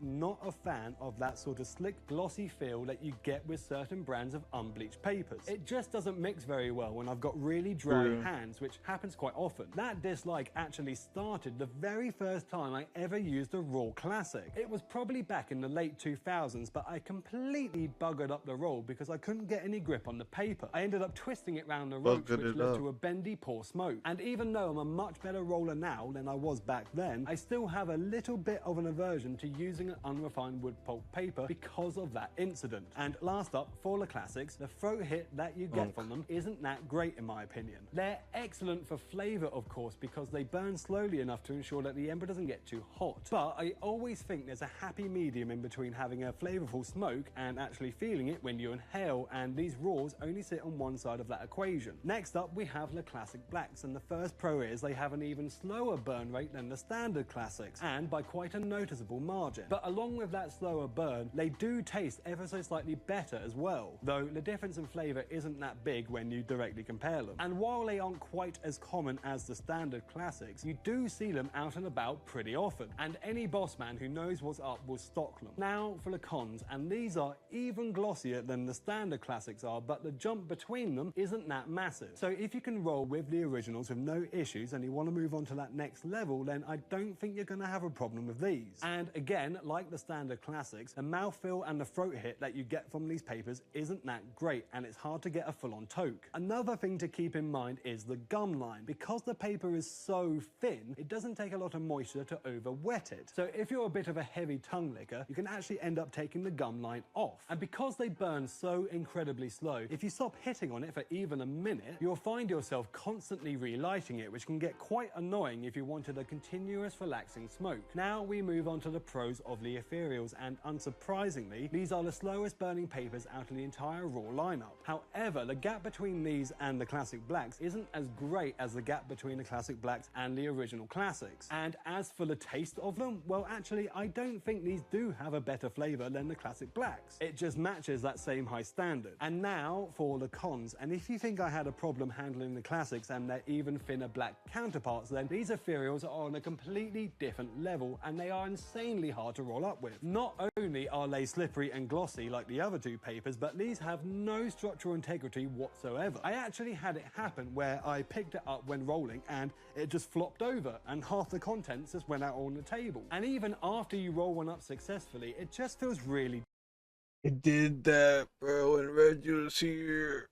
not a fan of that sort of slick glossy feel that you get with certain brands of unbleached papers. It just doesn't mix very well when I've got really dry hands, which happens quite often. That dislike actually started the very first time I ever used a Raw Classic. It was probably back in the late 2000s, but I completely buggered up the roll because I couldn't get any grip on the paper. I ended up twisting it round the ropes, which led to a bendy, poor smoke. And even though I'm a much better roller now than I was back then, I still have a little bit of an aversion to using an unrefined wood pulp paper because of that incident. And last up, for the classics, the throat hit that you get from them isn't that great in my opinion. They're excellent for flavour, of course, because they burn slowly enough to ensure that the ember doesn't get too hot. But I always think there's a happy medium in between having a flavourful smoke and actually feeling it when you inhale, and these raws only sit on one side of that equation. Next up, we have the classic blacks, and the first pro is they have an even slower burn rate than the standard classics, and by quite a noticeable margin. But along with that slower burn, they do taste ever so slightly better as well, though the difference in flavour isn't that big when you directly compare them. And while they aren't quite as common as the standard classics, you do see them out and about pretty often, and any boss man who knows what's up will stock them. Now for the cons, and these are even glossier than the standard classics are, but the jump between them isn't that massive. So if you can roll with the originals with no issues and you want to move on to that next level, then I don't think you're going to have a problem with these. And again, like the standard classics, the mouthfeel and the throat hit that you get from these papers isn't that great, and it's hard to get a full-on toke. Another thing to keep in mind is the gum line. Because the paper is so thin, it doesn't take a lot of moisture to over wet it. So if you're a bit of a heavy tongue licker, you can actually end up taking the gum line off. And because they burn so incredibly slow, if you stop hitting on it for even a minute, you'll find yourself constantly relighting it, which can get quite annoying if you wanted a continuous relaxing smoke. Now we move on to the pros of the ethereals, and unsurprisingly, these are the slowest burning papers out of the entire Raw lineup. However, the gap between these and the classic blacks isn't as great as the gap between the classic blacks and the original classics. And as for the taste of them, well, actually, I don't think these do have a better flavour than the classic blacks. It just matches that same high standard. And now for the cons, and if you think I had a problem handling the classics and their even thinner black counterparts, then these ethereals are on a completely different level, and they are insanely hard to roll up with. Not only are they slippery and glossy like the other two few papers, but these have no structural integrity whatsoever. I actually had it happen where I picked it up when rolling and it just flopped over and half the contents just went out on the table. And even after you roll one up successfully, it just feels really It did that, bro, and Reggie was here.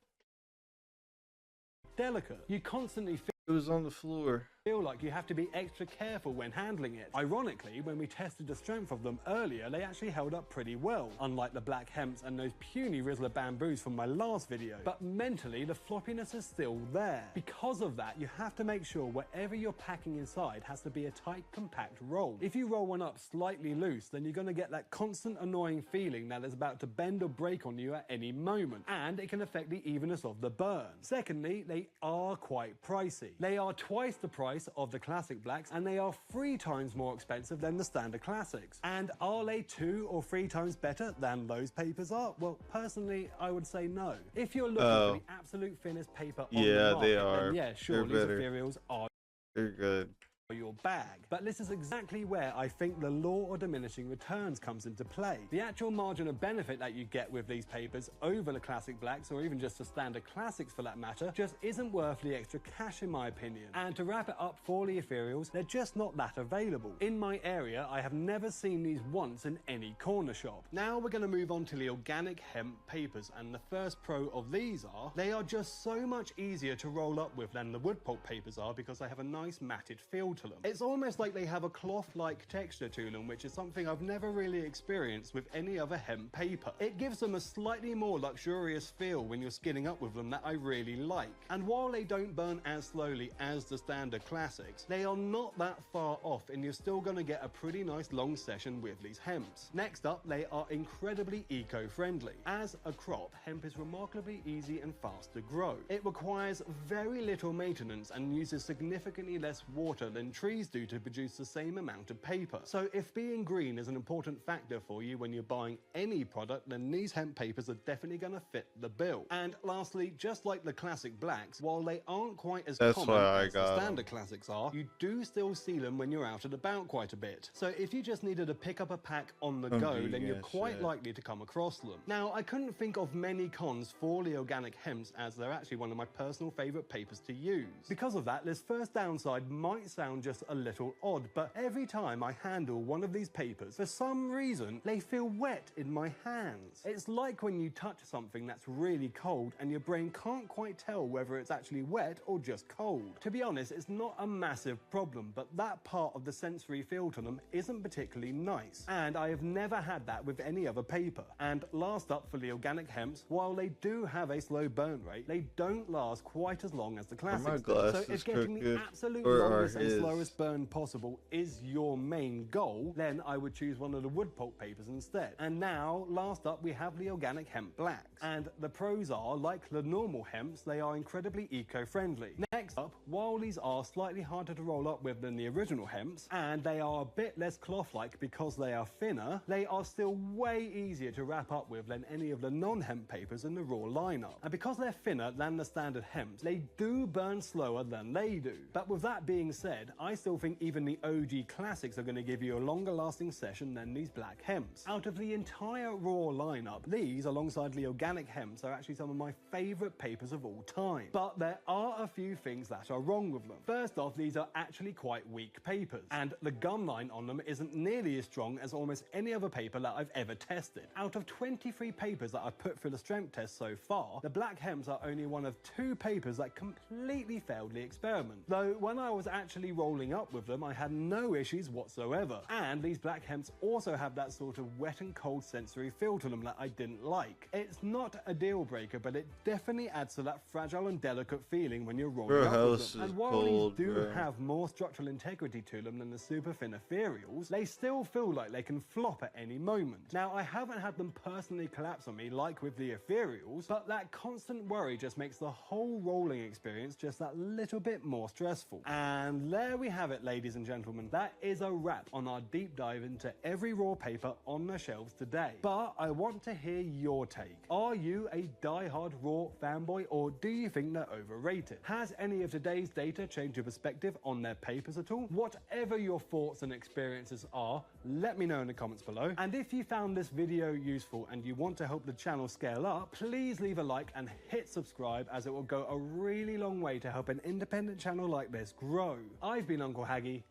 delicate. You constantly It was on the floor. feel like you have to be extra careful when handling it. Ironically, when we tested the strength of them earlier, they actually held up pretty well, unlike the black hemps and those puny Rizzler bamboos from my last video. But mentally, the floppiness is still there. Because of that, you have to make sure whatever you're packing inside has to be a tight, compact roll. If you roll one up slightly loose, then you're going to get that constant annoying feeling that it's about to bend or break on you at any moment, and it can affect the evenness of the burn. Secondly, they are quite pricey. They are twice the price of the classic blacks, and they are 3 times more expensive than the standard classics. And are they 2 or 3 times better than those papers are? Well, personally, I would say no. If you're looking for the absolute thinnest paper on the market, they are. then yeah, sure, these ethereals are They're good. your bag. But this is exactly where I think the law of diminishing returns comes into play. The actual margin of benefit that you get with these papers over the classic blacks, or even just the standard classics for that matter, just isn't worth the extra cash in my opinion. And to wrap it up for the ethereals, they're just not that available. In my area, I have never seen these once in any corner shop. Now we're going to move on to the organic hemp papers, and the first pro of these are, they are just so much easier to roll up with than the wood pulp papers are because they have a nice matted feel to them. It's almost like they have a cloth-like texture to them, which is something I've never really experienced with any other hemp paper. It gives them a slightly more luxurious feel when you're skinning up with them that I really like. And while they don't burn as slowly as the standard classics, they are not that far off, and you're still going to get a pretty nice long session with these hemps. Next up, they are incredibly eco-friendly. As a crop, hemp is remarkably easy and fast to grow. It requires very little maintenance and uses significantly less water than trees do to produce the same amount of paper. So if being green is an important factor for you when you're buying any product, then these hemp papers are definitely going to fit the bill. And lastly, just like the classic blacks, while they aren't quite as common as the standard classics are, you do still see them when you're out and about quite a bit. So if you just needed to pick up a pack on the go, then you're quite likely to come across them. Now, I couldn't think of many cons for the organic hemps, as they're actually one of my personal favorite papers to use. Because of that, this first downside might sound just a little odd, but every time I handle one of these papers, for some reason, they feel wet in my hands. It's like when you touch something that's really cold and your brain can't quite tell whether it's actually wet or just cold. To be honest, it's not a massive problem, but that part of the sensory feel to them isn't particularly nice, and I have never had that with any other paper. And last up for the organic hemps, while they do have a slow burn rate, they don't last quite as long as the classics. So if getting the absolute longest and slowest burn possible is your main goal, then I would choose one of the wood pulp papers instead. And now, last up, we have the organic hemp blacks. And the pros are, like the normal hemps, they are incredibly eco-friendly. Next up, while these are slightly harder to roll up with than the original hemps, and they are a bit less cloth-like because they are thinner, they are still way easier to wrap up with than any of the non-hemp papers in the raw lineup. And because they're thinner than the standard hemps, they do burn slower than they do. But with that being said, I still think even the OG classics are going to give you a longer lasting session than these black hemps. Out of the entire raw lineup, these alongside the organic hemps are actually some of my favourite papers of all time. But there are a few things that are wrong with them. First off, these are actually quite weak papers, and the gum line on them isn't nearly as strong as almost any other paper that I've ever tested. Out of 23 papers that I've put through the strength test so far, the black hemps are only one of 2 papers that completely failed the experiment. Though when I was actually rolling up with them, I had no issues whatsoever. And these black hemps also have that sort of wet and cold sensory feel to them that I didn't like. It's not a deal breaker, but it definitely adds to that fragile and delicate feeling when you're rolling up with them. And while these do have more structural integrity to them than the super thin ethereals, they still feel like they can flop at any moment. Now, I haven't had them personally collapse on me like with the ethereals, but that constant worry just makes the whole rolling experience just that little bit more stressful. And there we have it, ladies and gentlemen. That is a wrap on our deep dive into every raw paper on the shelves today. But I want to hear your take. Are you a die-hard raw fanboy, or do you think they're overrated? Has any of today's data changed your perspective on their papers at all? Whatever your thoughts and experiences are, let me know in the comments below. And if you found this video useful and you want to help the channel scale up, please leave a like and hit subscribe, as it will go a really long way to help an independent channel like this grow. I've been Uncle Haggy.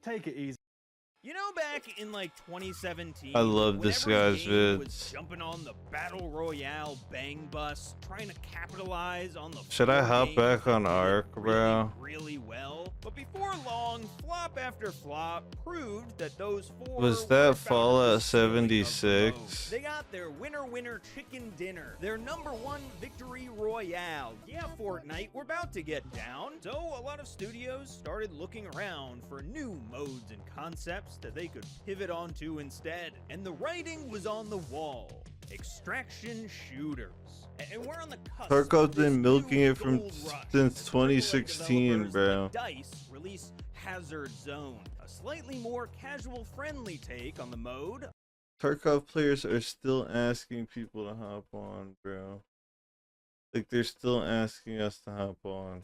Take it easy. You know, back in like 2017, I love this guy's game was vids. jumping on the battle royale bang bus, trying to capitalize on the Should I hop games back that on did Ark, bro? really well. But before long, flop after flop proved that those four Was were that about Fallout the ceiling of the 76? mode. They got their winner chicken dinner, their #1 victory royale. Yeah, Fortnite, we're about to get down. So a lot of studios started looking around for new modes and concepts that they could pivot onto instead. And the writing was on the wall. Extraction shooters. And we're on the cusp. Tarkov's been milking it since 2016, bro. DICE release Hazard Zone, a slightly more casual friendly take on the mode. Tarkov players are still asking people to hop on, bro. Like, they're still asking us to hop on.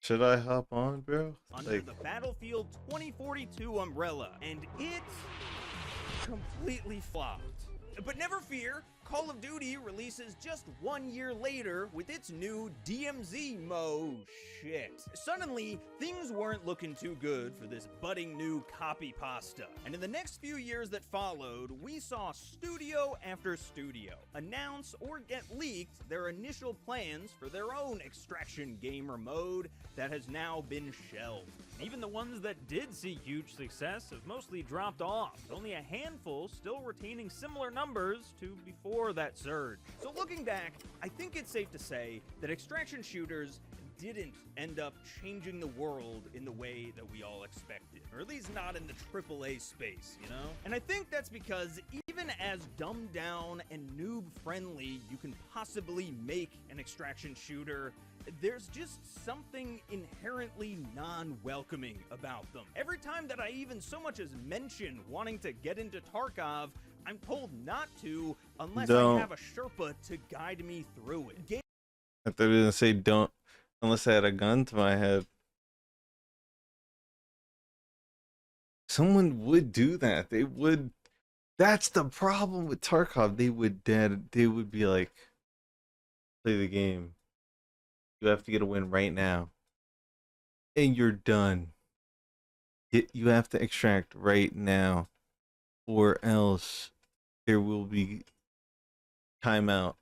Should I hop on, bro? Under Like, the Battlefield 2042 umbrella, and it completely flopped. But never fear, Call of Duty releases just 1 year later with its new DMZ mode. Shit. Suddenly, things weren't looking too good for this budding new copy pasta. And in the next few years that followed, we saw studio after studio announce or get leaked their initial plans for their own extraction gamer mode that has now been shelved. Even the ones that did see huge success have mostly dropped off, only a handful still retaining similar numbers to before that surge. So looking back, I think it's safe to say that extraction shooters didn't end up changing the world in the way that we all expected, or at least not in the AAA space, you know? And I think that's because even as dumbed down and noob friendly you can possibly make an extraction shooter, there's just something inherently non-welcoming about them. Every time that I even so much as mention wanting to get into Tarkov, I'm told not to unless I have a Sherpa to guide me through it. I thought it didn't say don't unless I had a gun to my head. Someone would do that. They would. That's the problem with Tarkov. They would be like, play the game. You have to get a win right now. And you're done. You have to extract right now. Or else there will be timeout.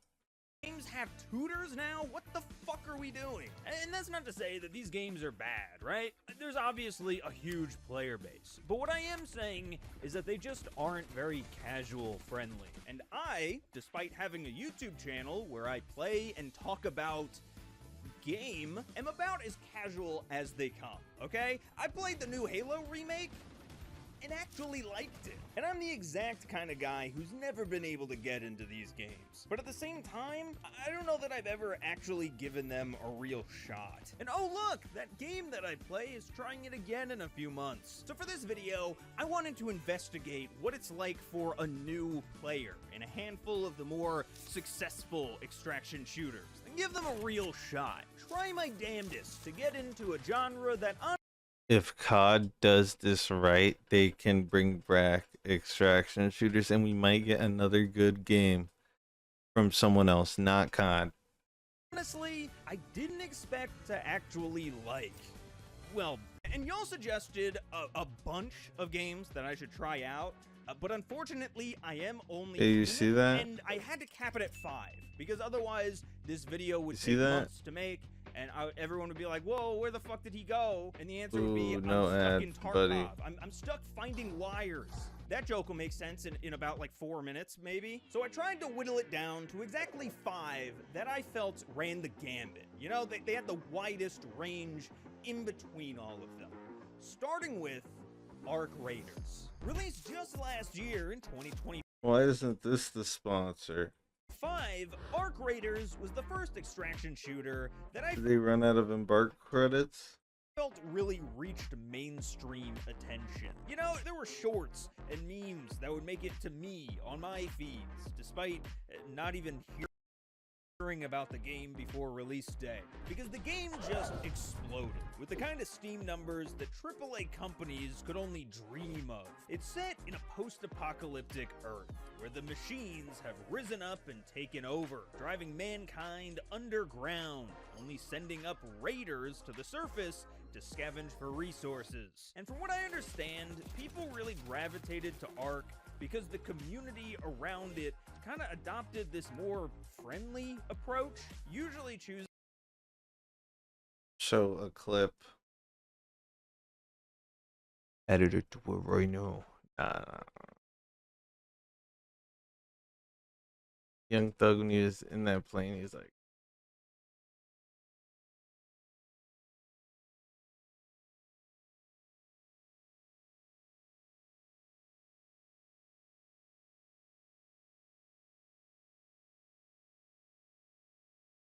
Games have tutors now? What the fuck are we doing? And that's not to say that these games are bad, right? There's obviously a huge player base. But what I am saying is that they just aren't very casual friendly. And I, despite having a YouTube channel where I play and talk about game, am about as casual as they come, okay? I played the new Halo remake and actually liked it. And I'm the exact kind of guy who's never been able to get into these games. But at the same time, I don't know that I've ever actually given them a real shot. And oh look, that game that I play is trying it again in a few months. So for this video, I wanted to investigate what it's like for a new player in a handful of the more successful extraction shooters and give them a real shot. Try my damnedest to get into a genre that If COD does this right, they can bring back extraction shooters and we might get another good game from someone else, not COD. honestly, I didn't expect to actually like. Well, and y'all suggested a bunch of games that I should try out, but unfortunately, I am only Hey, you see that? and I had to cap it at 5, because otherwise, this video would see take that? months to make, and everyone would be like, whoa, where the fuck did he go? And the answer would be, Ooh, I'm no stuck in ads, Tarkov. buddy. I'm stuck finding wires. That joke will make sense in about like 4 minutes, maybe. So I tried to whittle it down to exactly 5 that I felt ran the gambit. You know, they had the widest range in between all of them. Starting with Ark Raiders. Released just last year in 2020. Why isn't this the sponsor? 5, Ark Raiders was the first extraction shooter that I Did they run out of embark credits? felt really reached mainstream attention. You know, there were shorts and memes that would make it to me on my feeds, despite not even hearing about the game before release day, because the game just exploded with the kind of Steam numbers that AAA companies could only dream of. It's set in a post-apocalyptic Earth, where the machines have risen up and taken over, driving mankind underground, only sending up raiders to the surface to scavenge for resources. And from what I understand, people really gravitated to Ark because the community around it kind of adopted this more friendly approach, usually choosing Show a clip. Editor do it right now. Young Thug, when he was in that plane, he's like,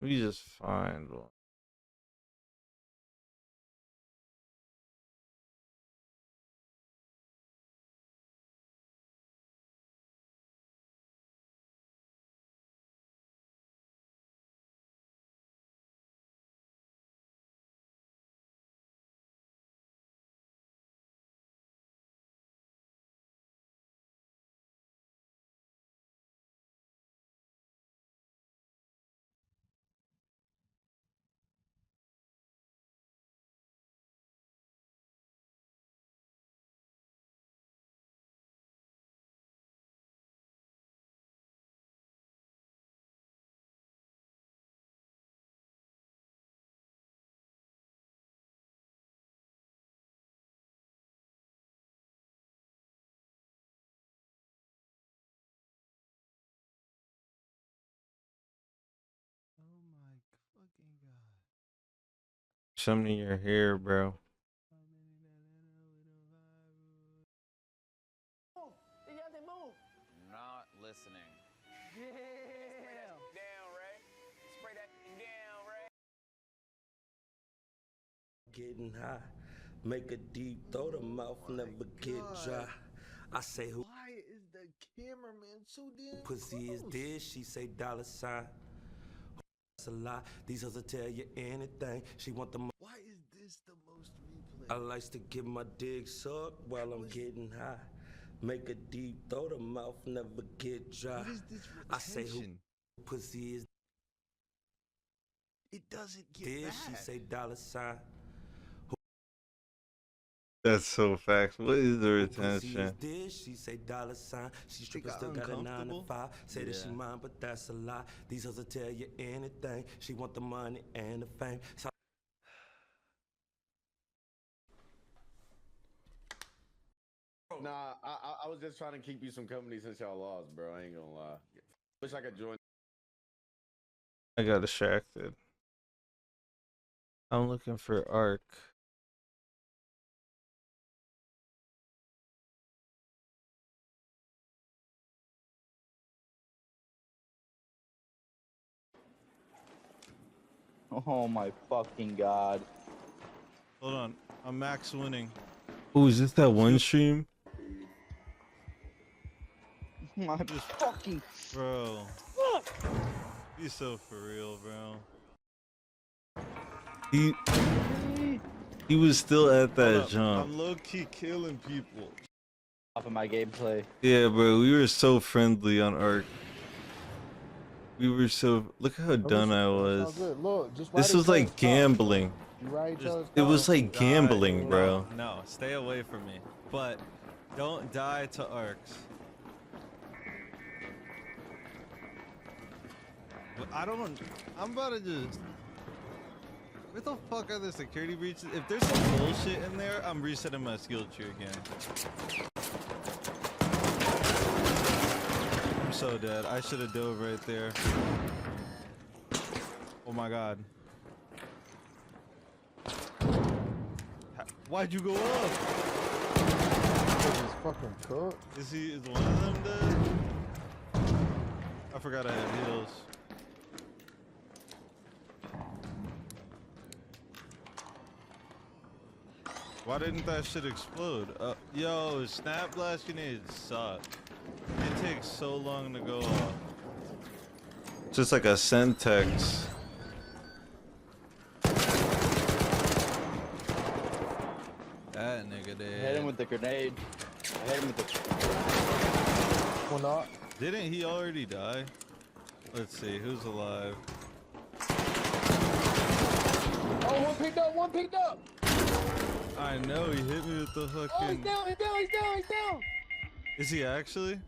we just find one. Show me your hair, bro. Not listening. Yeah. Spray that down, Ray. Spray that down, Ray. Getting high, make a deep throat, the mouth never get dry. I say who? Why is the cameraman so damn Pussy is this? She say dollar sign. That's a lie. These others tell you anything. She want the. Why is this the most replayed? I likes to get my dick sucked while I'm getting high. Make a deep throat, the mouth never get dry. What is this I say who? retention? Pussy is. It doesn't get This? bad. She say dollar sign. That's so facts. What is the Pussy is retention? this? She say dollar sign. She stripping got still got a 9 to uncomfortable? 5. Say that she Yeah. mine, but that's a lie. These others tell you anything. She want the money and the fame. So Nah, I was just trying to keep you some company since y'all lost, bro. I ain't gonna lie. Wish I could join. I got distracted. I'm looking for Ark. Oh my fucking god. Hold on, I'm max winning. Oh, is this that one stream? My fucking Bro. fuck. He's so for real, bro. He was still at Hold that up, jump. I'm low key killing people. Off of my gameplay. Yeah, bro, we were so friendly on Ark. We were so. Look how done I was. Look, just This ride was each like other's car. gambling. You ride each other's It was car. like gambling, bro. No, stay away from me. But don't die to arcs. But I'm about to just. Where the fuck are the security breaches? If there's some bullshit in there, I'm resetting my skill tree again. I'm so dead. I should have dove right there. Oh my god. Why'd you go up? He's fucking cooked. Is one of them dead? I forgot I had heals. Why didn't that shit explode? Yo, snap blast grenades suck. It takes so long to go off. Just like a Sentex. That nigga did. Hit him with the grenade. I hit him with the. Well, not. Didn't he already die? Let's see, who's alive? Oh, one picked up, one picked up. I know, he hit me with the Oh, he's fucking... down, he's down, he's down, he's down. Is he actually?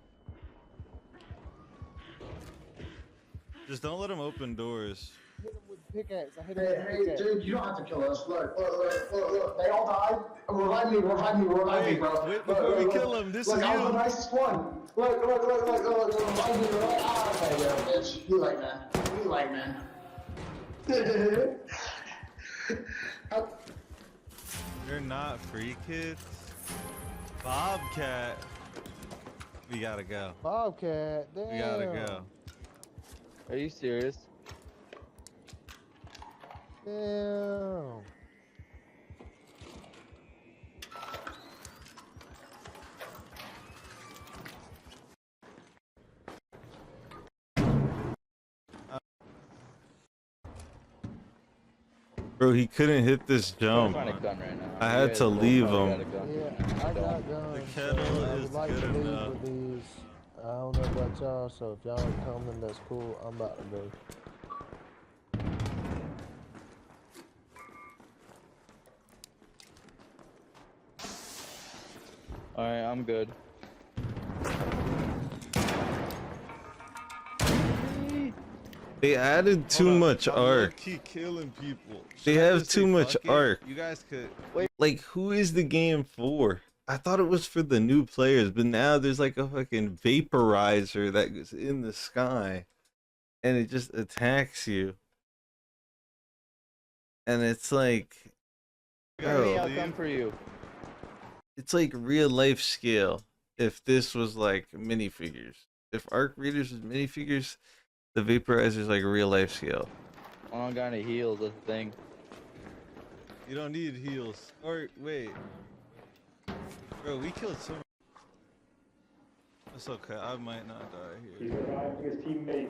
Just don't let him open doors. Hit him with the pickaxe. I hit him with the Hey, pickaxe. dude, you don't have to kill us. Look. They all died. Revive me, Wait, bro. wait, before we kill him, this look, is I was you. the nicest one. Look, revive me, Ah, okay, yeah, bitch. You like man. You're not free, kids. Bobcat. We gotta go. Bobcat, damn. We gotta go. Are you serious? Damn. Bro, he couldn't hit this jump. Find a gun right now. I had to leave him. Yeah, I got guns. The kettle so I is would like good to leave enough. with these. I don't know about y'all, so if y'all ain't coming, that's cool. I'm about to go. Alright, I'm good. They added too much arc. Keep killing people. They Should I have just too say much fuck it? arc. You guys could. Like, who is the game for? I thought it was for the new players, but now there's like a fucking vaporizer that goes in the sky and it just attacks you. And it's like, Hurry, I'll bro, come for you. it's like real life scale if this was like minifigures. If arc readers was minifigures, the vaporizer is like real life scale. I don't got any heals, that's the thing. You don't need heals. Or wait. Bro, we killed so many. It's okay, I might not die here. His teammate.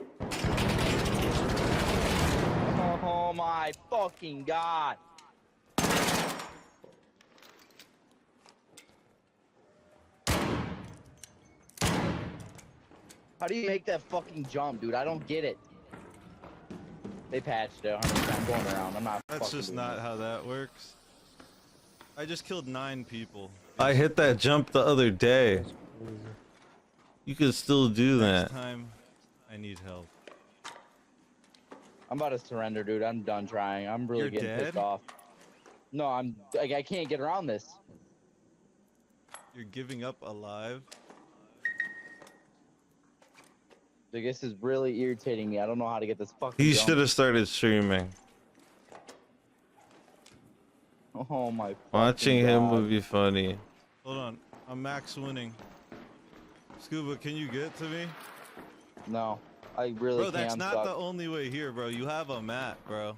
Oh my fucking god. How do you make that fucking jump, dude? I don't get it. They patched it 100%. I'm going around. I'm not. That's fucking just doing not it. how that works. I just killed 9 people. I hit that jump the other day. You could still do Next that. time, I need help. I'm about to surrender, dude. I'm done trying. I'm really You're getting dead? pissed off. No, I'm like I can't get around this. You're giving up alive? Like, this is really irritating me. I don't know how to get this fucking. He jump. should have started streaming. Oh my. Watching fucking him God. would be funny. Hold on, I'm max winning. Scuba, can you get to me? No, I really Bro, can't. that's I'm not stuck. the only way here, bro. You have a map, bro.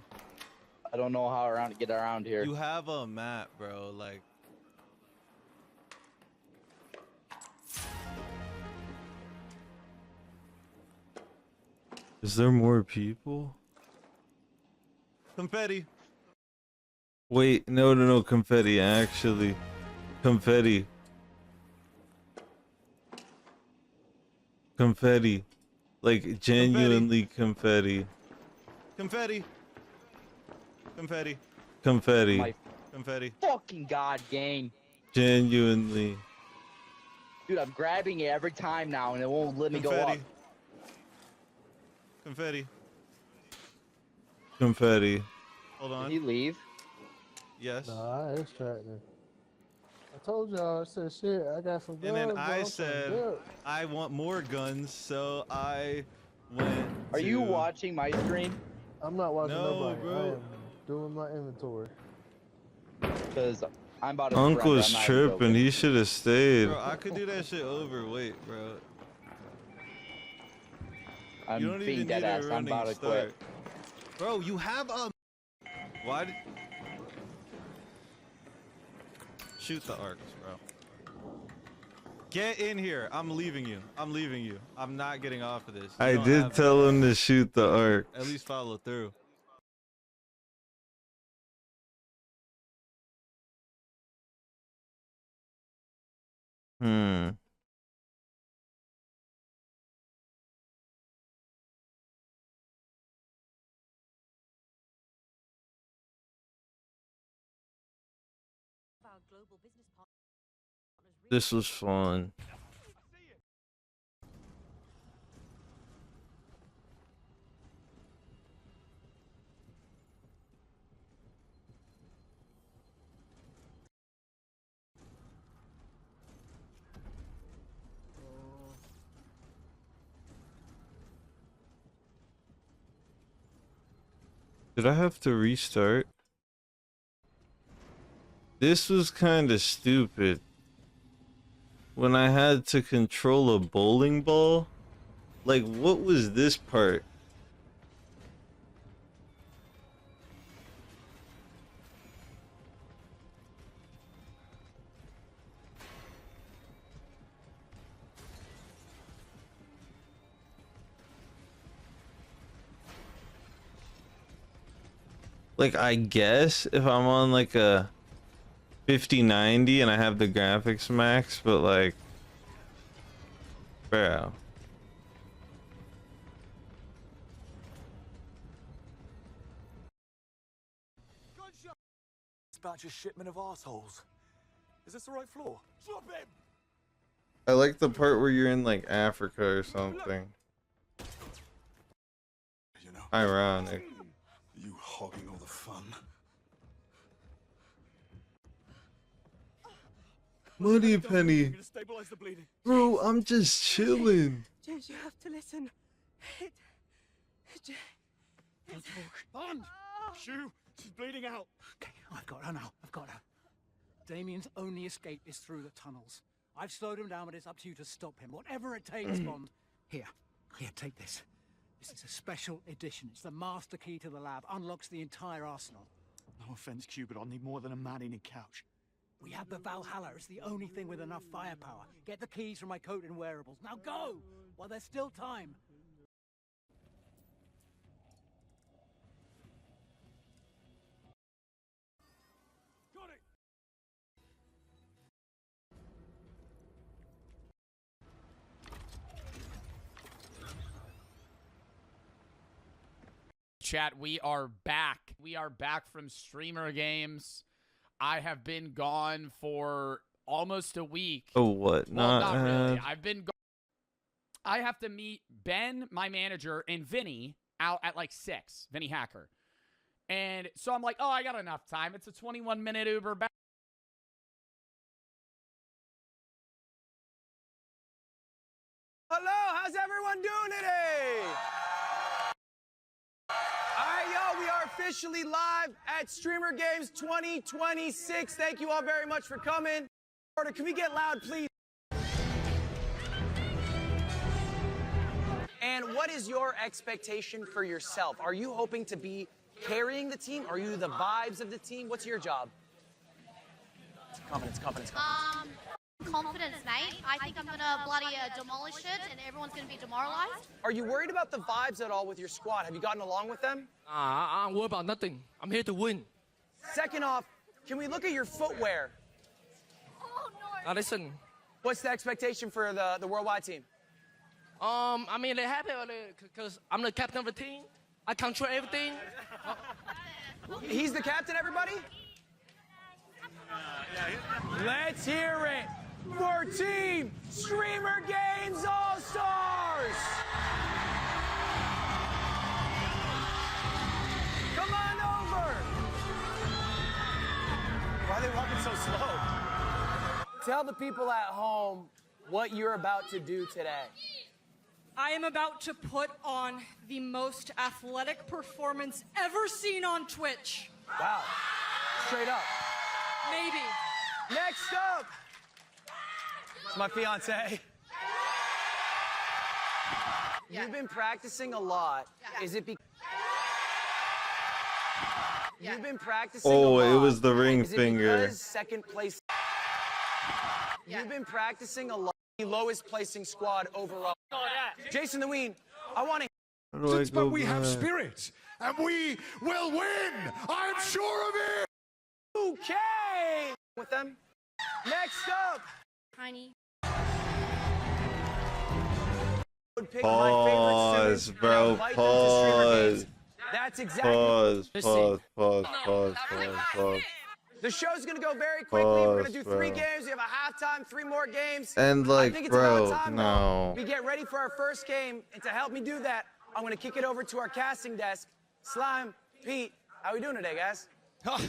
I don't know how to get around here. You have a map, bro. Like, Is there more people? confetti. Wait, no, confetti, actually. Confetti. Confetti. Like, genuinely confetti. Confetti. Confetti. Confetti. My Confetti. fucking god, game. Genuinely. Dude, I'm grabbing it every time now, and it won't let me go up. Confetti. Confetti. Hold on. Did he leave? Yes. Nah, I extracted. I told y'all, I said shit, I got some guns. And then bro, I I'm trying to said, build. I want more guns, so I went. Are you to- watching my screen? I'm not watching No, nobody. bro. I am doing my inventory. Because I'm about to. Uncle's surrender. I'm not even tripping. joking. He should have stayed. Bro, I could do that shit over. Wait, bro. I'm You don't being even dead need a ass. I'm running about to start. quit. Bro, you have a. Why did. Shoot the arcs, bro. Get in here. I'm leaving you. I'm leaving you. I'm not getting off of this. You I don't did have tell him to shoot the arc. at least follow through. Hmm. This was fun. Did I have to restart? This was kind of stupid. When I had to control a bowling ball? Like, what was this part? Like, I guess if I'm on like a 5090 and I have the graphics max, but like, bro. Dispatch a shipment of assholes. Is this the right floor? Drop him! I like the part where you're in like Africa or something. You know, Ironic. you hogging all the fun. Money Penny. You're gonna stabilize the bleeding. Bro, I'm just chilling. James, you have to listen. Don't talk. Bond! Shoo! She's bleeding out. Okay, I've got her now. I've got her. Damien's only escape is through the tunnels. I've slowed him down, but it's up to you to stop him. Whatever it takes, Bond. Here, take this. This is a special edition. It's the master key to the lab. Unlocks the entire arsenal. No offense, Q, but I'll need more than a man in a couch. We have the Valhalla. It's the only thing with enough firepower. Get the keys from my coat and wearables. Now go! While there's still time. Got it! Chat, we are back. We are back from Streamer Games. I have been gone for almost a week. Oh, what? Well, not really. I've been gone. I have to meet Ben, my manager, and Vinny out at like 6, Vinny Hacker. And so I'm like, oh, I got enough time. It's a 21-minute Uber back. Hello, how's everyone doing today? All right, yo, we are officially live at Streamer Games 2026. Thank you all very much for coming. Can we get loud, please? And what is your expectation for yourself? Are you hoping to be carrying the team? Are you the vibes of the team? What's your job? Confidence. Confidence, mate. I think I'm gonna bloody demolish it and everyone's gonna be demoralized. Are you worried about the vibes at all with your squad? Have you gotten along with them? I'm worried about nothing. I'm here to win. Second off, can we look at your footwear? Oh, no. Now listen. What's the expectation for the worldwide team? I mean, they're happy because I'm the captain of the team. I control everything. He's the captain, everybody? Let's hear it for Team Streamer Games All-Stars! Come on over! Why are they walking so slow? Tell the people at home what you're about to do today. I am about to put on the most athletic performance ever seen on Twitch. Wow. Straight up. Maybe. Next up, it's my fiance. You've been practicing a lot. Is it because you've been practicing a lot? Oh, it was the ring Is it finger. because second place? You've been practicing a lot. lowest placing squad overall. Jason the Ween, I want to. But we have spirit, and we will win. I'm sure of it. Okay. With them. Next up. Tiny. Pause, bro. Pause. That's exactly. Pause. The show's gonna go very quickly. We're gonna do 3 games. We have a halftime, 3 more games. And I think it's about bro, time, no. we get ready for our first game. And to help me do that, I'm gonna kick it over to our casting desk. Slime, Pete, how we doing today, guys?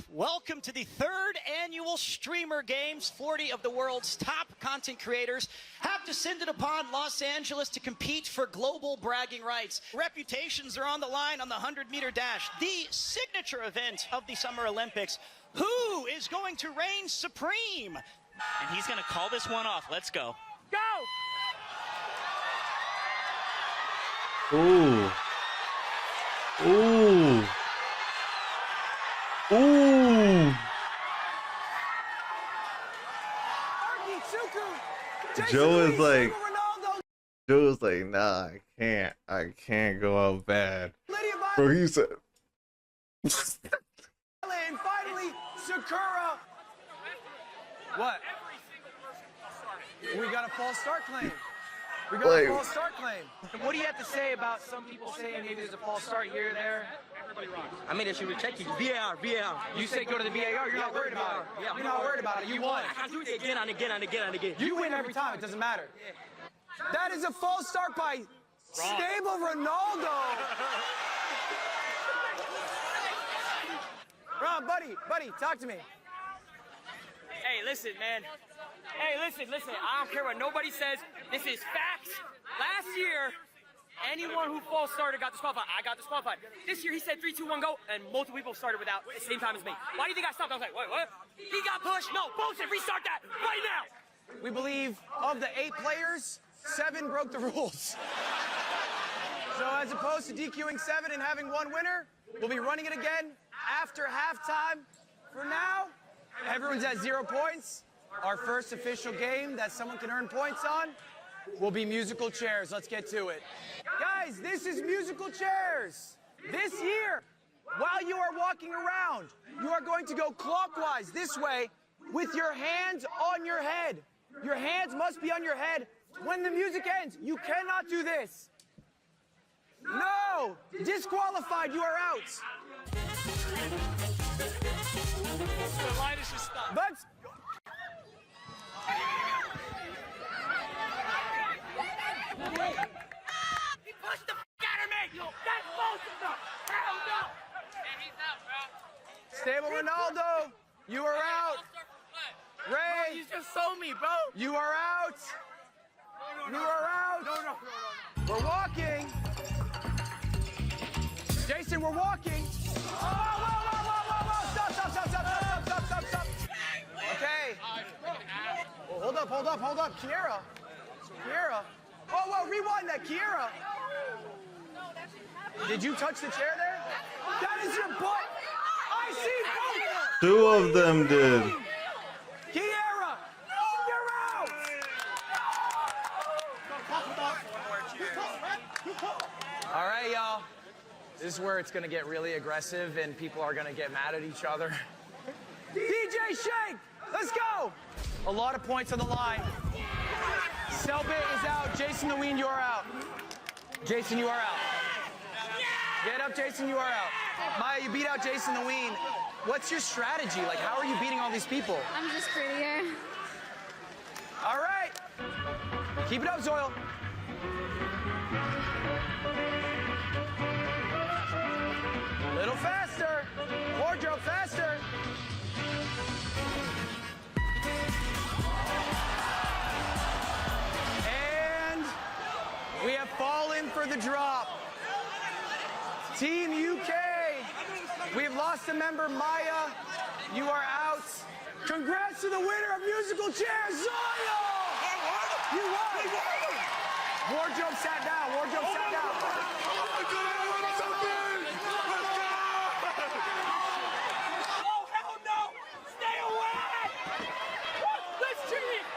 Welcome to the 3rd annual Streamer Games. 40 of the world's top content creators have descended upon Los Angeles to compete for global bragging rights. Reputations are on the line on the 100-meter dash, the signature event of the Summer Olympics. Who is going to reign supreme? And he's going to call this one off. Let's go. Go! Ooh. Joe is like, nah, I can't go out bad. Bro, he said. And finally, Sakura. What? We got a false start claim. We got a false start claim. What do you have to say about some people saying maybe there's a false start here or there? I mean, they should check you. VAR. You say go to the VAR. You're not worried about it. Yeah, you're not worried about it. You won. I can do it again and again and again and again. You win every time. It doesn't matter. That is a false start by Stable Ronaldo. Ron, buddy, talk to me. Hey, listen, man. Hey, listen. I don't care what nobody says. This is facts. Last year, anyone who false started got disqualified. I got disqualified. This year, he said 3, 2, 1, go, and multiple people started without at the same time as me. Why do you think I stopped? I was like, wait, what? He got pushed? No, bullshit. Restart that right now. We believe of the 8 players, 7 broke the rules. So as opposed to DQing 7 and having 1 winner, we'll be running it again after halftime. For now, everyone's at 0 points. Our first official game that someone can earn points on will be musical chairs. Let's get to it. Guys, this is musical chairs. This year, while you are walking around, you are going to go clockwise this way with your hands on your head. Your hands must be on your head when the music ends. You cannot do this. No! Disqualified, you are out. The line is just stopped. Let's He pushed the out of me! That's bullshit! Hell no! Hey, he's out, bro. Stable Ronaldo, you are out. Ray, you just sold me, bro. You are out. You are out. No. We're walking. Jason, we're walking. Whoa. Stop. Okay. Well, hold up. Kiera. Whoa, rewind that, Kiera. Did you touch the chair there? That is your butt. I see both. 2 of them did. Kiera, you're out. All right, y'all. This is where it's going to get really aggressive and people are going to get mad at each other. DJ Shank, let's go. A lot of points on the line. Selbit is out. Jason the Ween, you are out. Jason, you are out. Get up, Jason, you are out. Maya, you beat out Jason the Ween. What's your strategy? Like, how are you beating all these people? I'm just prettier. All right. Keep it up, Zoil. Little faster. Wardrobe, faster. And we have fallen for the drop. Team UK, we have lost a member, Maya. You are out. Congrats to the winner of musical chairs, Zoil! You won! Wardrobe sat down. Oh, hell no! Stay away!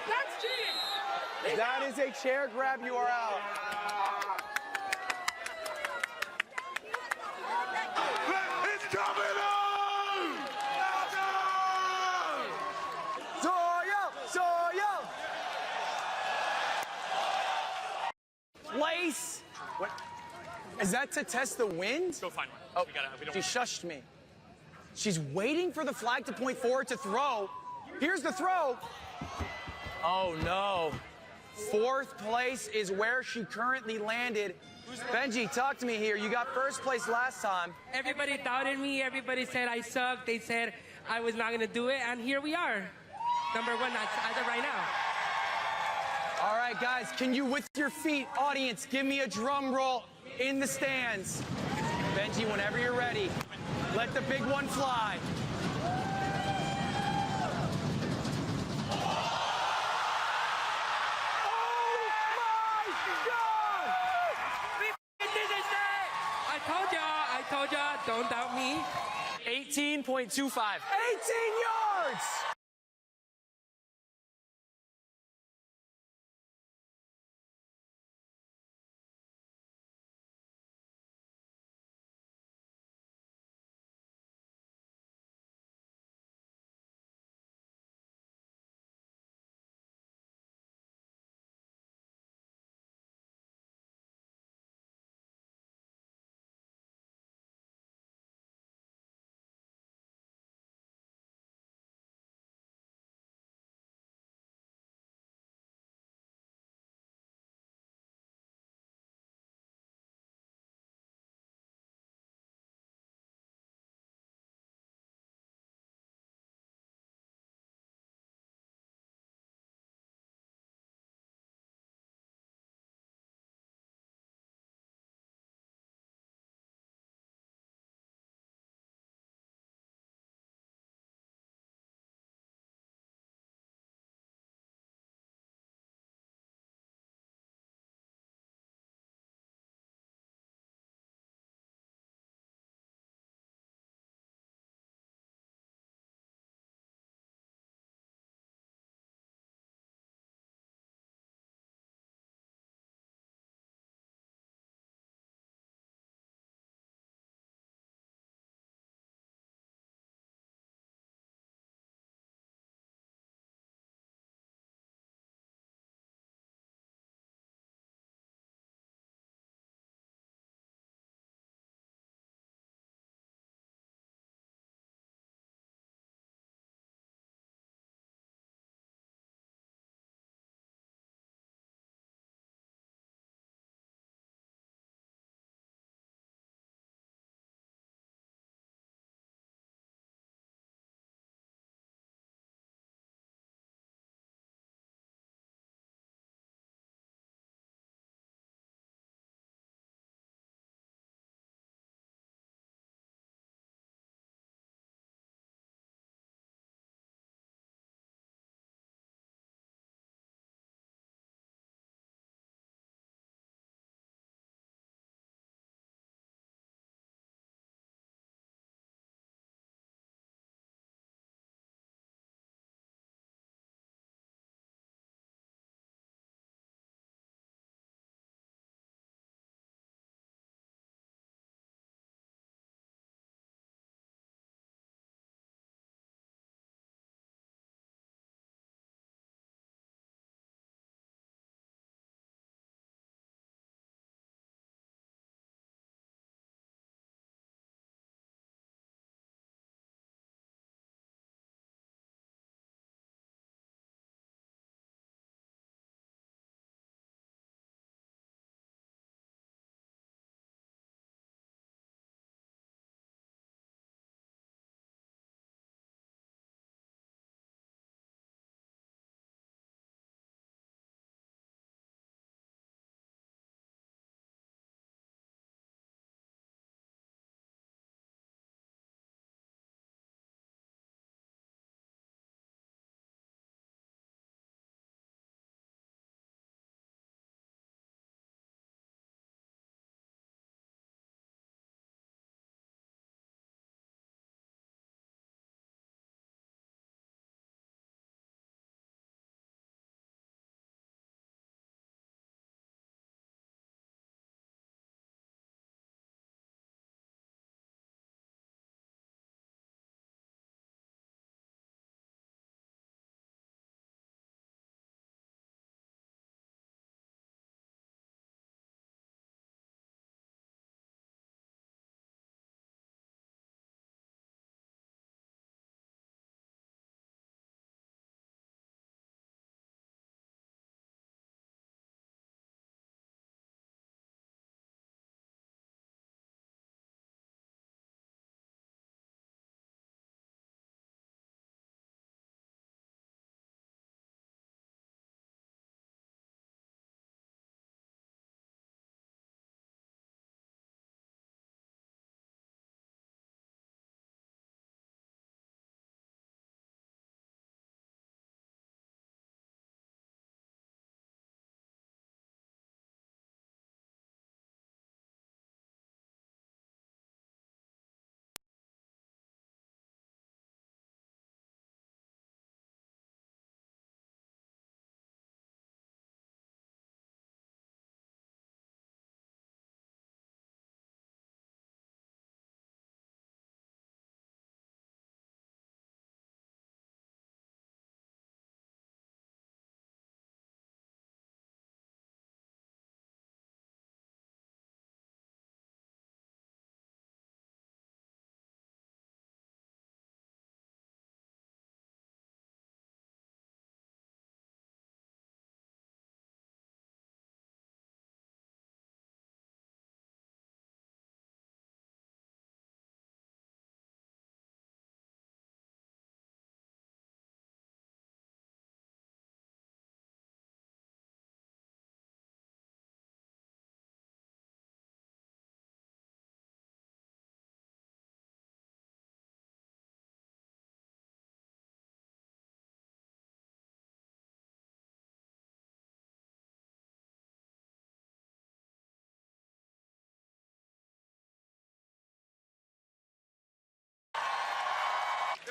That's cheating! That is a chair grab. You are out. It's coming on! Soyo! Place. What? Is that to test the wind? Go find one. Oh, We don't she shushed me. She's waiting for the flag to point forward to throw. Here's the throw. Oh, no. Fourth place is where she currently landed. Benji, talk to me here. You got first place last time. Everybody doubted me. Everybody said I sucked. They said I was not going to do it. And here we are. Number one as of right now. All right, guys, can you, with your feet, audience, give me a drum roll in the stands. Benji, whenever you're ready, let the big one fly. I told y'all, don't doubt me. 18.25. 18 yards!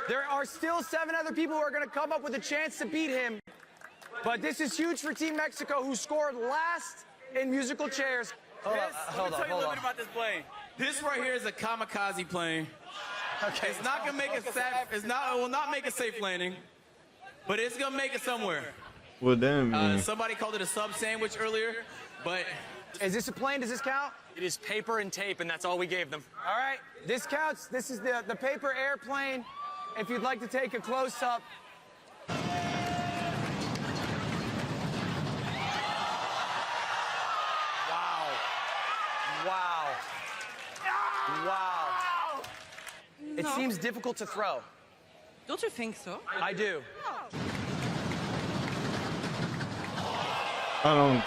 There are still 7 other people who are going to come up with a chance to beat him. But this is huge for Team Mexico, who scored last in musical chairs. Let me tell you a little bit about this plane. This right here is a kamikaze plane. Okay. It's not gonna make it safe. It will not make a safe landing, but it's gonna make it somewhere. What then? Somebody called it a sub sandwich earlier, but is this a plane? Does this count? It is paper and tape, and that's all we gave them. All right, this counts. This is the paper airplane. If you'd like to take a close up. Wow. It seems difficult to throw. Don't you think so? I do. I don't.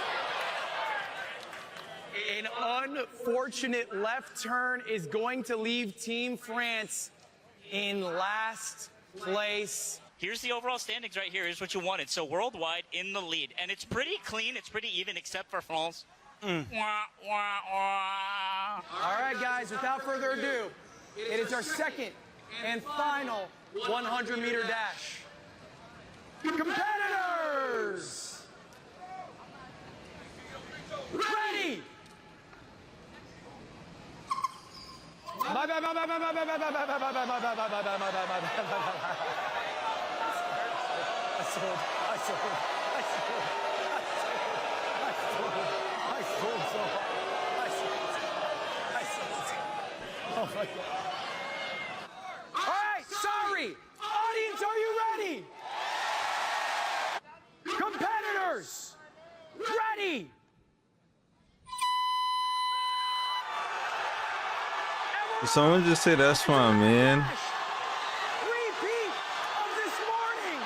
An unfortunate left turn is going to leave Team France in last place. Here's the overall standings right here. Here's what you wanted. So worldwide in the lead. And it's pretty clean. It's pretty even except for France. All right, guys, without further ado, it is our second and final 100-meter dash. Competitors! Ready! My bad. I sold so hard. Oh my God. All right, sorry. Audience, are you ready? Competitors, ready. Someone just say that's my man. Repeat of this morning.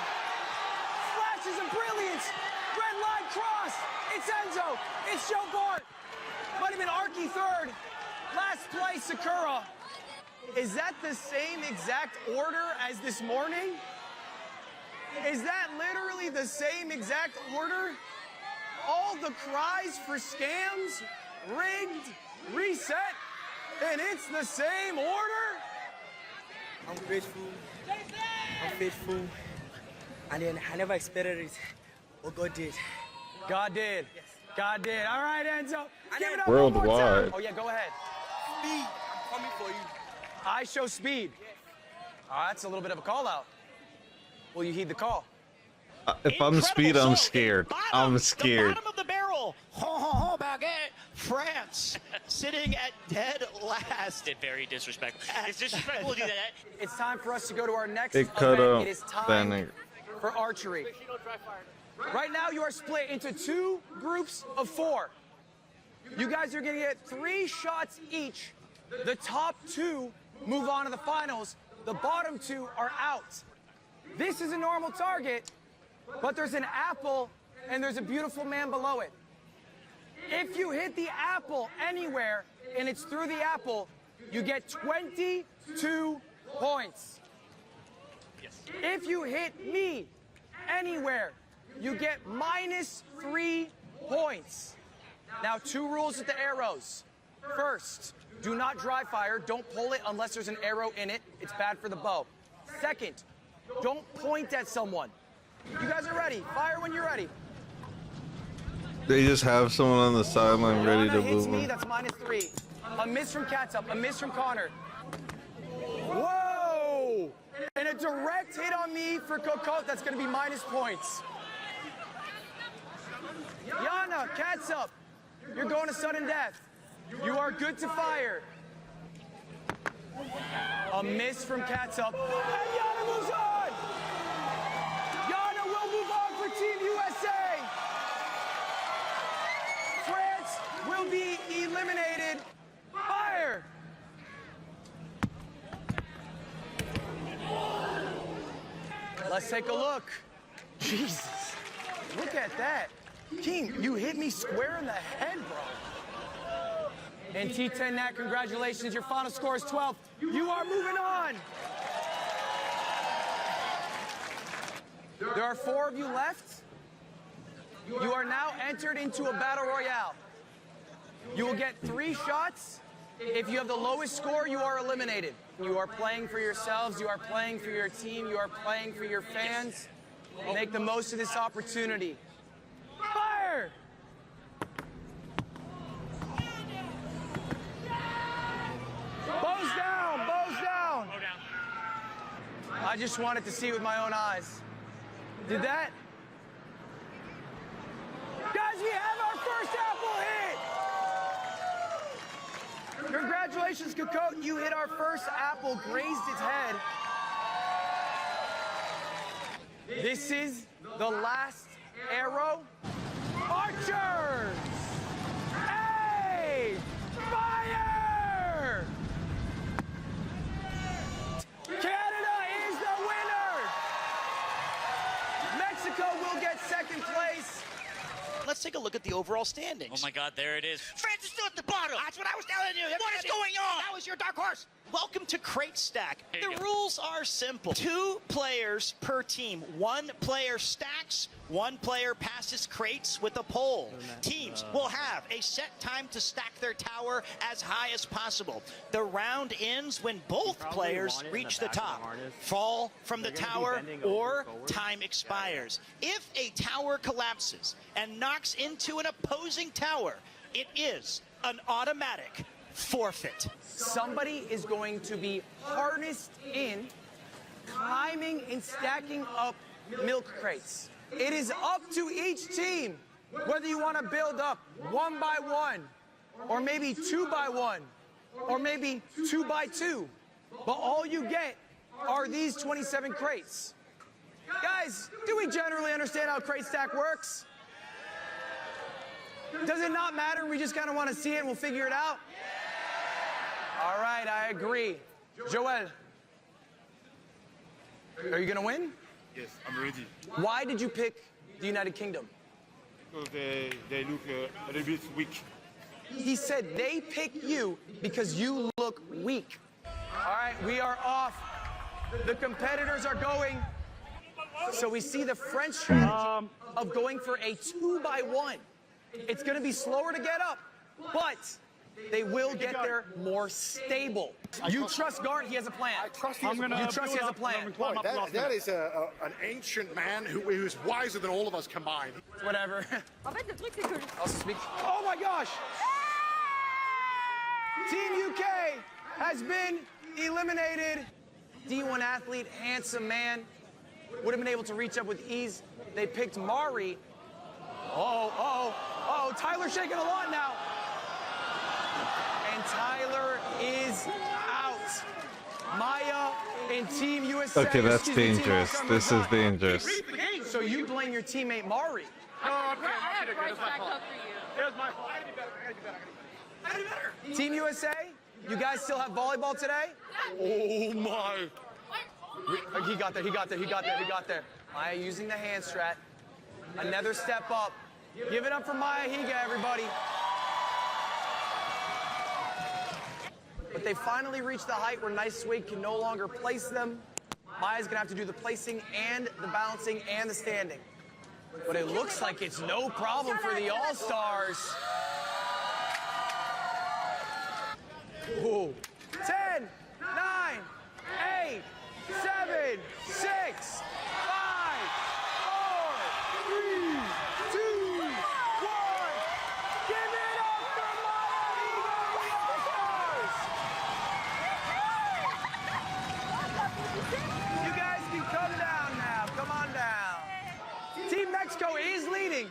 Flashes of brilliance. Red line cross. It's Enzo. It's Joe Bart. Might have been Arky third. Last place, Sakura. Is that the same exact order as this morning? Is that literally the same exact order? All the cries for scams, rigged, reset, and it's the same order? I'm grateful. I'm faithful. And then I never expected it. What God did. God did. Yes. God did. All right, Enzo. Give it up Worldwide. one more time. Oh, yeah, go ahead. Speed. I'm coming for you. I show speed. Oh, that's a little bit of a call out. Will you heed the call? If I'm speed, I'm scared. I'm scared. The bottom of the barrel. Ho, baguette. France sitting at dead last. Very disrespectful. It's disrespectful to do that. It's time for us to go to our next It cut event. up. It is time for archery. Right now, you are split into 2 groups of 4. You guys are going to get 3 shots each. The top 2 move on to the finals. The bottom 2 are out. This is a normal target, but there's an apple and there's a beautiful man below it. If you hit the apple anywhere and it's through the apple, you get 22 points. Yes. If you hit me anywhere, you get -3 points. Now, 2 rules with the arrows. First, do not dry fire. Don't pull it unless there's an arrow in it. It's bad for the bow. Second, don't point at someone. You guys are ready. Fire when you're ready. They just have someone on the sideline ready to hits move me, him. that's -3. A miss from Catsup, a miss from Connor. Whoa! And a direct hit on me for Cocotte, that's gonna be minus points. Yana, Catsup, you're going to sudden death. You are good to fire. A miss from Catsup. And Yana moves on! Yana will move on for Team USA! France will be eliminated. Fire! Let's take a look. Jesus, look at that. King, you hit me square in the head, bro. And T10 Nat, congratulations. Your final score is 12. You are moving on. There are 4 of you left. You are now entered into a battle royale. You will get 3 shots If you have the lowest score, you are eliminated. You are playing for yourselves, you are playing for your team, you are playing for your fans. Make the most of this opportunity. Fire! Bows down, bows down. I just wanted to see with my own eyes. Did that? Guys, we have our first apple hit! Congratulations, Cocotte. You hit our first apple, grazed its head. This is the last arrow. Archers! Hey! Fire! Canada is the winner! Mexico will get second place. Let's take a look at the overall standings. Oh my God, there it is. France is still at the bottom. That's what I was telling you. What is going on? That was your dark horse. Welcome to Crate Stack. The rules are simple. 2 players per team. 1 player stacks, 1 player passes crates with a pole. Teams will have a set time to stack their tower as high as possible. The round ends when both players reach the top, fall from the tower, or time expires. If a tower collapses and knocks into an opposing tower, it is an automatic forfeit. Somebody is going to be harnessed in, climbing and stacking up milk crates. It is up to each team whether you want to build up 1 by 1, or maybe 2 by 1, or maybe 2 by 2. But all you get are these 27 crates. Guys, do we generally understand how Crate Stack works? Does it not matter? We just kind of want to see it and we'll figure it out? All right, I agree. Joel, are you going to win? Yes, I'm ready. Why did you pick the United Kingdom? Because they look a little bit weak. He said they pick you because you look weak. All right, we are off. The competitors are going. So we see the French strategy of going for a 2 by 1. It's going to be slower to get up, but they will get there more stable. You trust Gart, he has a plan. I trust he has a plan. You trust he has a plan. Boy, that is an ancient man who's wiser than all of us combined. Whatever. I'll speak. Oh my gosh! Team UK has been eliminated. D1 athlete, handsome man, would have been able to reach up with ease. They picked Mari. Oh, Tyler's shaking a lot now. And Tyler is out. Maya and Team USA. Okay, that's dangerous. This is dangerous. So you blame your teammate Mari. Oh, okay, that's my fault. Here's my fault. I gotta do better. Team USA, you guys still have volleyball today? Oh my. He got there. Maya using the hand strat. Another step up. Give it up for Maya Higa, everybody. But they finally reached the height where Nice Swig can no longer place them. Maya's gonna have to do the placing and the balancing and the standing. But it looks like it's no problem for the All-Stars. Ooh. 10, 9, 8, 7, 6, 5, 4, 3, 2, 1. Give it up for Maya Higa, All-Stars! You guys can come down now. Come on down. Team Mexico is leading.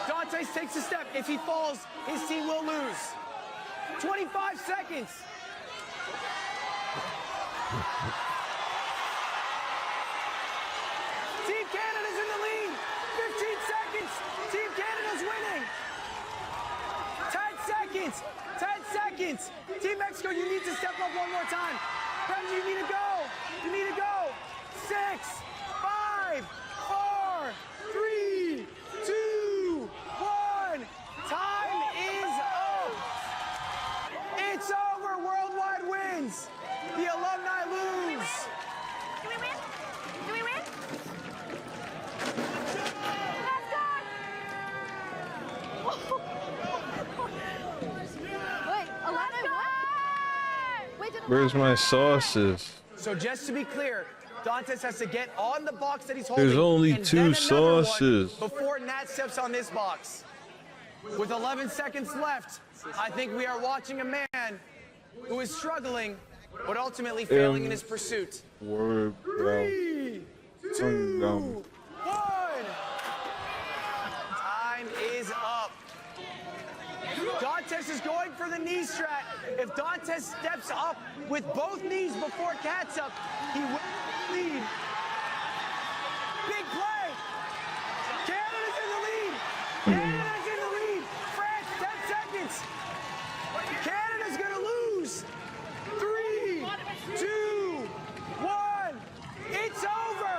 Dante takes a step. If he falls, his team will lose. 25 seconds. Team Canada's in the lead. 15 seconds. Team Canada's winning. 10 seconds. 10 seconds. Team Mexico, you need to step up one more time. Friends, you need to go. You need to go. 6, 5, 4, 3, 2, 1. Time is up. It's over. Worldwide wins. The alumni lose. Do we win? Do we win? Let's go! Wait, Where's my sauces? So just to be clear, Dantes has to get on the box that he's holding. There's only and 2 then another sauces. one before Nat steps on this box. With 11 seconds left, I think we are watching a man who is struggling, but ultimately failing in his pursuit. Word, bro. 3, 2, 1. Time is up. Dantes is going for the knee strat. If Dantes steps up with both knees before catch up, he will lead. Big play. Canada's in the lead. Canada's in the lead. France, 10 seconds. Canada's going to lose. 3, 2, 1. It's over.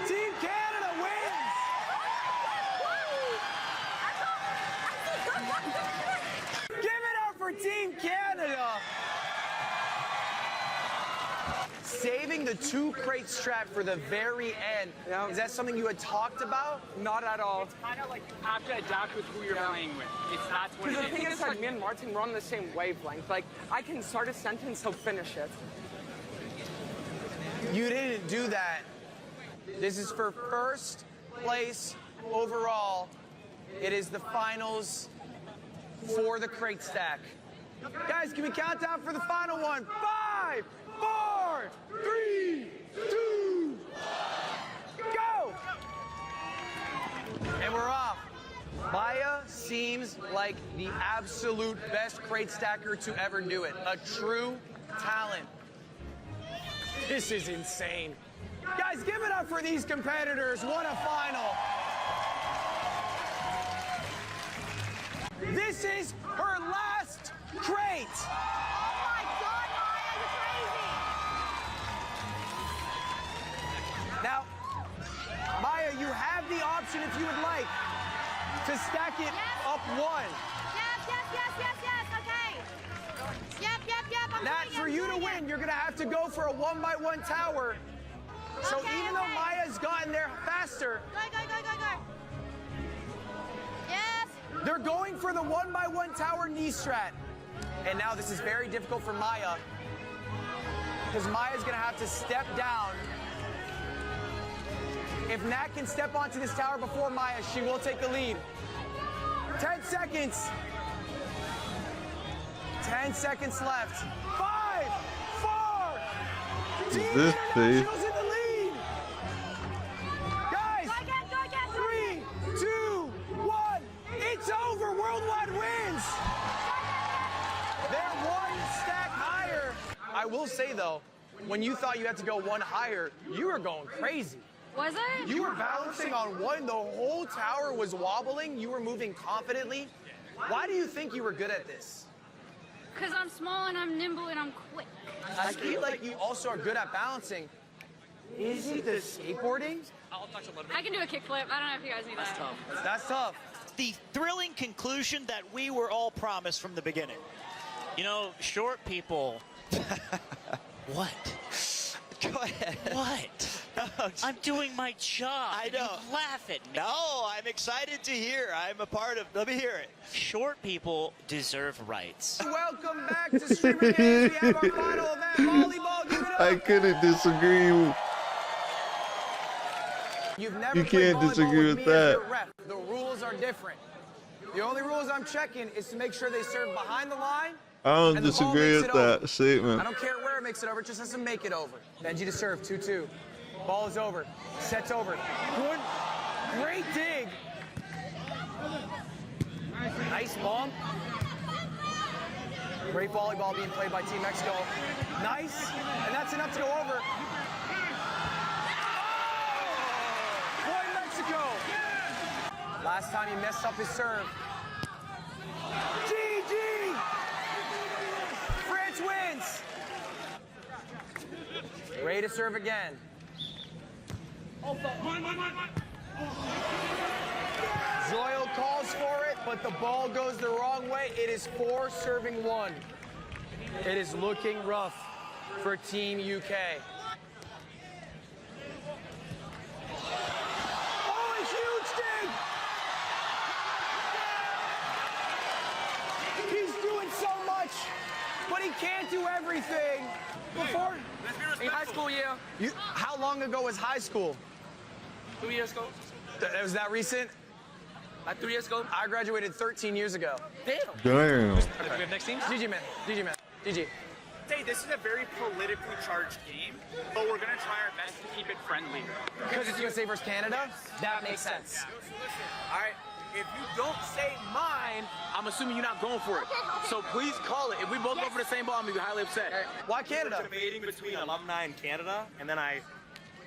Team Canada wins. Give it up for Team Canada. Saving the 2 crate strat for the very end. Yeah. Is that something you had talked about? Not at all. It's kind of like you have to adapt with who you're playing with. That's what it Because is. the thing is, like, me and Martin, we're on the same wavelength. Like, I can start a sentence, he'll finish it. You didn't do that. This is for first place overall. It is the finals for the crate stack. Guys, can we count down for the final one? 5, 4, 3, 2, go! And we're off. Maya seems like the absolute best crate stacker to ever do it. A true talent. This is insane. Guys, give it up for these competitors. What a final. This is her last crate. Oh my God, Maya, you're crazy. Now, Maya, you have the option, if you would like, to stack it up 1. Yes, okay. Yep, I'm Nat, for you to win, you're going to have to go for a 1-by-1 tower. So even though Maya's gotten there faster, Go. Yes. they're going for the 1-by-1 tower knee strat. And now this is very difficult for Maya, because Maya's going to have to step down. If Nat can step onto this tower before Maya, she will take the lead. 10 seconds. 10 seconds left. 5, 4. Team This International's in the lead. Guys, 3, 2, 1. It's over. Worldwide wins. They're 1 stack higher. I will say, though, when you thought you had to go 1 higher, you were going crazy. Was it? You were balancing on 1. The whole tower was wobbling. You were moving confidently. Why do you think you were good at this? Because I'm small and I'm nimble and I'm quick. I feel like you also are good at balancing. Is it the skateboarding? I can do a kickflip. I don't know if you guys need that. That's tough. The thrilling conclusion that we were all promised from the beginning. You know, short people. What? Go ahead. What? I'm doing my job. I know. You laugh at me. No, I'm excited to hear. I'm a part of. Let me hear it. Short people deserve rights. Welcome back to Streamer Games. We have our final event, volleyball. Give it up. I couldn't disagree. You've never You played can't volleyball disagree with with me as that. your ref. The rules are different. The only rules I'm checking is to make sure they serve behind the line. I don't and the ball disagree makes with it that over. statement. I don't care where it makes it over, it just has to make it over. Benji to serve, 2-2. Ball is over. Set's over. Good. Great dig. Nice bomb. Great volleyball being played by Team Mexico. Nice. And that's enough to go over. Oh! Point Mexico. Last time he messed up his serve. GG! France wins. Ready to serve again. Zoyle calls for it, but the ball goes the wrong way. It is 4 serving 1. It is looking rough for Team UK. Oh, a huge dig! He's doing so much, but he can't do everything. Before In high school, yeah. how long ago was high school? 2 years ago. Was that recent? 3 years ago. I graduated 13 years ago. Damn. Damn. Okay, we have next team? GG man. GG man. GG. Say this is a very politically charged game, but we're gonna try our best to keep it friendly. Because it's USA versus Canada? That makes sense. All right, if you don't say mine, I'm assuming you're not going for it. So please call it. If we both go for the same ball, I'm gonna be highly upset. Why Canada? We're debating between alumni and Canada, and then I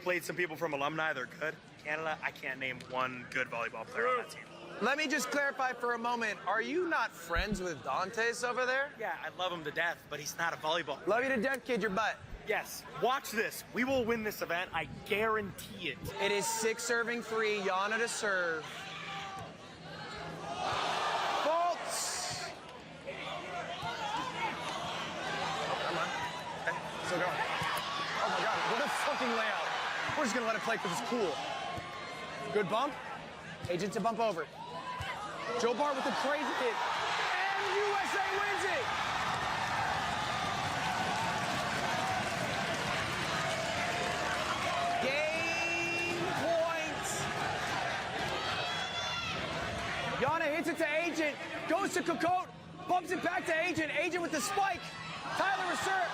played some people from alumni. They're good. Canada, I can't name one good volleyball player on that team. Let me just clarify for a moment. Are you not friends with Dantes over there? Yeah, I love him to death, but he's not a volleyball player. Love you to death, kid, your butt. Yes, watch this. We will win this event. I guarantee it. It is 6 serving 3. Yana to serve. Faults. Come on. Okay, still going. Oh my God, what a fucking layout. We're just gonna let it play because it's cool. Good bump. Agent to bump over. Joe Bart with a crazy hit. And USA wins it! Game point! Yana hits it to Agent. Goes to Cocotte. Bumps it back to Agent. Agent with the spike. Tyler with serve.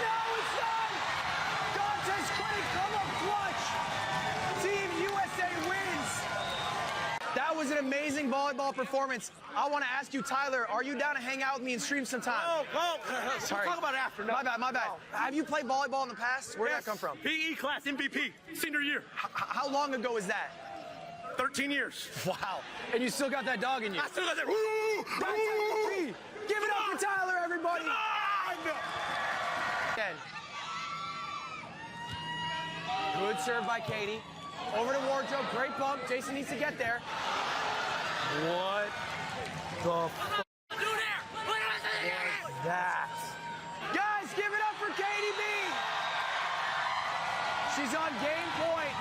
No, it's done! Dantes couldn't come up clutch. Team USA wins. That was an amazing volleyball performance. I want to ask you, Tyler, are you down to hang out with me and stream sometime? No. Sorry. We'll talk about it after. No. My bad. Have you played volleyball in the past? Where did that come from? PE class MVP, senior year. How long ago was that? 13 years. Wow. And you still got that dog in you. I still got that. Woo! That's MVP. Give it up for Tyler, everybody. Again. Good serve by Katie. Over to Wardrobe, great bump. Jason needs to get there. What the f*** was that? Guys, give it up for Katie B. She's on game point.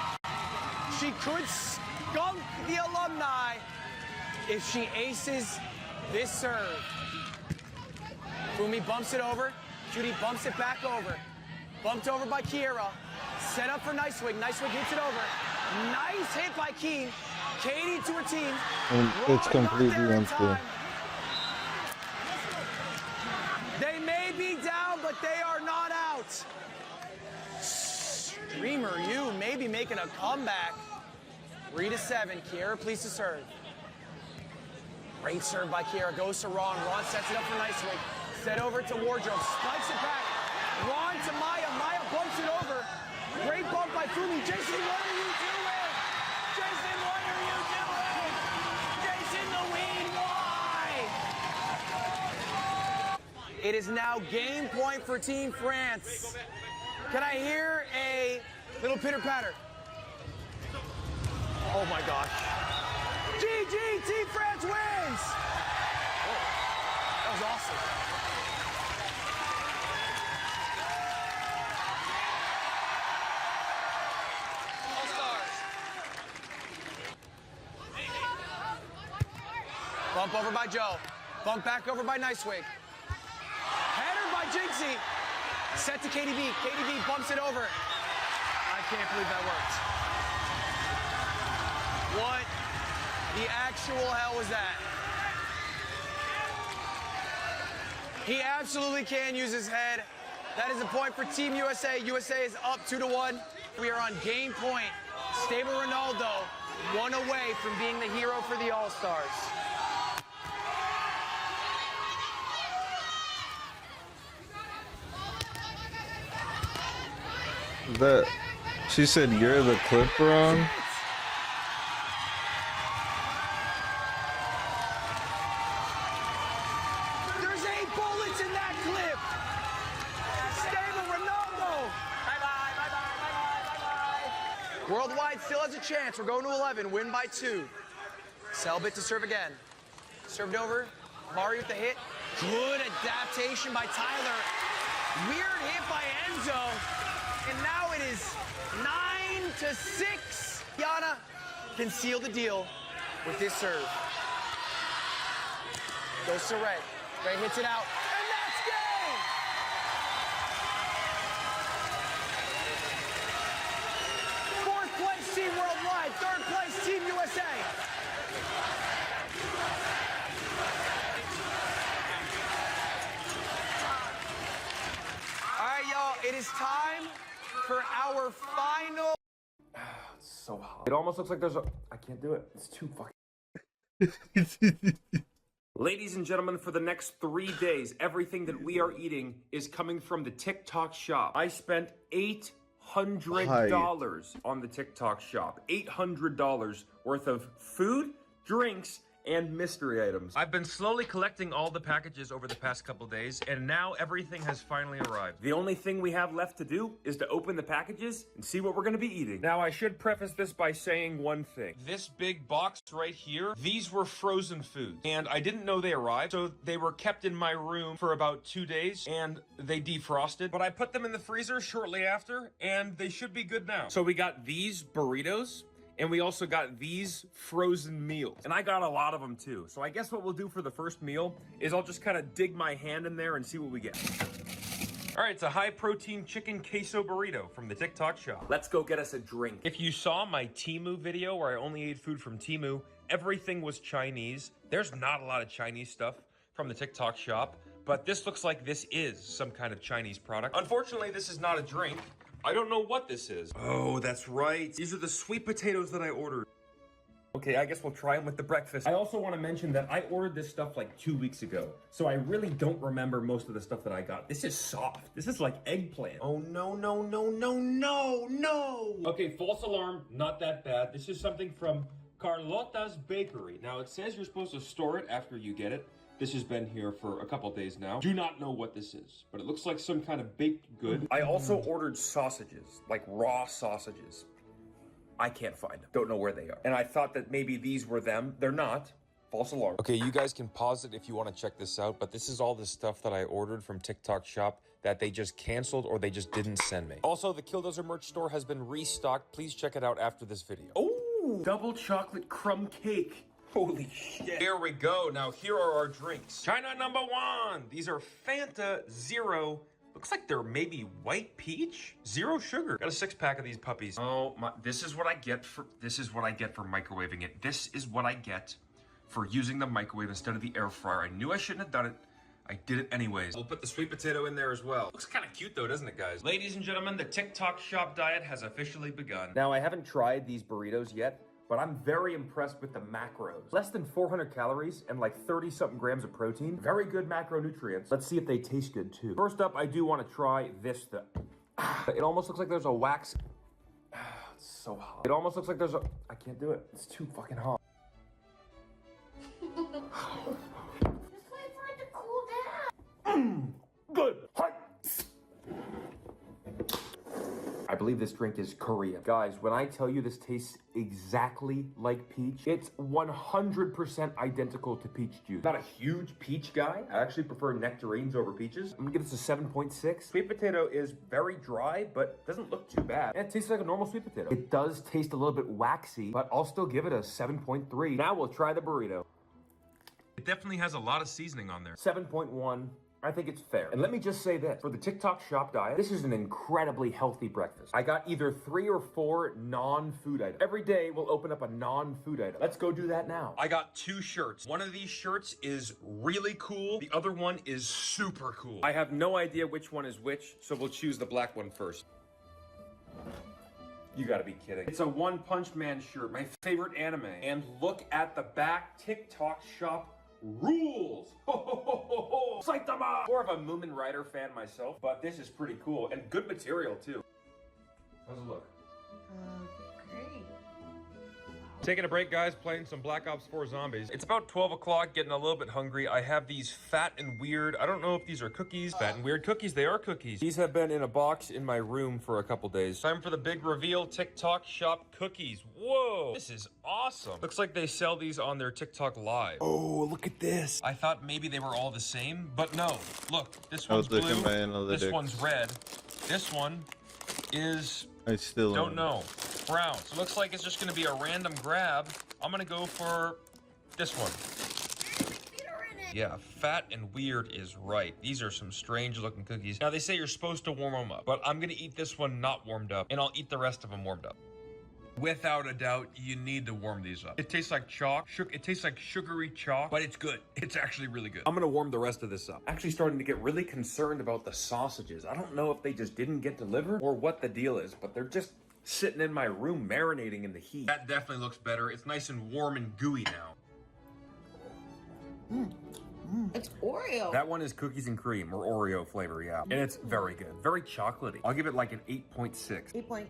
She could skunk the alumni if she aces this serve. Fumi bumps it over. Judy bumps it back over. Bumped over by Kiera. Set up for Nicewig. Nicewig hits it over. Nice hit by Keen. Katie to her team. And it's completely unfair. They may be down, but they are not out. Streamer, you may be making a comeback. 3-7. Kiera, please to serve. Great serve by Kiera. Goes to Ron. Ron sets it up for Nicewig. Set over to Wardrobe. Spikes it back. Ron to Maya. Maya bumps it over. Great bump by Fumi. Jason, what are you doing? Jason, what are you doing? Jason the Weed, why? It is now game point for Team France. Can I hear a little pitter-patter? Oh my gosh. GG, Team France wins! Whoa. That was awesome. Bump over by Joe. Bump back over by Nicewig. Header by Jinxie. Set to KDB. KDB bumps it over. I can't believe that worked. What the actual hell was that? He absolutely can use his head. That is a point for Team USA. USA is up 2-1. We are on game point. Stable Ronaldo, one away from being the hero for the All-Stars. That she said you're the clipper on. There's 8 bullets in that clip. Stable Ronaldo. Bye-bye. Worldwide still has a chance. We're going to 11. Win by 2. Selbit to serve again. Served over. Mari with the hit. Good adaptation by Tyler. Weird hit by Enzo. And now it is 9-6. Yana can seal the deal with this serve. Goes to Ray. Ray hits it out. And that's game! team worldwide. Third place, Team USA. All right, y'all, it is time for our final. It's so hot. It almost looks like there's a... I can't do it. It's too fucking... Ladies and gentlemen, for the next 3 days, everything that we are eating is coming from the TikTok shop. I spent $800 on the TikTok shop. $800 worth of food, drinks, and mystery items. I've been slowly collecting all the packages over the past couple days, and now everything has finally arrived. The only thing we have left to do is to open the packages and see what we're gonna be eating. Now, I should preface this by saying one thing. This big box right here, these were frozen foods, and I didn't know they arrived, so they were kept in my room for about 2 days, and they defrosted, but I put them in the freezer shortly after, and they should be good now. So we got these burritos, and we also got these frozen meals. And I got a lot of them too. So I guess what we'll do for the first meal is I'll just kind of dig my hand in there and see what we get. All right, it's a high-protein chicken queso burrito from the TikTok shop. Let's go get us a drink. If you saw my Temu video where I only ate food from Temu, everything was Chinese. There's not a lot of Chinese stuff from the TikTok shop, but this looks like this is some kind of Chinese product. Unfortunately, this is not a drink. I don't know what this is. Oh, that's right. These are the sweet potatoes that I ordered. Okay, I guess we'll try them with the breakfast. I also want to mention that I ordered this stuff like 2 weeks ago, so I really don't remember most of the stuff that I got. This is soft. This is like eggplant. Oh, no, no, no, no, no, no. Okay, false alarm. Not that bad. This is something from Carlotta's Bakery. Now, it says you're supposed to store it after you get it. This has been here for a couple days now. Do not know what this is, but it looks like some kind of baked good. I also ordered sausages, like raw sausages. I can't find them. Don't know where they are. And I thought that maybe these were them. They're not. False alarm. Okay, you guys can pause it if you want to check this out, but this is all the stuff that I ordered from TikTok shop that they just canceled or they just didn't send me. Also, the Killdozer merch store has been restocked. Please check it out after this video. Oh, double chocolate crumb cake. Holy shit. Here we go. Now, here are our drinks. China number 1. These are Fanta Zero. Looks like they're maybe white peach. 0 sugar. Got a 6-pack of these puppies. Oh my, this is what I get for microwaving it. This is what I get for using the microwave instead of the air fryer. I knew I shouldn't have done it. I did it anyways. We'll put the sweet potato in there as well. Looks kind of cute though, doesn't it, guys? Ladies and gentlemen, the TikTok shop diet has officially begun. Now, I haven't tried these burritos yet, but I'm very impressed with the macros. Less than 400 calories and like 30-something grams of protein. Very good macronutrients. Let's see if they taste good too. First up, I do want to try this though. It almost looks like there's a wax. It's so hot. It almost looks like there's a... I can't do it. It's too fucking hot. Just wait for it to cool down. Good. Hot. I believe this drink is Korean. Guys, when I tell you this tastes exactly like peach, it's 100% identical to peach juice. Not a huge peach guy. I actually prefer nectarines over peaches. I'm gonna give this a 7.6. Sweet potato is very dry, but doesn't look too bad. And it tastes like a normal sweet potato. It does taste a little bit waxy, but I'll still give it a 7.3. Now we'll try the burrito. It definitely has a lot of seasoning on there. 7.1. I think it's fair. And let me just say this, for the TikTok shop diet, this is an incredibly healthy breakfast. I got either 3 or 4 non-food items. Every day, we'll open up a non-food item. Let's go do that now. I got 2 shirts. One of these shirts is really cool. The other one is super cool. I have no idea which one is which, so we'll choose the black one first. You gotta be kidding. It's a One Punch Man shirt, my favorite anime. And look at the back, TikTok shop rules! Ho ho ho ho ho! Saitama! More of a Moomin Rider fan myself, but this is pretty cool and good material too. How's it look? Great. Taking a break, guys, playing some Black Ops 4 Zombies. It's about 12 o'clock, getting a little bit hungry. I have these Fat and Weird, I don't know if these are cookies. Fat and Weird cookies, they are cookies. These have been in a box in my room for a couple days. Time for the big reveal, TikTok shop cookies. Whoa, this is awesome. Looks like they sell these on their TikTok live. Oh, look at this. I thought maybe they were all the same, but no. Look, this one's blue, this one's red, this one is... I still don't know. Brown. So it looks like it's just going to be a random grab. I'm going to go for this one. Yeah, Fat and Weird is right. These are some strange looking cookies. Now they say you're supposed to warm them up, but I'm going to eat this one not warmed up, and I'll eat the rest of them warmed up. Without a doubt, you need to warm these up. It tastes like chalk. It tastes like sugary chalk, but it's good. It's actually really good. I'm gonna warm the rest of this up. Actually starting to get really concerned about the sausages. I don't know if they just didn't get delivered or what the deal is, but they're just sitting in my room marinating in the heat. That definitely looks better. It's nice and warm and gooey now. It's Oreo. That one is cookies and cream or Oreo flavor, yeah. And it's very good. Very chocolatey. I'll give it like an 8.6. 8.1.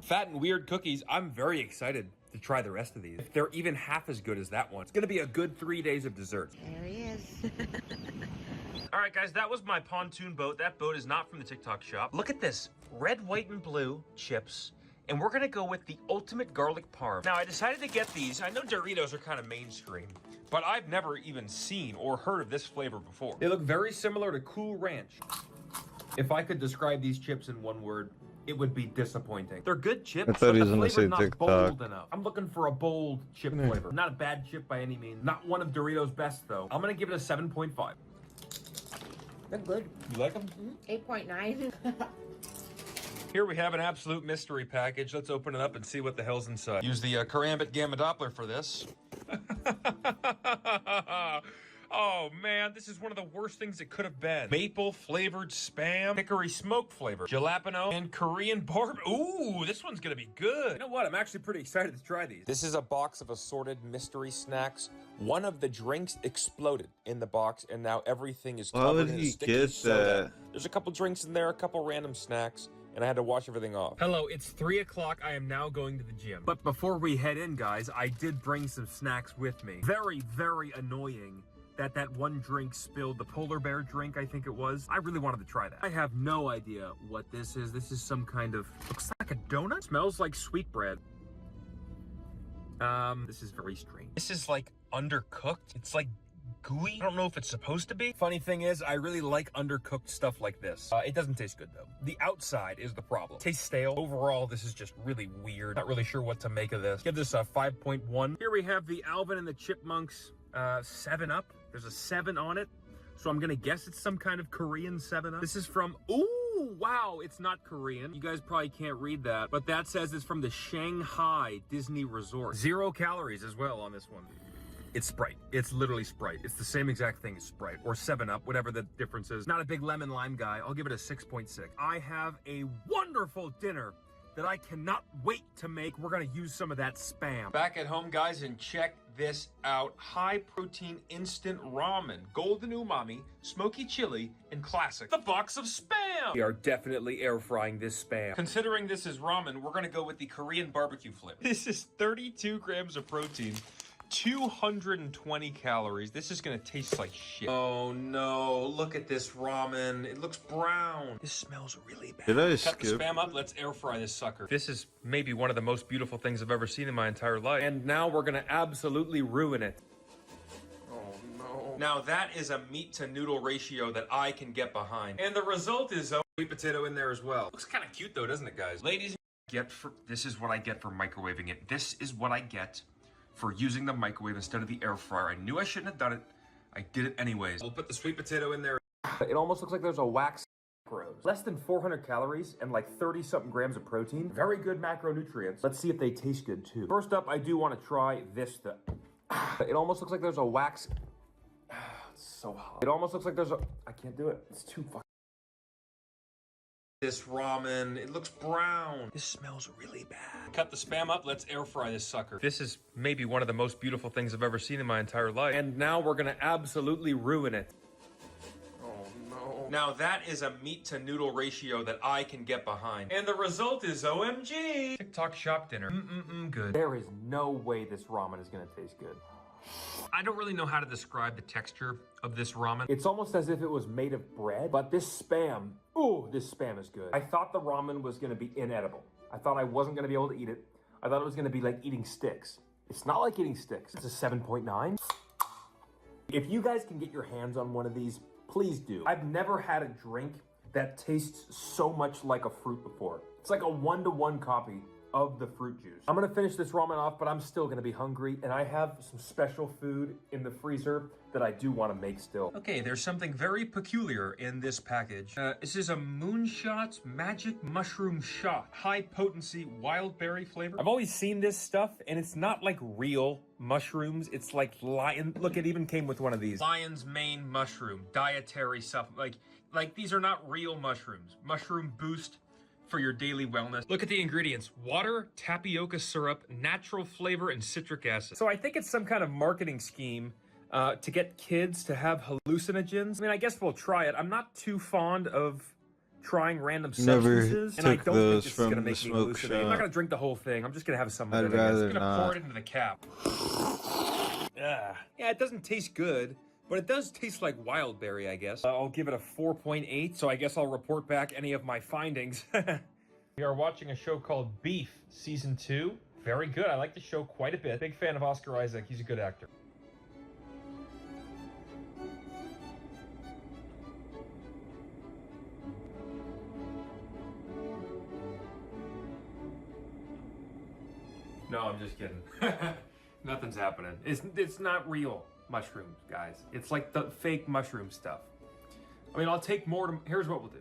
Fat and weird cookies. I'm very excited to try the rest of these. If they're even half as good as that one, it's gonna be a good 3 days of desserts. There he is. All right, guys, that was my pontoon boat. That boat is not from the TikTok shop. Look at this. Red, white, and blue chips. And we're gonna go with the ultimate garlic parm. Now, I decided to get these. I know Doritos are kind of mainstream, but I've never even seen or heard of this flavor before. They look very similar to Cool Ranch. If I could describe these chips in one word, it would be disappointing. They're good chips, I thought he was gonna say not TikTok. bold enough. I'm looking for a bold chip flavor. Not a bad chip by any means. Not one of Doritos' best, though. I'm gonna give it a 7.5. They're good. You like them? 8.9. Here we have an absolute mystery package. Let's open it up and see what the hell's inside. Use the Karambit Gamma Doppler for this. Oh man, this is one of the worst things it could have been. Maple flavored Spam, hickory smoke flavor, jalapeno, and Korean barb. Ooh, this one's gonna be good. You know what? I'm actually pretty excited to try these. This is a box of assorted mystery snacks. One of the drinks exploded in the box, and now everything is Why covered would in he sticky get soda. that? There's a couple drinks in there, a couple random snacks, and I had to wash everything off. Hello, it's 3 o'clock. I am now going to the gym. But before we head in, guys, I did bring some snacks with me. Very, very annoying that one drink spilled. The polar bear drink, I think it was. I really wanted to try that. I have no idea what this is. This is some kind of, looks like a donut. Smells like sweetbread. This is very strange. This is like undercooked. It's like gooey. I don't know if it's supposed to be. Funny thing is, I really like undercooked stuff like this. It doesn't taste good though. The outside is the problem. Tastes stale. Overall, this is just really weird. Not really sure what to make of this. Give this a 5.1. Here we have the Alvin and the Chipmunks 7-Up. There's a 7 on it, so I'm gonna guess it's some kind of Korean 7-Up. This is from, ooh, wow, it's not Korean. You guys probably can't read that, but that says it's from the Shanghai Disney Resort. 0 calories as well on this one. It's Sprite. It's literally Sprite. It's the same exact thing as Sprite or 7-Up, whatever the difference is. Not a big lemon lime guy. I'll give it a 6.6. I have a wonderful dinner that I cannot wait to make. We're gonna use some of that Spam. Back at home, guys, and check this out. High protein instant ramen, golden umami, smoky chili, and classic. The box of Spam. We are definitely air frying this Spam. Considering this is ramen, we're gonna go with the Korean barbecue flavor. This is 32 grams of protein, 220 calories. This is gonna taste like shit. Oh no, look at this ramen. It looks brown. This smells really bad. Did I Cut the skip? Spam up, let's air fry this sucker. This is maybe one of the most beautiful things I've ever seen in my entire life. And now we're gonna absolutely ruin it. Oh no. Now that is a meat to noodle ratio that I can get behind. And the result is a sweet potato in there as well. Looks kind of cute though, doesn't it, guys? Ladies, this is what I get for microwaving it. This is what I get for using the microwave instead of the air fryer. I knew I shouldn't have done it. I did it anyways. We'll put the sweet potato in there. It almost looks like there's a wax macros. Less than 400 calories and like 30-something grams of protein. Very good macronutrients. Let's see if they taste good too. First up, I do want to try this though. It almost looks like there's a wax. It's so hot. It almost looks like there's a, I can't do it. It's too fucking. This ramen, it looks brown. This smells really bad. Cut the Spam up, let's air fry this sucker. This is maybe one of the most beautiful things I've ever seen in my entire life. And now we're gonna absolutely ruin it. Oh no. Now that is a meat to noodle ratio that I can get behind. And the result is OMG. TikTok shop dinner. Good. There is no way this ramen is gonna taste good. I don't really know how to describe the texture of this ramen. It's almost as if it was made of bread, but this Spam, ooh, this Spam is good. I thought the ramen was gonna be inedible. I thought I wasn't gonna be able to eat it. I thought it was gonna be like eating sticks. It's not like eating sticks. It's a 7.9. If you guys can get your hands on one of these, please do. I've never had a drink that tastes so much like a fruit before. It's like a 1-to-1 copy of the fruit juice. I'm gonna finish this ramen off, but I'm still gonna be hungry, and I have some special food in the freezer that I do want to make still. Okay, there's something very peculiar in this package. This is a Moonshot Magic Mushroom Shot. High potency wild berry flavor. I've always seen this stuff, and it's not like real mushrooms. It's like lion. Look, it even came with one of these. Lion's mane mushroom, dietary stuff. Like these are not real mushrooms. Mushroom boost for your daily wellness. Look at the ingredients: water, tapioca syrup, natural flavor, and citric acid. So I think it's some kind of marketing scheme to get kids to have hallucinogens. I mean, I guess we'll try it. I'm not too fond of trying random substances, and I don't think this is gonna make me hallucinate. I'm not gonna drink the whole thing. I'm just gonna have some of it. I'm just gonna pour it into the cap. Yeah, it doesn't taste good, but it does taste like wild berry, I guess. I'll give it a 4.8, so I guess I'll report back any of my findings. We are watching a show called Beef, Season 2. Very good. I like the show quite a bit. Big fan of Oscar Isaac. He's a good actor. No, I'm just kidding. Nothing's happening. It's not real mushrooms, guys. It's like the fake mushroom stuff. I mean, I'll take more. Here's what we'll do.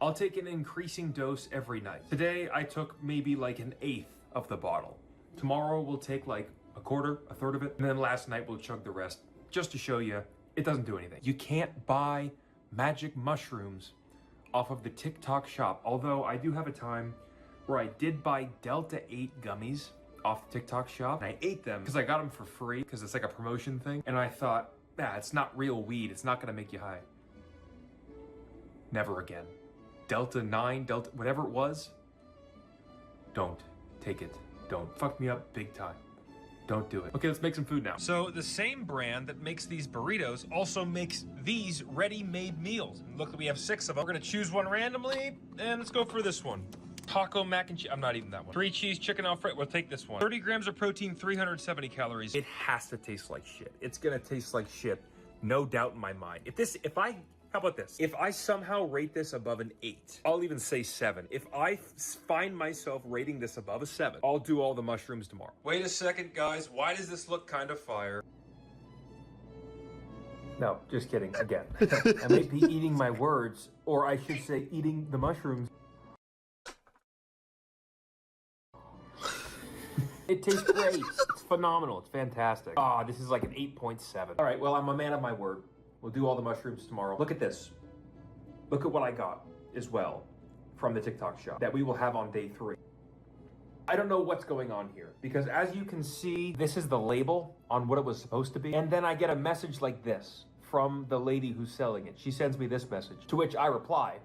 I'll take an increasing dose every night. Today, I took maybe like an eighth of the bottle. Tomorrow, we'll take like a quarter, a third of it. And then last night, we'll chug the rest, just to show you it doesn't do anything. You can't buy magic mushrooms off of the TikTok shop. Although I do have a time where I did buy Delta 8 gummies off the TikTok shop, and I ate them because I got them for free because it's like a promotion thing. And I thought, it's not real weed. It's not gonna make you high. Never again. Delta 9, Delta, whatever it was, don't take it. Don't. Fuck me up big time. Don't do it. Okay, let's make some food now. So the same brand that makes these burritos also makes these ready-made meals. And look, we have 6 of them. We're gonna choose one randomly, and let's go for this one. Taco mac and cheese. I'm not eating that one. 3 cheese chicken Alfredo. We'll take this one. 30 grams of protein, 370 calories. It has to taste like shit. It's gonna taste like shit. No doubt in my mind. How about this? If I somehow rate this above an 8, I'll even say 7. If I find myself rating this above a 7, I'll do all the mushrooms tomorrow. Wait a second, guys. Why does this look kind of fire? No, just kidding. Again. I may be eating my words, or I should say eating the mushrooms. It tastes great. It's phenomenal. It's fantastic. This is like an 8.7. All right, well, I'm a man of my word. We'll do all the mushrooms tomorrow. Look at this. Look at what I got as well from the TikTok shop that we will have on day 3. I don't know what's going on here because as you can see, this is the label on what it was supposed to be. And then I get a message like this from the lady who's selling it. She sends me this message, to which I reply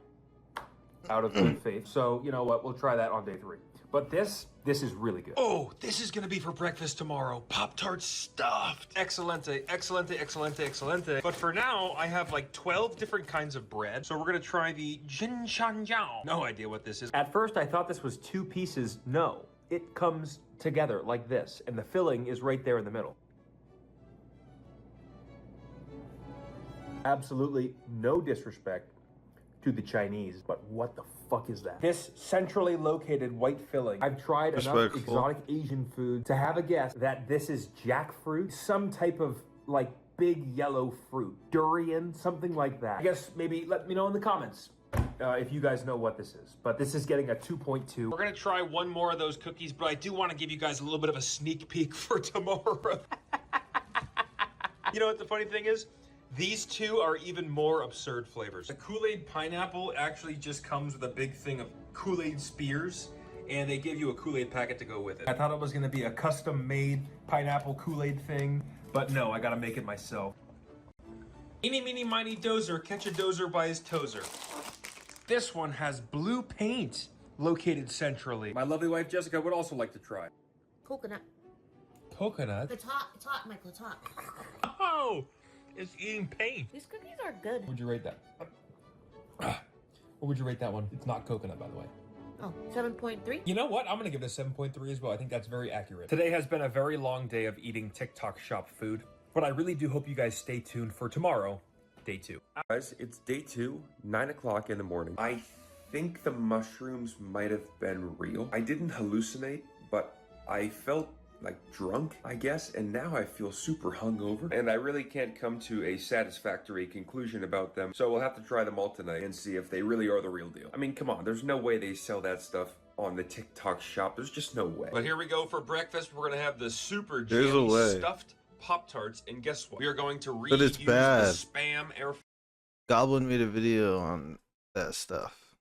out of good faith. So, you know what? We'll try that on day 3. But this is really good. Oh, this is gonna be for breakfast tomorrow. Pop-Tarts stuffed. Excelente, excelente, excelente, excelente. But for now, I have like 12 different kinds of bread. So we're gonna try the Jinshanjiao. No idea what this is. At first, I thought this was 2 pieces. No, it comes together like this. And the filling is right there in the middle. Absolutely no disrespect to the Chinese, but what the fuck is that? This centrally located white filling. I've tried enough exotic Asian food to have a guess that this is jackfruit, some type of like big yellow fruit, durian, something like that. I guess maybe let me know in the comments if you guys know what this is, but this is getting a 2.2. We're gonna try one more of those cookies, but I do want to give you guys a little bit of a sneak peek for tomorrow. You know what the funny thing is? These 2 are even more absurd flavors. The Kool-Aid pineapple actually just comes with a big thing of Kool-Aid spears, and they give you a Kool-Aid packet to go with it. I thought it was gonna be a custom-made pineapple Kool-Aid thing, but no, I gotta make it myself. Eeny, meeny, miny, dozer, catch a dozer by his tozer. This one has blue paint located centrally. My lovely wife Jessica would also like to try. Coconut. Coconut? It's hot, Michael, it's hot. Oh! It's eating paint. These cookies are good. Would you rate that? What would you rate that one? It's not coconut, by the way. Oh, 7.3? You know what? I'm gonna give this 7.3 as well. I think that's very accurate. Today has been a very long day of eating TikTok shop food, but I really do hope you guys stay tuned for tomorrow, day 2. Guys, it's day 2, 9 o'clock in the morning. I think the mushrooms might have been real. I didn't hallucinate, but I felt like drunk, I guess, and now I feel super hungover, and I really can't come to a satisfactory conclusion about them, so we'll have to try them all tonight and see if they really are the real deal. I mean, come on, there's no way they sell that stuff on the TikTok shop. There's just no way. But here we go for breakfast. We're gonna have the super There's a jammy way. stuffed Pop-Tarts, and guess what? We are going to But it's reuse bad. the Spam air Goblin made a video on that stuff.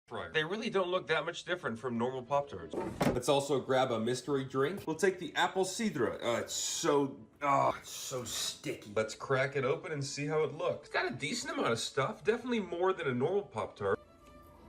fryer. They really don't look that much different from normal Pop-Tarts. Let's also grab a mystery drink. We'll take the apple cidra. It's so sticky. Let's crack it open and see how it looks. It's got a decent amount of stuff, definitely more than a normal Pop-Tart.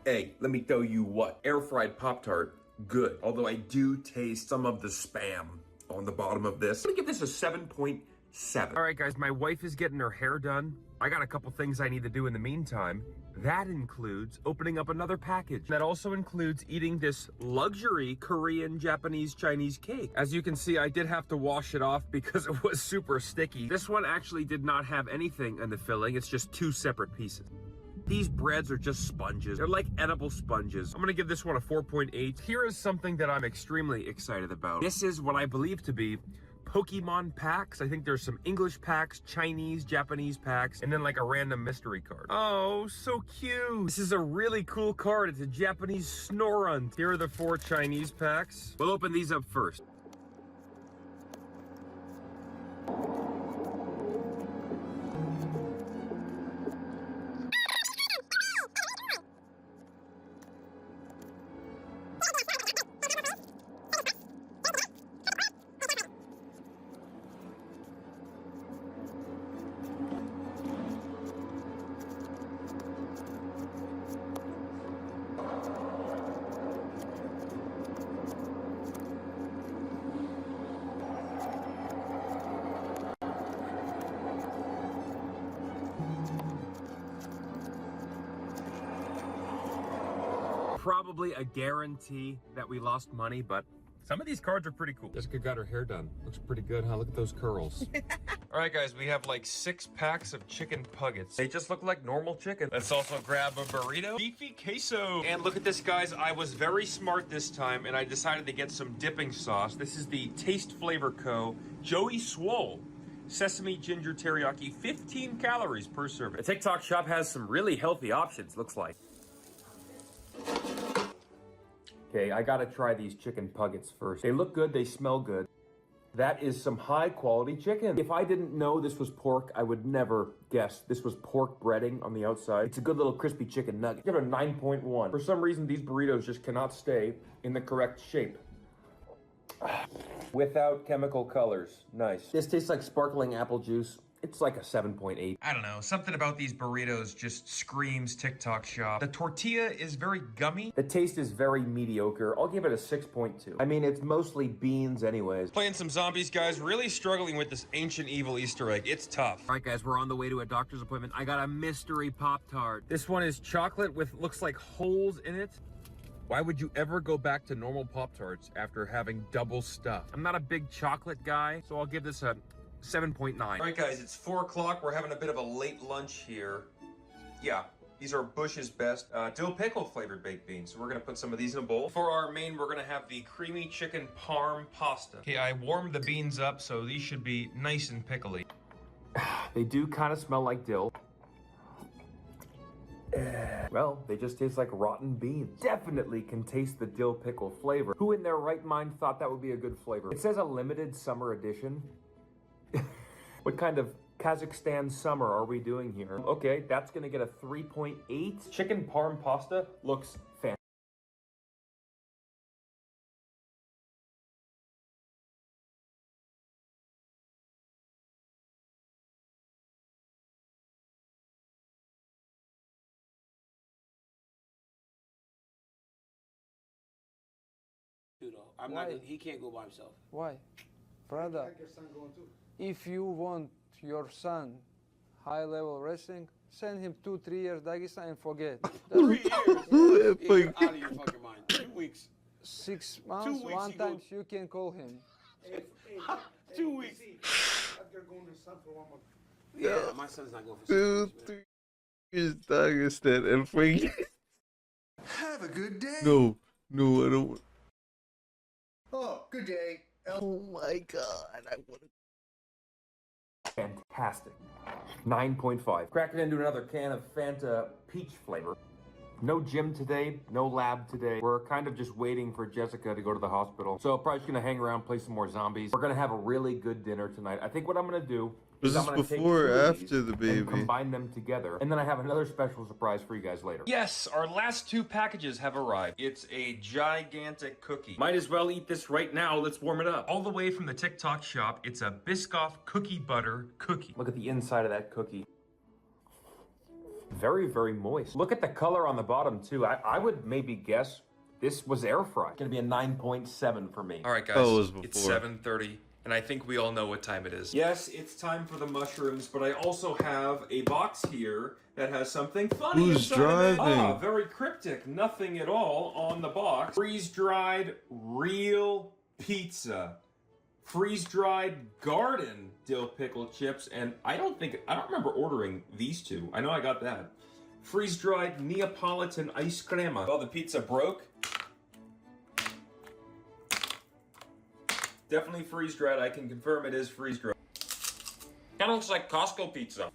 Hey, let me tell you what, air-fried Pop-Tart, good. Although I do taste some of the Spam on the bottom of this. I'm gonna give this a 7.7. All right, guys, my wife is getting her hair done. I got a couple things I need to do in the meantime. That includes opening up another package. That also includes eating this luxury Korean, Japanese, Chinese cake. As you can see, I did have to wash it off because it was super sticky. This one actually did not have anything in the filling. It's just two separate pieces. These breads are just sponges. They're like edible sponges. I'm gonna give this one a 4.8. Here is something that I'm extremely excited about. This is what I believe to be Pokemon packs. I think there's some English packs, Chinese, Japanese packs, and then like a random mystery card. Oh, so cute. This is a really cool card. It's a Japanese Snorunt. Here are the 4 Chinese packs. We'll open these up first. Probably a guarantee that we lost money, but some of these cards are pretty cool. Jessica got her hair done. Looks pretty good, huh? Look at those curls. All right, guys, we have like 6 packs of chicken puggets. They just look like normal chicken. Let's also grab a burrito. Beefy queso. And look at this, guys. I was very smart this time, and I decided to get some dipping sauce. This is the Taste Flavor Co. Joey Swole. Sesame ginger teriyaki, 15 calories per serving. The TikTok shop has some really healthy options, looks like. Okay, I gotta try these chicken puggets first. They look good, they smell good. That is some high quality chicken. If I didn't know this was pork, I would never guess this was pork breading on the outside. It's a good little crispy chicken nugget. Give it a 9.1. For some reason, these burritos just cannot stay in the correct shape. Without chemical colors. Nice. This tastes like sparkling apple juice. It's like a 7.8. I don't know, something about these burritos just screams TikTok shop. The tortilla is very gummy. The taste is very mediocre. I'll give it a 6.2. I mean, it's mostly beans anyways. Playing some zombies, guys. Really struggling with this ancient evil Easter egg. It's tough. All right, guys, we're on the way to a doctor's appointment. I got a mystery Pop-Tart. This one is chocolate with looks like holes in it. Why would you ever go back to normal Pop-Tarts after having double stuff? I'm not a big chocolate guy, so I'll give this a 7.9. All right, guys, it's 4 o'clock. We're having a bit of a late lunch here. Yeah, these are Bush's best dill pickle flavored baked beans. So we're gonna put some of these in a bowl. For our main, we're gonna have the creamy chicken parm pasta. Okay, I warmed the beans up, so these should be nice and pickly. They do kind of smell like dill. Well, they just taste like rotten beans. Definitely can taste the dill pickle flavor. Who in their right mind thought that would be a good flavor? It says a limited summer edition. What kind of Kazakhstan summer are we doing here? Okay, that's gonna get a 3.8. Chicken parm pasta looks fantastic. I'm not. He can't go by himself. Why? Brother, if you want your son high-level wrestling, send him 2-3 years Dagestan and forget. 3 years? You're out of your fucking mind. 2 weeks. 6 months, 2 weeks one time you can call him. 2 weeks. Yeah, my son's not going for 6 weeks. 2, 3 years Dagestan and forget. Have a good day. No, no, I don't. Oh, good day. Oh my god, I would have. Fantastic. 9.5. Cracking into another can of Fanta peach flavor. No gym today, no lab today. We're kind of just waiting for Jessica to go to the hospital. So probably just gonna hang around, play some more zombies. We're gonna have a really good dinner tonight. I think what I'm gonna do Was is I'm this gonna take before or two of after these the baby? and combine them together. And then I have another special surprise for you guys later. Yes, our last two packages have arrived. It's a gigantic cookie. Might as well eat this right now. Let's warm it up. All the way from the TikTok shop, it's a Biscoff cookie butter cookie. Look at the inside of that cookie. Very, very moist. Look at the color on the bottom too. I would maybe guess this was air fried. It's gonna be a 9.7 for me. All right, guys. Oh, it was It's before. 7:30, and I think we all know what time it is. Yes, it's time for the mushrooms, but I also have a box here that has something funny Who's inside of it. driving? Ah, very cryptic. Nothing at all on the box. Freeze-dried real pizza. Freeze-dried garden dill pickle chips, and I don't remember ordering these two. I know I got that. Freeze-dried Neapolitan ice crema. Well, the pizza broke. Definitely freeze-dried. I can confirm it is freeze-dried. Kind of looks like Costco pizza.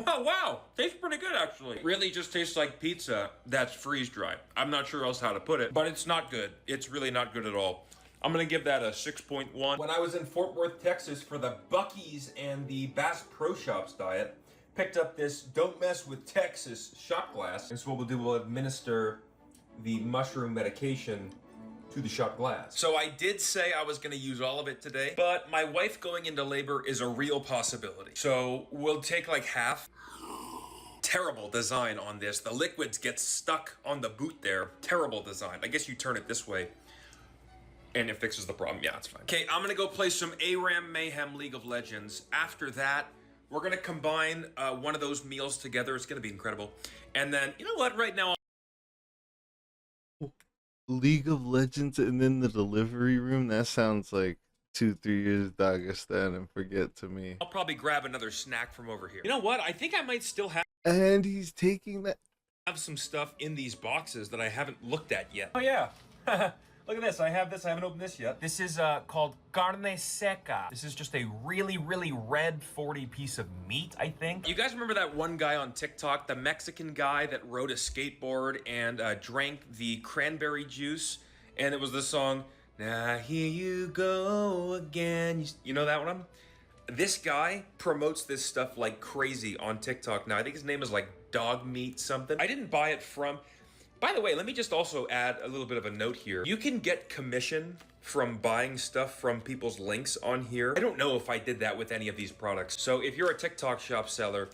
Wow, tastes pretty good actually. Really just tastes like pizza that's freeze-dried. I'm not sure else how to put it, but it's not good. It's really not good at all. I'm gonna give that a 6.1. When I was in Fort Worth, Texas for the Buc-ee's and the Bass Pro Shops diet, picked up this Don't Mess with Texas shot glass. And so what we'll do, we'll administer the mushroom medication to the shot glass. So I did say I was gonna use all of it today, but my wife going into labor is a real possibility. So we'll take like half. Terrible design on this. The liquids get stuck on the boot there. Terrible design. I guess you turn it this way and it fixes the problem. Yeah, it's fine. Okay, I'm gonna go play some ARAM Mayhem League of Legends. After that, we're gonna combine one of those meals together. It's gonna be incredible. And then, you know what, right now, League of Legends and then the delivery room. That sounds like 2-3 years Dagestan and forget to me. I'll probably grab another snack from over here. You know what, I think I might still And he's taking that. have some stuff in these boxes that I haven't looked at yet. Oh yeah. Look at this. I have this. I haven't opened this yet. This is called carne seca. This is just a really, really red 40 piece of meat, I think. You guys remember that one guy on TikTok, the Mexican guy that rode a skateboard and drank the cranberry juice? And it was the song, "Now here you go again." You know that one? This guy promotes this stuff like crazy on TikTok now. I think his name is like Dog Meat something. I didn't buy it from... By the way, let me just also add a little bit of a note here. You can get commission from buying stuff from people's links on here. I don't know if I did that with any of these products. So if you're a TikTok shop seller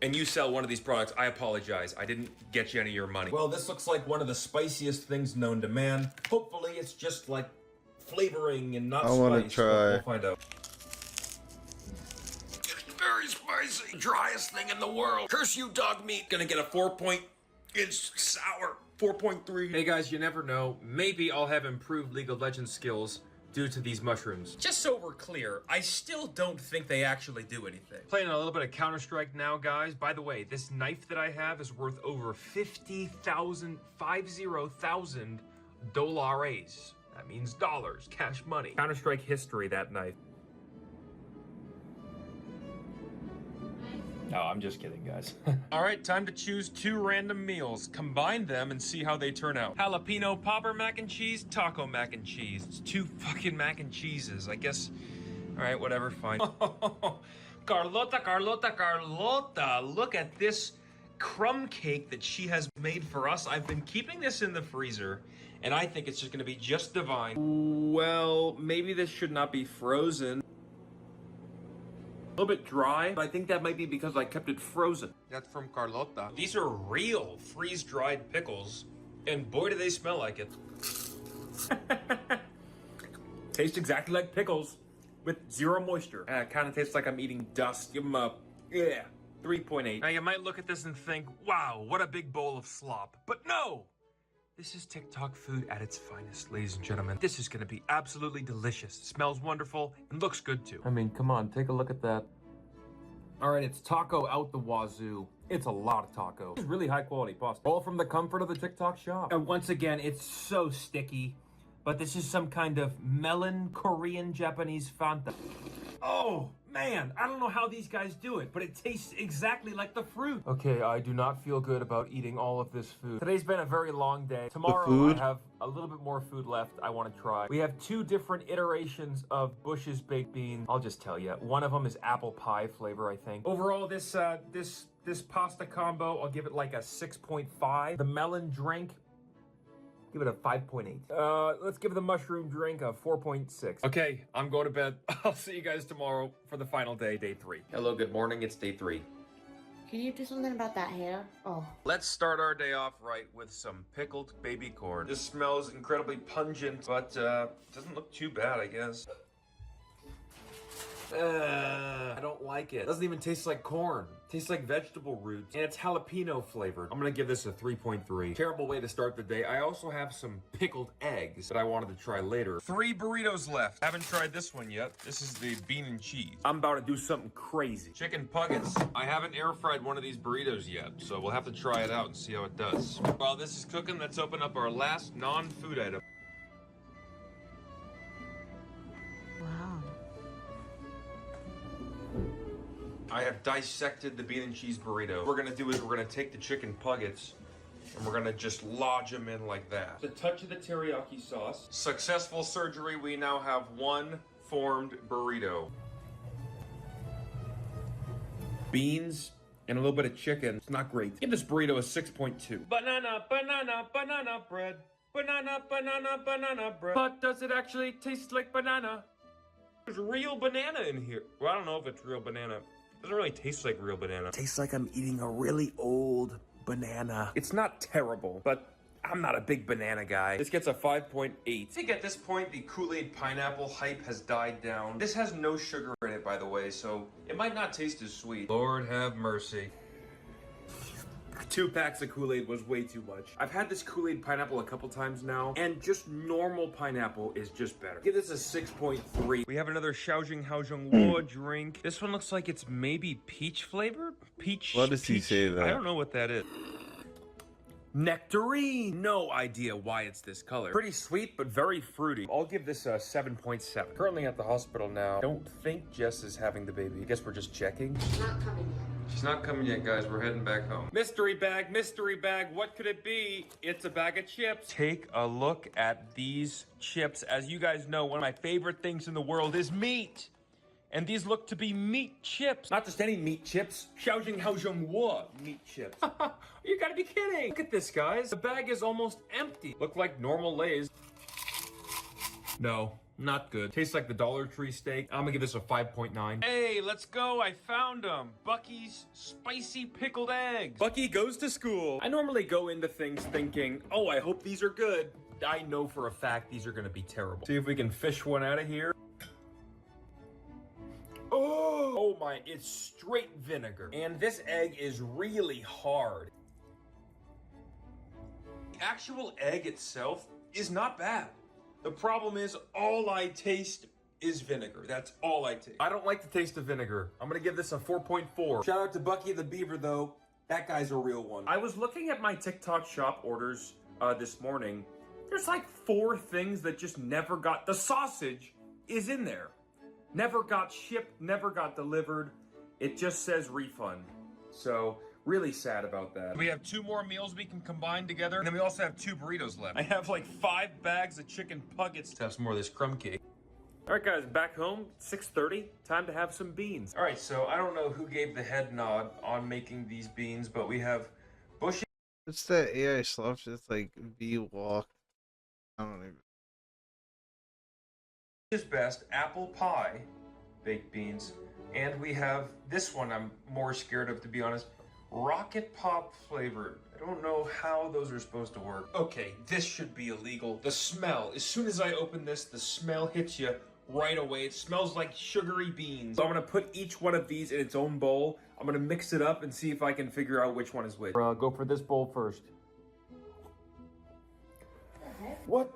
and you sell one of these products, I apologize. I didn't get you any of your money. Well, this looks like one of the spiciest things known to man. Hopefully it's just like flavoring and not spice. I want to try. We'll find out. It's very spicy. Driest thing in the world. Curse you, Dog Meat. Gonna get a 4. It's sour. 4.3. Hey guys, you never know. Maybe I'll have improved League of Legends skills due to these mushrooms. Just so we're clear, I still don't think they actually do anything. Playing a little bit of Counter-Strike now, guys. By the way, this knife that I have is worth over $50,000 dollars. That means dollars, cash money. Counter-Strike history, that knife. No, I'm just kidding, guys. All right, time to choose 2 random meals. Combine them and see how they turn out. Jalapeno popper mac and cheese, taco mac and cheese. It's 2 fucking mac and cheeses. I guess, all right, whatever, fine. Carlota, look at this crumb cake that she has made for us. I've been keeping this in the freezer, and I think it's just gonna be just divine. Well, maybe this should not be frozen. A little bit dry, but I think that might be because I kept it frozen. That's from Carlota. These are real freeze-dried pickles, and boy do they smell like it. Tastes exactly like pickles with 0 moisture. It kind of tastes like I'm eating dust. Give them a, 3.8. Now you might look at this and think, wow, what a big bowl of slop. But no! This is TikTok food at its finest, ladies and gentlemen. This is gonna be absolutely delicious. It smells wonderful and looks good too. I mean, come on, take a look at that. All right, it's taco out the wazoo. It's a lot of taco. It's really high quality pasta. All from the comfort of the TikTok shop. And once again, it's so sticky. But this is some kind of melon Korean Japanese Fanta. Oh, man, I don't know how these guys do it, but it tastes exactly like the fruit. Okay, I do not feel good about eating all of this food. Today's been a very long day. Tomorrow I have a little bit more food left I want to try. We have 2 different iterations of Bush's baked beans. I'll just tell you, one of them is apple pie flavor, I think. Overall, this pasta combo, I'll give it like a 6.5. The melon drink, give it a 5.8. Let's give the mushroom drink a 4.6. Okay, I'm going to bed. I'll see you guys tomorrow for the final day, day 3. Hello, good morning. It's day 3. Can you do something about that hair? Oh. Let's start our day off right with some pickled baby corn. This smells incredibly pungent, but doesn't look too bad, I guess. I don't like it. Doesn't even taste like corn. Tastes like vegetable roots, and it's jalapeno flavored. I'm gonna give this a 3.3. Terrible way to start the day. I also have some pickled eggs that I wanted to try later. 3 burritos left. Haven't tried this one yet. This is the bean and cheese. I'm about to do something crazy. Chicken nuggets. I haven't air fried one of these burritos yet, so we'll have to try it out and see how it does. While this is cooking, let's open up our last non-food item. Wow. I have dissected the bean and cheese burrito. What we're gonna do is we're gonna take the chicken nuggets and we're gonna just lodge them in like that. A touch of the teriyaki sauce. Successful surgery, we now have 1 formed burrito. Beans and a little bit of chicken. It's not great. Give this burrito a 6.2. Banana, banana, banana bread. Banana, banana, banana bread. But does it actually taste like banana? There's real banana in here. Well, I don't know if it's real banana. Doesn't really taste like real banana. Tastes like I'm eating a really old banana. It's not terrible, but I'm not a big banana guy. This gets a 5.8. I think at this point, the Kool-Aid pineapple hype has died down. This has no sugar in it, by the way, so it might not taste as sweet. Lord have mercy. 2 packs of Kool-Aid was way too much. I've had this Kool-Aid pineapple a couple times now, and just normal pineapple is just better. Give this a 6.3. We have another Shaojing drink. This one looks like it's maybe peach flavored? Peach. Why does he say that? I don't know what that is. Nectarine! No idea why it's this color. Pretty sweet, but very fruity. I'll give this a 7.7. Currently at the hospital now. Don't think Jess is having the baby. I guess we're just checking. She's not coming yet. She's not coming yet, guys. We're heading back home. Mystery bag, what could it be? It's a bag of chips. Take a look at these chips. As you guys know, one of my favorite things in the world is meat. And these look to be meat chips. Not just any meat chips. Shaojing meat chips. You gotta be kidding. Look at this, guys. The bag is almost empty. Look like normal Lay's. No, not good. Tastes like the Dollar Tree steak. I'm gonna give this a 5.9. Hey, let's go. I found them. Bucky's spicy pickled eggs. Bucky goes to school. I normally go into things thinking, oh, I hope these are good. I know for a fact these are gonna be terrible. See if we can fish one out of here. Oh my, it's straight vinegar. And this egg is really hard. The actual egg itself is not bad. The problem is all I taste is vinegar. That's all I taste. I don't like the taste of vinegar. I'm gonna give this a 4.4. Shout out to Bucky the Beaver though. That guy's a real one. I was looking at my TikTok shop orders this morning. There's like 4 things that just never got, the sausage is in there. Never got shipped, never got delivered. It just says refund. So, really sad about that. We have 2 more meals we can combine together, and then we also have 2 burritos left. I have like 5 bags of chicken nuggets. Let's have some more of this crumb cake. All right, guys, back home, 6:30. Time to have some beans. All right, so I don't know who gave the head nod on making these beans, but we have Bushy. It's that AI stuff. It's like V-walk. I don't even. Is best apple pie baked beans, and we have this one I'm more scared of, to be honest, rocket pop flavored. I don't know how those are supposed to work. Okay, this should be illegal. The smell, as soon as I open this, the smell hits you right away. It smells like sugary beans. So I'm gonna put each one of these in its own bowl. I'm gonna mix it up and see if I can figure out which one is which. Go for this bowl first. What?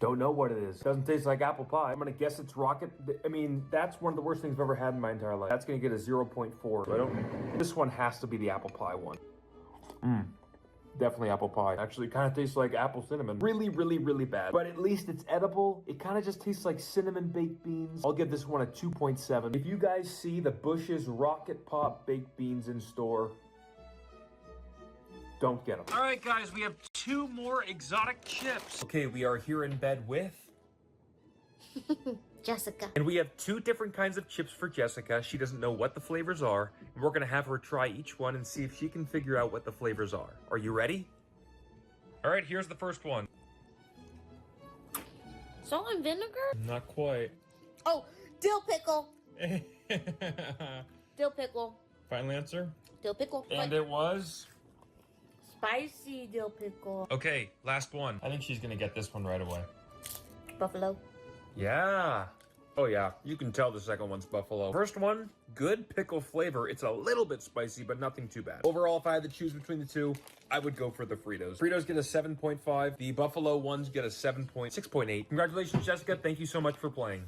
Don't know what it is. Doesn't taste like apple pie. I'm gonna guess it's rocket. I mean, that's one of the worst things I've ever had in my entire life. That's gonna get a 0.4. So I don't. This one has to be the apple pie one. Definitely apple pie. Actually, kind of tastes like apple cinnamon. Really, really, really bad. But at least it's edible. It kind of just tastes like cinnamon baked beans. I'll give this one a 2.7. If you guys see the Bush's Rocket Pop baked beans in store, don't get them. All right, guys, we have 2 more exotic chips. Okay, we are here in bed with Jessica. And we have 2 different kinds of chips for Jessica. She doesn't know what the flavors are, and we're gonna have her try each one and see if she can figure out what the flavors are. Are you ready? All right, here's the first one. Salt and vinegar? Not quite. Oh, dill pickle. Dill pickle. Final answer? Dill pickle. And it was? Spicy dill pickle. Okay, last one. I think she's gonna get this one right away. Buffalo. Yeah. Oh yeah, you can tell the second one's buffalo. First one, good pickle flavor. It's a little bit spicy, but nothing too bad. Overall, if I had to choose between the 2, I would go for the Fritos. Fritos get a 7.5. The buffalo ones get a 6.8. Congratulations, Jessica. Thank you so much for playing.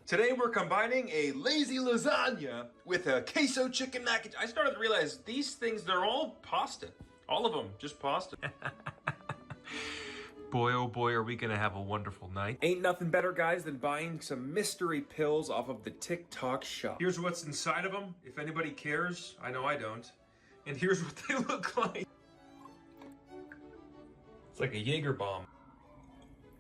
Today we're combining a lazy lasagna with a queso chicken mac and I started to realize these things, they're all pasta. All of them, just pasta. Boy, oh boy, are we gonna have a wonderful night. Ain't nothing better, guys, than buying some mystery pills off of the TikTok shop. Here's what's inside of them, if anybody cares. I know I don't. And here's what they look like. It's like a Jaeger bomb.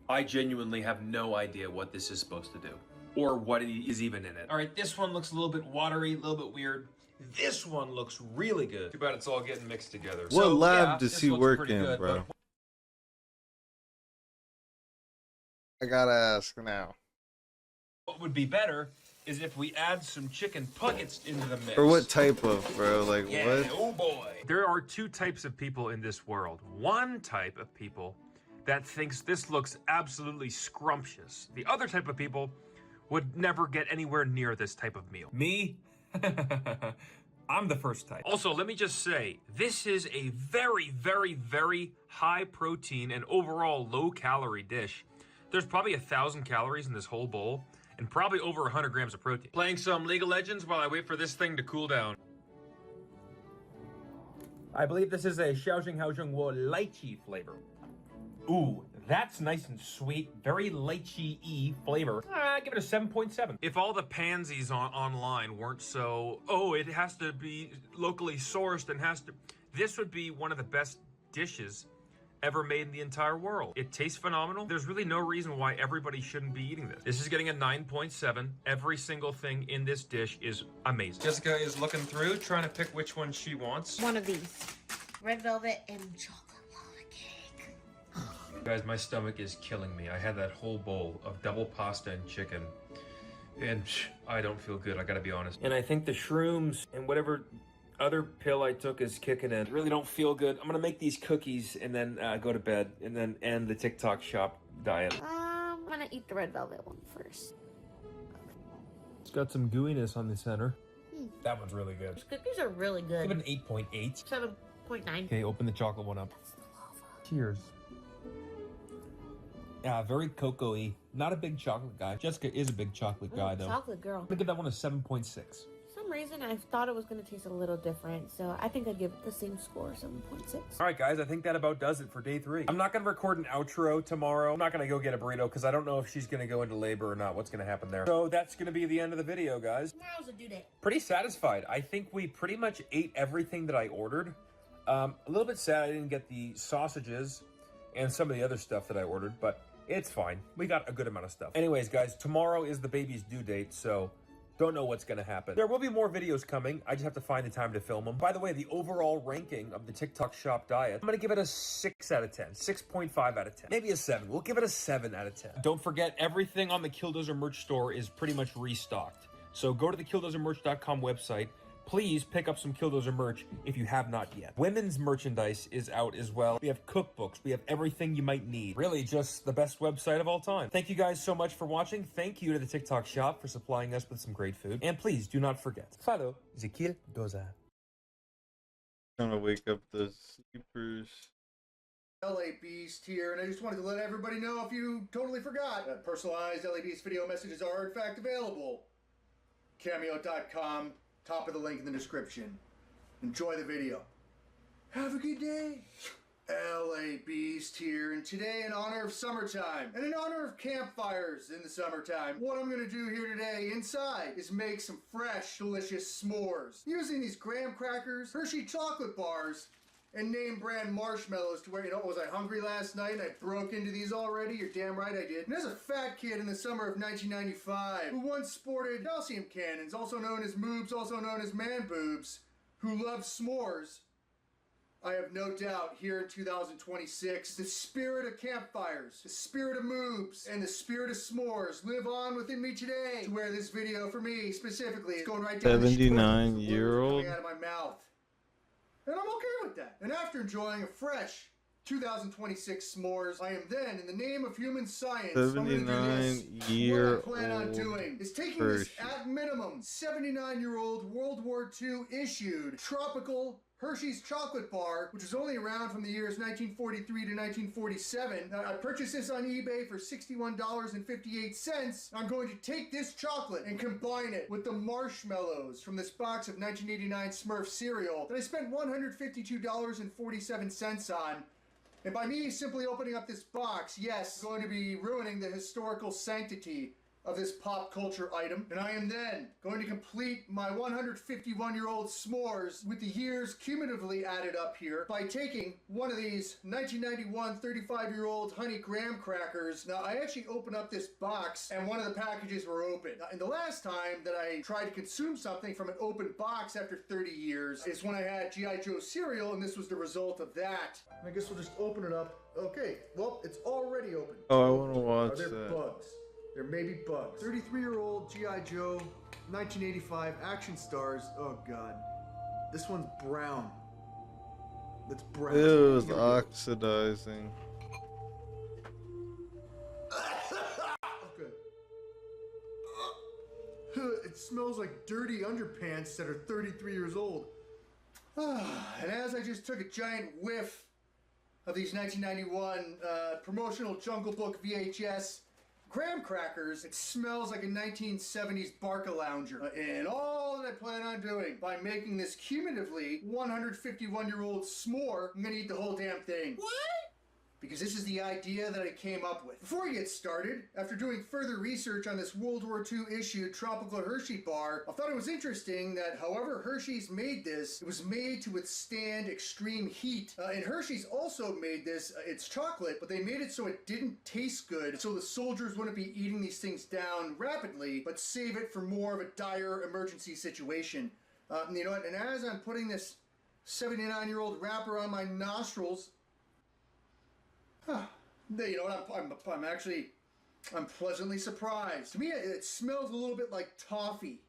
I genuinely have no idea what this is supposed to do. Or what is even in it. All right, this one looks a little bit watery, a little bit weird. This one looks really good. Too bad it's all getting mixed together. What So, lab yeah, does this he looks work pretty in, good, bro? but I gotta ask now. what would be better is if we add some chicken nuggets into the mix. Or what type of, bro? Like, Yeah, what? oh boy. There are 2 types of people in this world. One type of people that thinks this looks absolutely scrumptious. The other type of people would never get anywhere near this type of meal. Me? I'm the first type. Also, let me just say, this is a very, very, very high protein and overall low calorie dish. There's probably 1,000 calories in this whole bowl and probably over 100 grams of protein. Playing some League of Legends while I wait for this thing to cool down. I believe this is a Xiaoxinghaozhengwo lychee flavor. Ooh, that's nice and sweet. Very lychee-y flavor. Give it a 7.7. If all the pansies online weren't so, oh, it has to be locally sourced and has to... This would be one of the best dishes ever made in the entire world. It tastes phenomenal. There's really no reason why everybody shouldn't be eating this. This is getting a 9.7. Every single thing in this dish is amazing. Jessica is looking through, trying to pick which one she wants. One of these. Red velvet and chocolate lava cake. Guys, my stomach is killing me. I had that whole bowl of double pasta and chicken, and I don't feel good, I gotta be honest. And I think the shrooms and whatever other pill I took is kicking in. Really don't feel good. I'm gonna make these cookies and then go to bed and then end the TikTok shop diet. I'm gonna eat the red velvet one first. It's got some gooiness on the center. That one's really good. These cookies are really good. Give it an 8.8. 7.9. Okay, open the chocolate one up. Cheers. Yeah, very cocoa-y. Not a big chocolate guy. Jessica is a big chocolate guy, though. Chocolate girl. I'm gonna give that one a 7.6. For some reason, I thought it was going to taste a little different, so I think I'd give it the same score, 7.6. All right, guys, I think that about does it for day 3. I'm not going to record an outro tomorrow. I'm not going to go get a burrito because I don't know if she's going to go into labor or not. What's going to happen there? So that's going to be the end of the video, guys. Tomorrow's a due date. Pretty satisfied. I think we pretty much ate everything that I ordered. A little bit sad I didn't get the sausages and some of the other stuff that I ordered, but it's fine. We got a good amount of stuff. Anyways, guys, tomorrow is the baby's due date, so don't know what's going to happen. There will be more videos coming. I just have to find the time to film them. By the way, the overall ranking of the TikTok shop diet, I'm going to give it a 6 out of 10. 6.5 out of 10. Maybe a 7. We'll give it a 7 out of 10. Don't forget, everything on the Killdozer merch store is pretty much restocked. So go to the killdozermerch.com website. Please pick up some Killdozer merch if you have not yet. Women's merchandise is out as well. We have cookbooks. We have everything you might need. Really, just the best website of all time. Thank you guys so much for watching. Thank you to the TikTok shop for supplying us with some great food. And please do not forget, follow Esile On. Trying to wake up the sleepers. LA Beast here, and I just wanted to let everybody know, if you totally forgot, that personalized LA Beast video messages are in fact available. Cameo.com, top of the link in the description. Enjoy the video. Have a good day. LA Beast here, and today in honor of summertime, and in honor of campfires in the summertime, what I'm gonna do here today inside is make some fresh, delicious s'mores. Using these graham crackers, Hershey chocolate bars, and name brand marshmallows to where, you know, was I hungry last night and I broke into these already? You're damn right I did. And as a fat kid in the summer of 1995 who once sported calcium cannons, also known as moobs, also known as man boobs, who loved s'mores, I have no doubt here in 2026, the spirit of campfires, the spirit of moobs, and the spirit of s'mores live on within me today, to where this video for me specifically is going right down the 79-year-old coming out of my mouth. And I'm okay with that. And after enjoying a fresh 2026 s'mores, I am then, in the name of human science, 79-year-old what I plan on doing is taking this, at minimum, 79-year-old World War II issued tropical Hershey's chocolate bar, which was only around from the years 1943 to 1947. I purchased this on eBay for $61.58. I'm going to take this chocolate and combine it with the marshmallows from this box of 1989 Smurf cereal that I spent $152.47 on. And by me simply opening up this box, yes, I'm going to be ruining the historical sanctity of this pop culture item. And I am then going to complete my 151-year-old s'mores with the years cumulatively added up here by taking one of these 1991 35-year-old honey graham crackers. Now, I actually opened up this box and one of the packages were open. Now, and the last time that I tried to consume something from an open box after 30 years is when I had G.I. Joe cereal, and this was the result of that. I guess we'll just open it up. Okay, well, it's already open. Oh, I want to watch Are there that. bugs? There may be bugs. 33-year-old G.I. Joe, 1985 action stars. Oh God, this one's brown. That's brown. It was oxidizing. Okay. It smells like dirty underpants that are 33 years old. And as I just took a giant whiff of these 1991 promotional Jungle Book VHS graham crackers, it smells like a 1970s Barca lounger. And all that I plan on doing by making this cumulatively 151-year-old s'more, I'm gonna eat the whole damn thing. What? Because this is the idea that I came up with. Before we get started, after doing further research on this World War II issued tropical Hershey bar, I thought it was interesting that however Hershey's made this, it was made to withstand extreme heat. And Hershey's also made this, it's chocolate, but they made it so it didn't taste good, so the soldiers wouldn't be eating these things down rapidly, but save it for more of a dire emergency situation. You know what, and as I'm putting this 79-year-old wrapper on my nostrils, you know what, I'm pleasantly surprised. To me, it smells a little bit like toffee.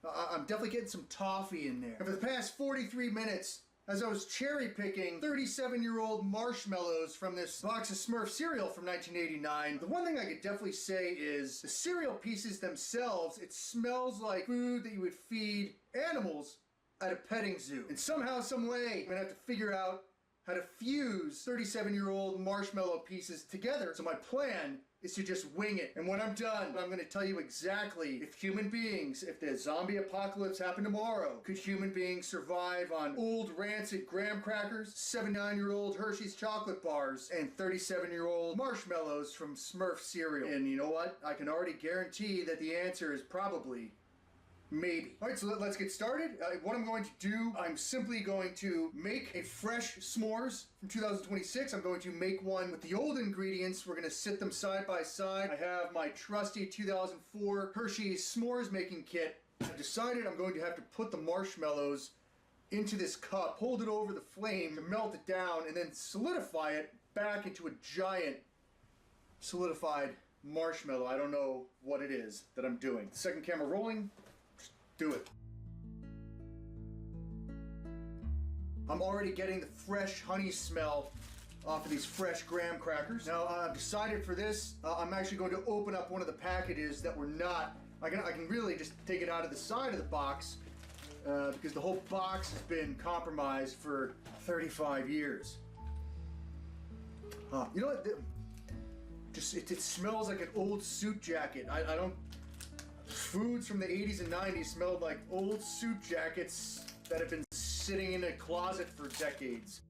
I'm definitely getting some toffee in there. And for the past 43 minutes, as I was cherry picking 37-year-old marshmallows from this box of Smurf cereal from 1989, the one thing I could definitely say is the cereal pieces themselves, it smells like food that you would feed animals at a petting zoo. And somehow, some way, I'm gonna have to figure out how to fuse 37-year-old marshmallow pieces together. So my plan is to just wing it. And when I'm done, I'm going to tell you exactly if human beings, if the zombie apocalypse happened tomorrow, could human beings survive on old rancid graham crackers, 79-year-old Hershey's chocolate bars, and 37-year-old marshmallows from Smurf cereal? And you know what? I can already guarantee that the answer is probably maybe. All right, so let's get started. What I'm going to do, I'm simply going to make a fresh s'mores from 2026. I'm going to make one with the old ingredients. We're going to sit them side by side. I have my trusty 2004 Hershey's s'mores making kit. I've decided I'm going to have to put the marshmallows into this cup, hold it over the flame to melt it down, and then solidify it back into a giant solidified marshmallow. I don't know what it is that I'm doing. Second camera rolling. Do it. I'm already getting the fresh honey smell off of these fresh graham crackers. Now I've decided for this, I'm actually going to open up one of the packages that were not, I can really just take it out of the side of the box because the whole box has been compromised for 35 years. You know what? It smells like an old suit jacket. I don't. Foods from the 80s and 90s smelled like old suit jackets that have been sitting in a closet for decades.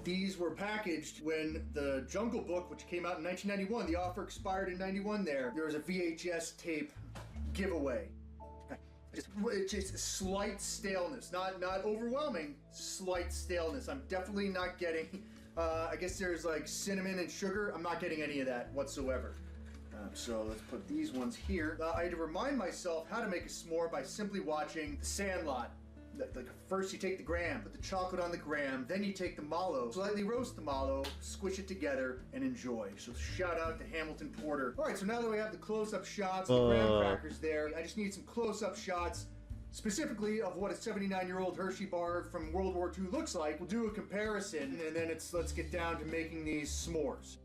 These were packaged when the Jungle Book, which came out in 1991, the offer expired in 91 there. There was a VHS tape giveaway. It's just slight staleness, not overwhelming, slight staleness. I'm definitely not getting, I guess there's like cinnamon and sugar. I'm not getting any of that whatsoever. So let's put these ones here. I had to remind myself how to make a s'more by simply watching The Sandlot. First you take the graham, put the chocolate on the graham, then you take the mallow, slightly roast the mallow, squish it together, and enjoy. So shout out to Hamilton Porter. All right, so now that we have the close-up shots, the graham crackers there, I just need some close-up shots specifically of what a 79-year-old Hershey bar from World War II looks like. We'll do a comparison, and then let's get down to making these s'mores.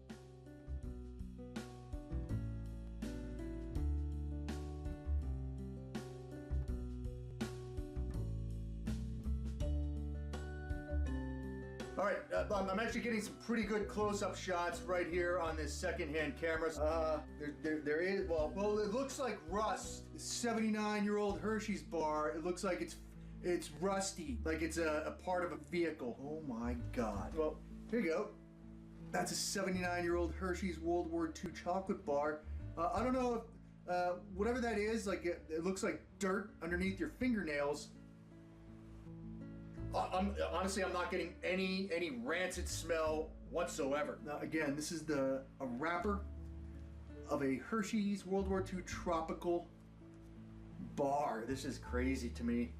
All right, I'm actually getting some pretty good close-up shots right here on this second-hand camera. There is, well, it looks like rust. 79-year-old Hershey's bar, it looks like it's rusty, like it's a part of a vehicle. Oh my God. Well, here you go. That's a 79-year-old Hershey's World War II chocolate bar. I don't know if, whatever that is, like it looks like dirt underneath your fingernails. Honestly, I'm not getting any rancid smell whatsoever. Now, again, this is a wrapper of a Hershey's World War II tropical bar. This is crazy to me.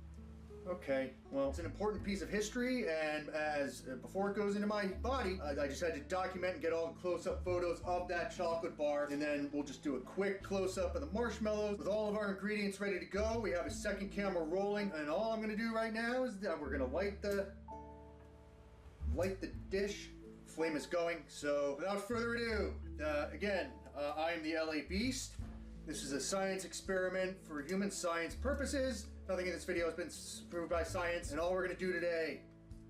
Okay, well, it's an important piece of history, and before it goes into my body, I just had to document and get all the close-up photos of that chocolate bar, and then we'll just do a quick close-up of the marshmallows. With all of our ingredients ready to go, we have a second camera rolling, and all I'm gonna do right now is that we're gonna light the dish. Flame is going, so without further ado, again, I am the LA Beast. This is a science experiment for human science purposes. Nothing in this video has been proved by science, and all we're gonna do today,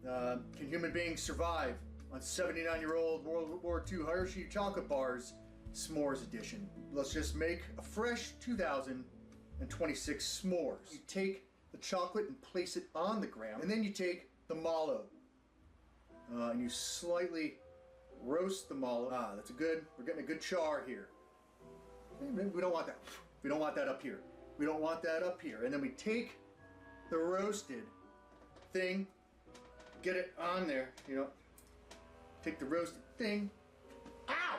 can human beings survive on 79-year-old World War II Hershey chocolate bars, s'mores edition. Let's just make a fresh 2026 s'mores. You take the chocolate and place it on the graham, and then you take the mallow, and you slightly roast the mallow. We're getting a good char here. We don't want that. We don't want that up here. We don't want that up here. And then we take the roasted thing, get it on there, take the roasted thing, ow!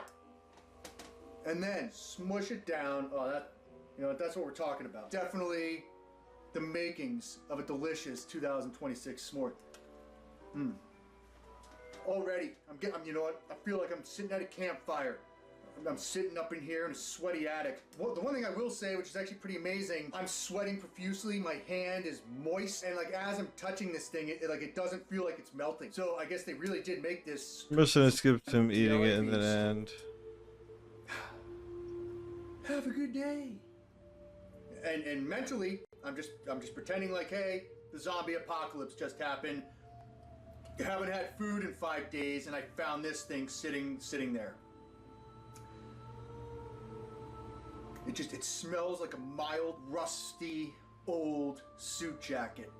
And then smush it down. Oh, that's what we're talking about. Definitely the makings of a delicious 2026 s'more. Already, you know what? I feel like I'm sitting at a campfire. I'm sitting up in here in a sweaty attic. Well, the one thing I will say, which is actually pretty amazing, I'm sweating profusely. My hand is moist, and like as I'm touching this thing, it doesn't feel like it's melting. So I guess they really did make this. I'm just gonna skip him eating it in the end. Have a good day. And mentally, I'm just pretending like, hey, the zombie apocalypse just happened. You haven't had food in 5 days, and I found this thing sitting there. It smells like a mild, rusty, old suit jacket.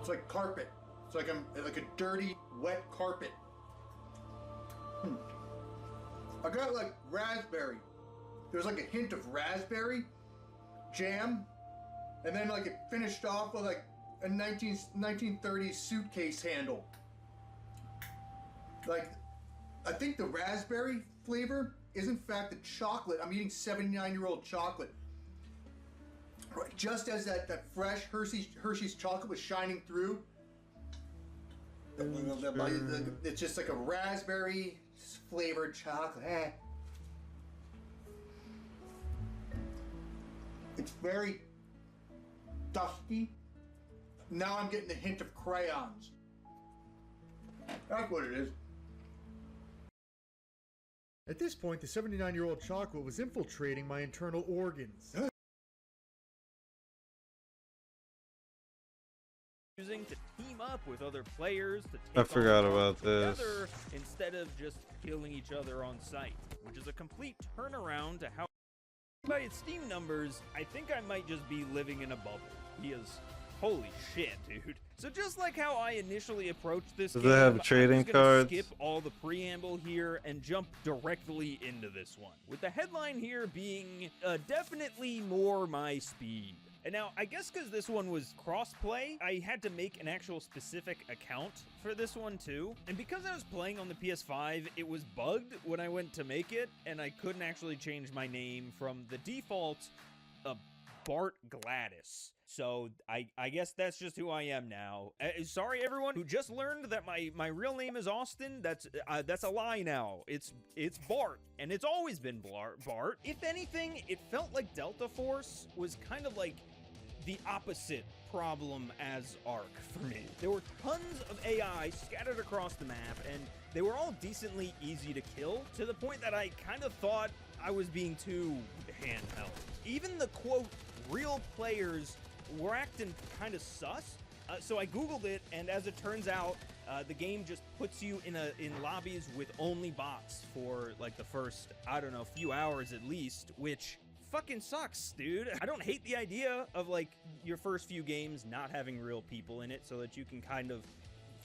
It's like carpet. It's like like a dirty, wet carpet. I got like raspberry. There's like a hint of raspberry jam. And then like it finished off with like a 1930s suitcase handle. Like, I think the raspberry flavor is in fact the chocolate. I'm eating 79-year-old chocolate. Right, just as that fresh Hershey's chocolate was shining through. It's just like a raspberry flavored chocolate. It's very dusty. Now I'm getting a hint of crayons. That's what it is. At this point, the 79-year-old chocolate was infiltrating my internal organs. Using to team up with other players to I take forgot on about this. together instead of just killing each other on site, which is a complete turnaround to how. By its Steam numbers, I think I might just be living in a bubble. Because, holy shit, dude. So just like how I initially approached this Does game, it have I'm trading just gonna cards? skip all the preamble here and jump directly into this one. With the headline here being definitely more my speed. And now, I guess because this one was cross-play, I had to make an actual specific account for this one too. And because I was playing on the PS5, it was bugged when I went to make it, and I couldn't actually change my name from the default Bart Gladys. So I guess that's just who I am now. Sorry, everyone who just learned that my real name is Austin. That's a lie now. It's Bart, and it's always been Bart. If anything, it felt like Delta Force was kind of like the opposite problem as Ark for me. There were tons of AI scattered across the map, and they were all decently easy to kill, to the point that I kind of thought I was being too handheld. Even the quote real players were acting kind of sus. So I googled it, and as it turns out, the game just puts you in lobbies with only bots for like the first, I don't know, few hours at least, which fucking sucks, dude. I don't hate the idea of like your first few games not having real people in it so that you can kind of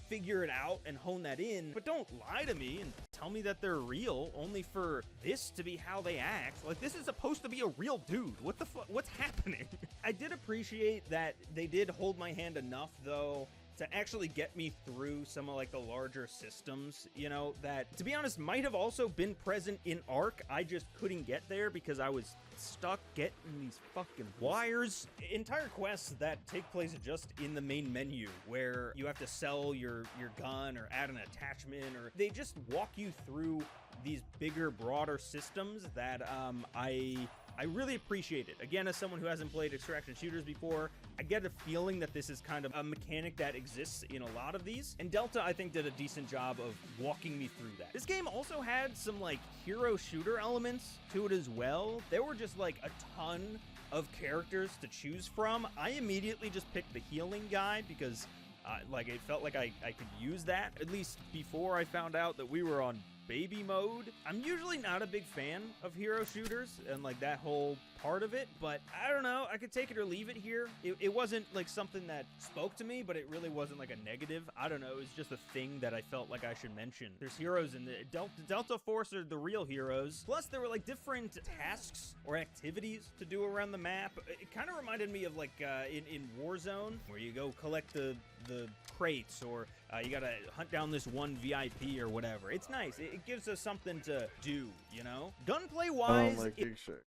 figure it out and hone that in, but don't lie to me and tell me that they're real only for this to be how they act. Like, this is supposed to be a real dude. What the fuck? What's happening? I did appreciate that they did hold my hand enough, though, to actually get me through some of like the larger systems, you know, that, to be honest, might have also been present in Ark. I just couldn't get there because I was stuck getting these fucking wires. Entire quests that take place just in the main menu, where you have to sell your gun or add an attachment, or they just walk you through these bigger, broader systems that I really appreciate it. Again, as someone who hasn't played extraction shooters before, I get a feeling that this is kind of a mechanic that exists in a lot of these. And Delta, I think, did a decent job of walking me through that. This game also had some, like, hero shooter elements to it as well. There were just, like, a ton of characters to choose from. I immediately just picked the healing guy because, like, it felt like I could use that, at least before I found out that we were on baby mode. I'm usually not a big fan of hero shooters and like that whole part of it, but I don't know, I could take it or leave it here. It wasn't like something that spoke to me, but it really wasn't like a negative. I don't know, it was just a thing that I felt like I should mention. There's heroes in the Delta Force are the real heroes. Plus there were like different tasks or activities to do around the map. It kind of reminded me of like in Warzone, where you go collect the crates, or you gotta hunt down this one VIP or whatever. It's nice. It gives us something to do, you know? Gunplay wise, I don't like big shit.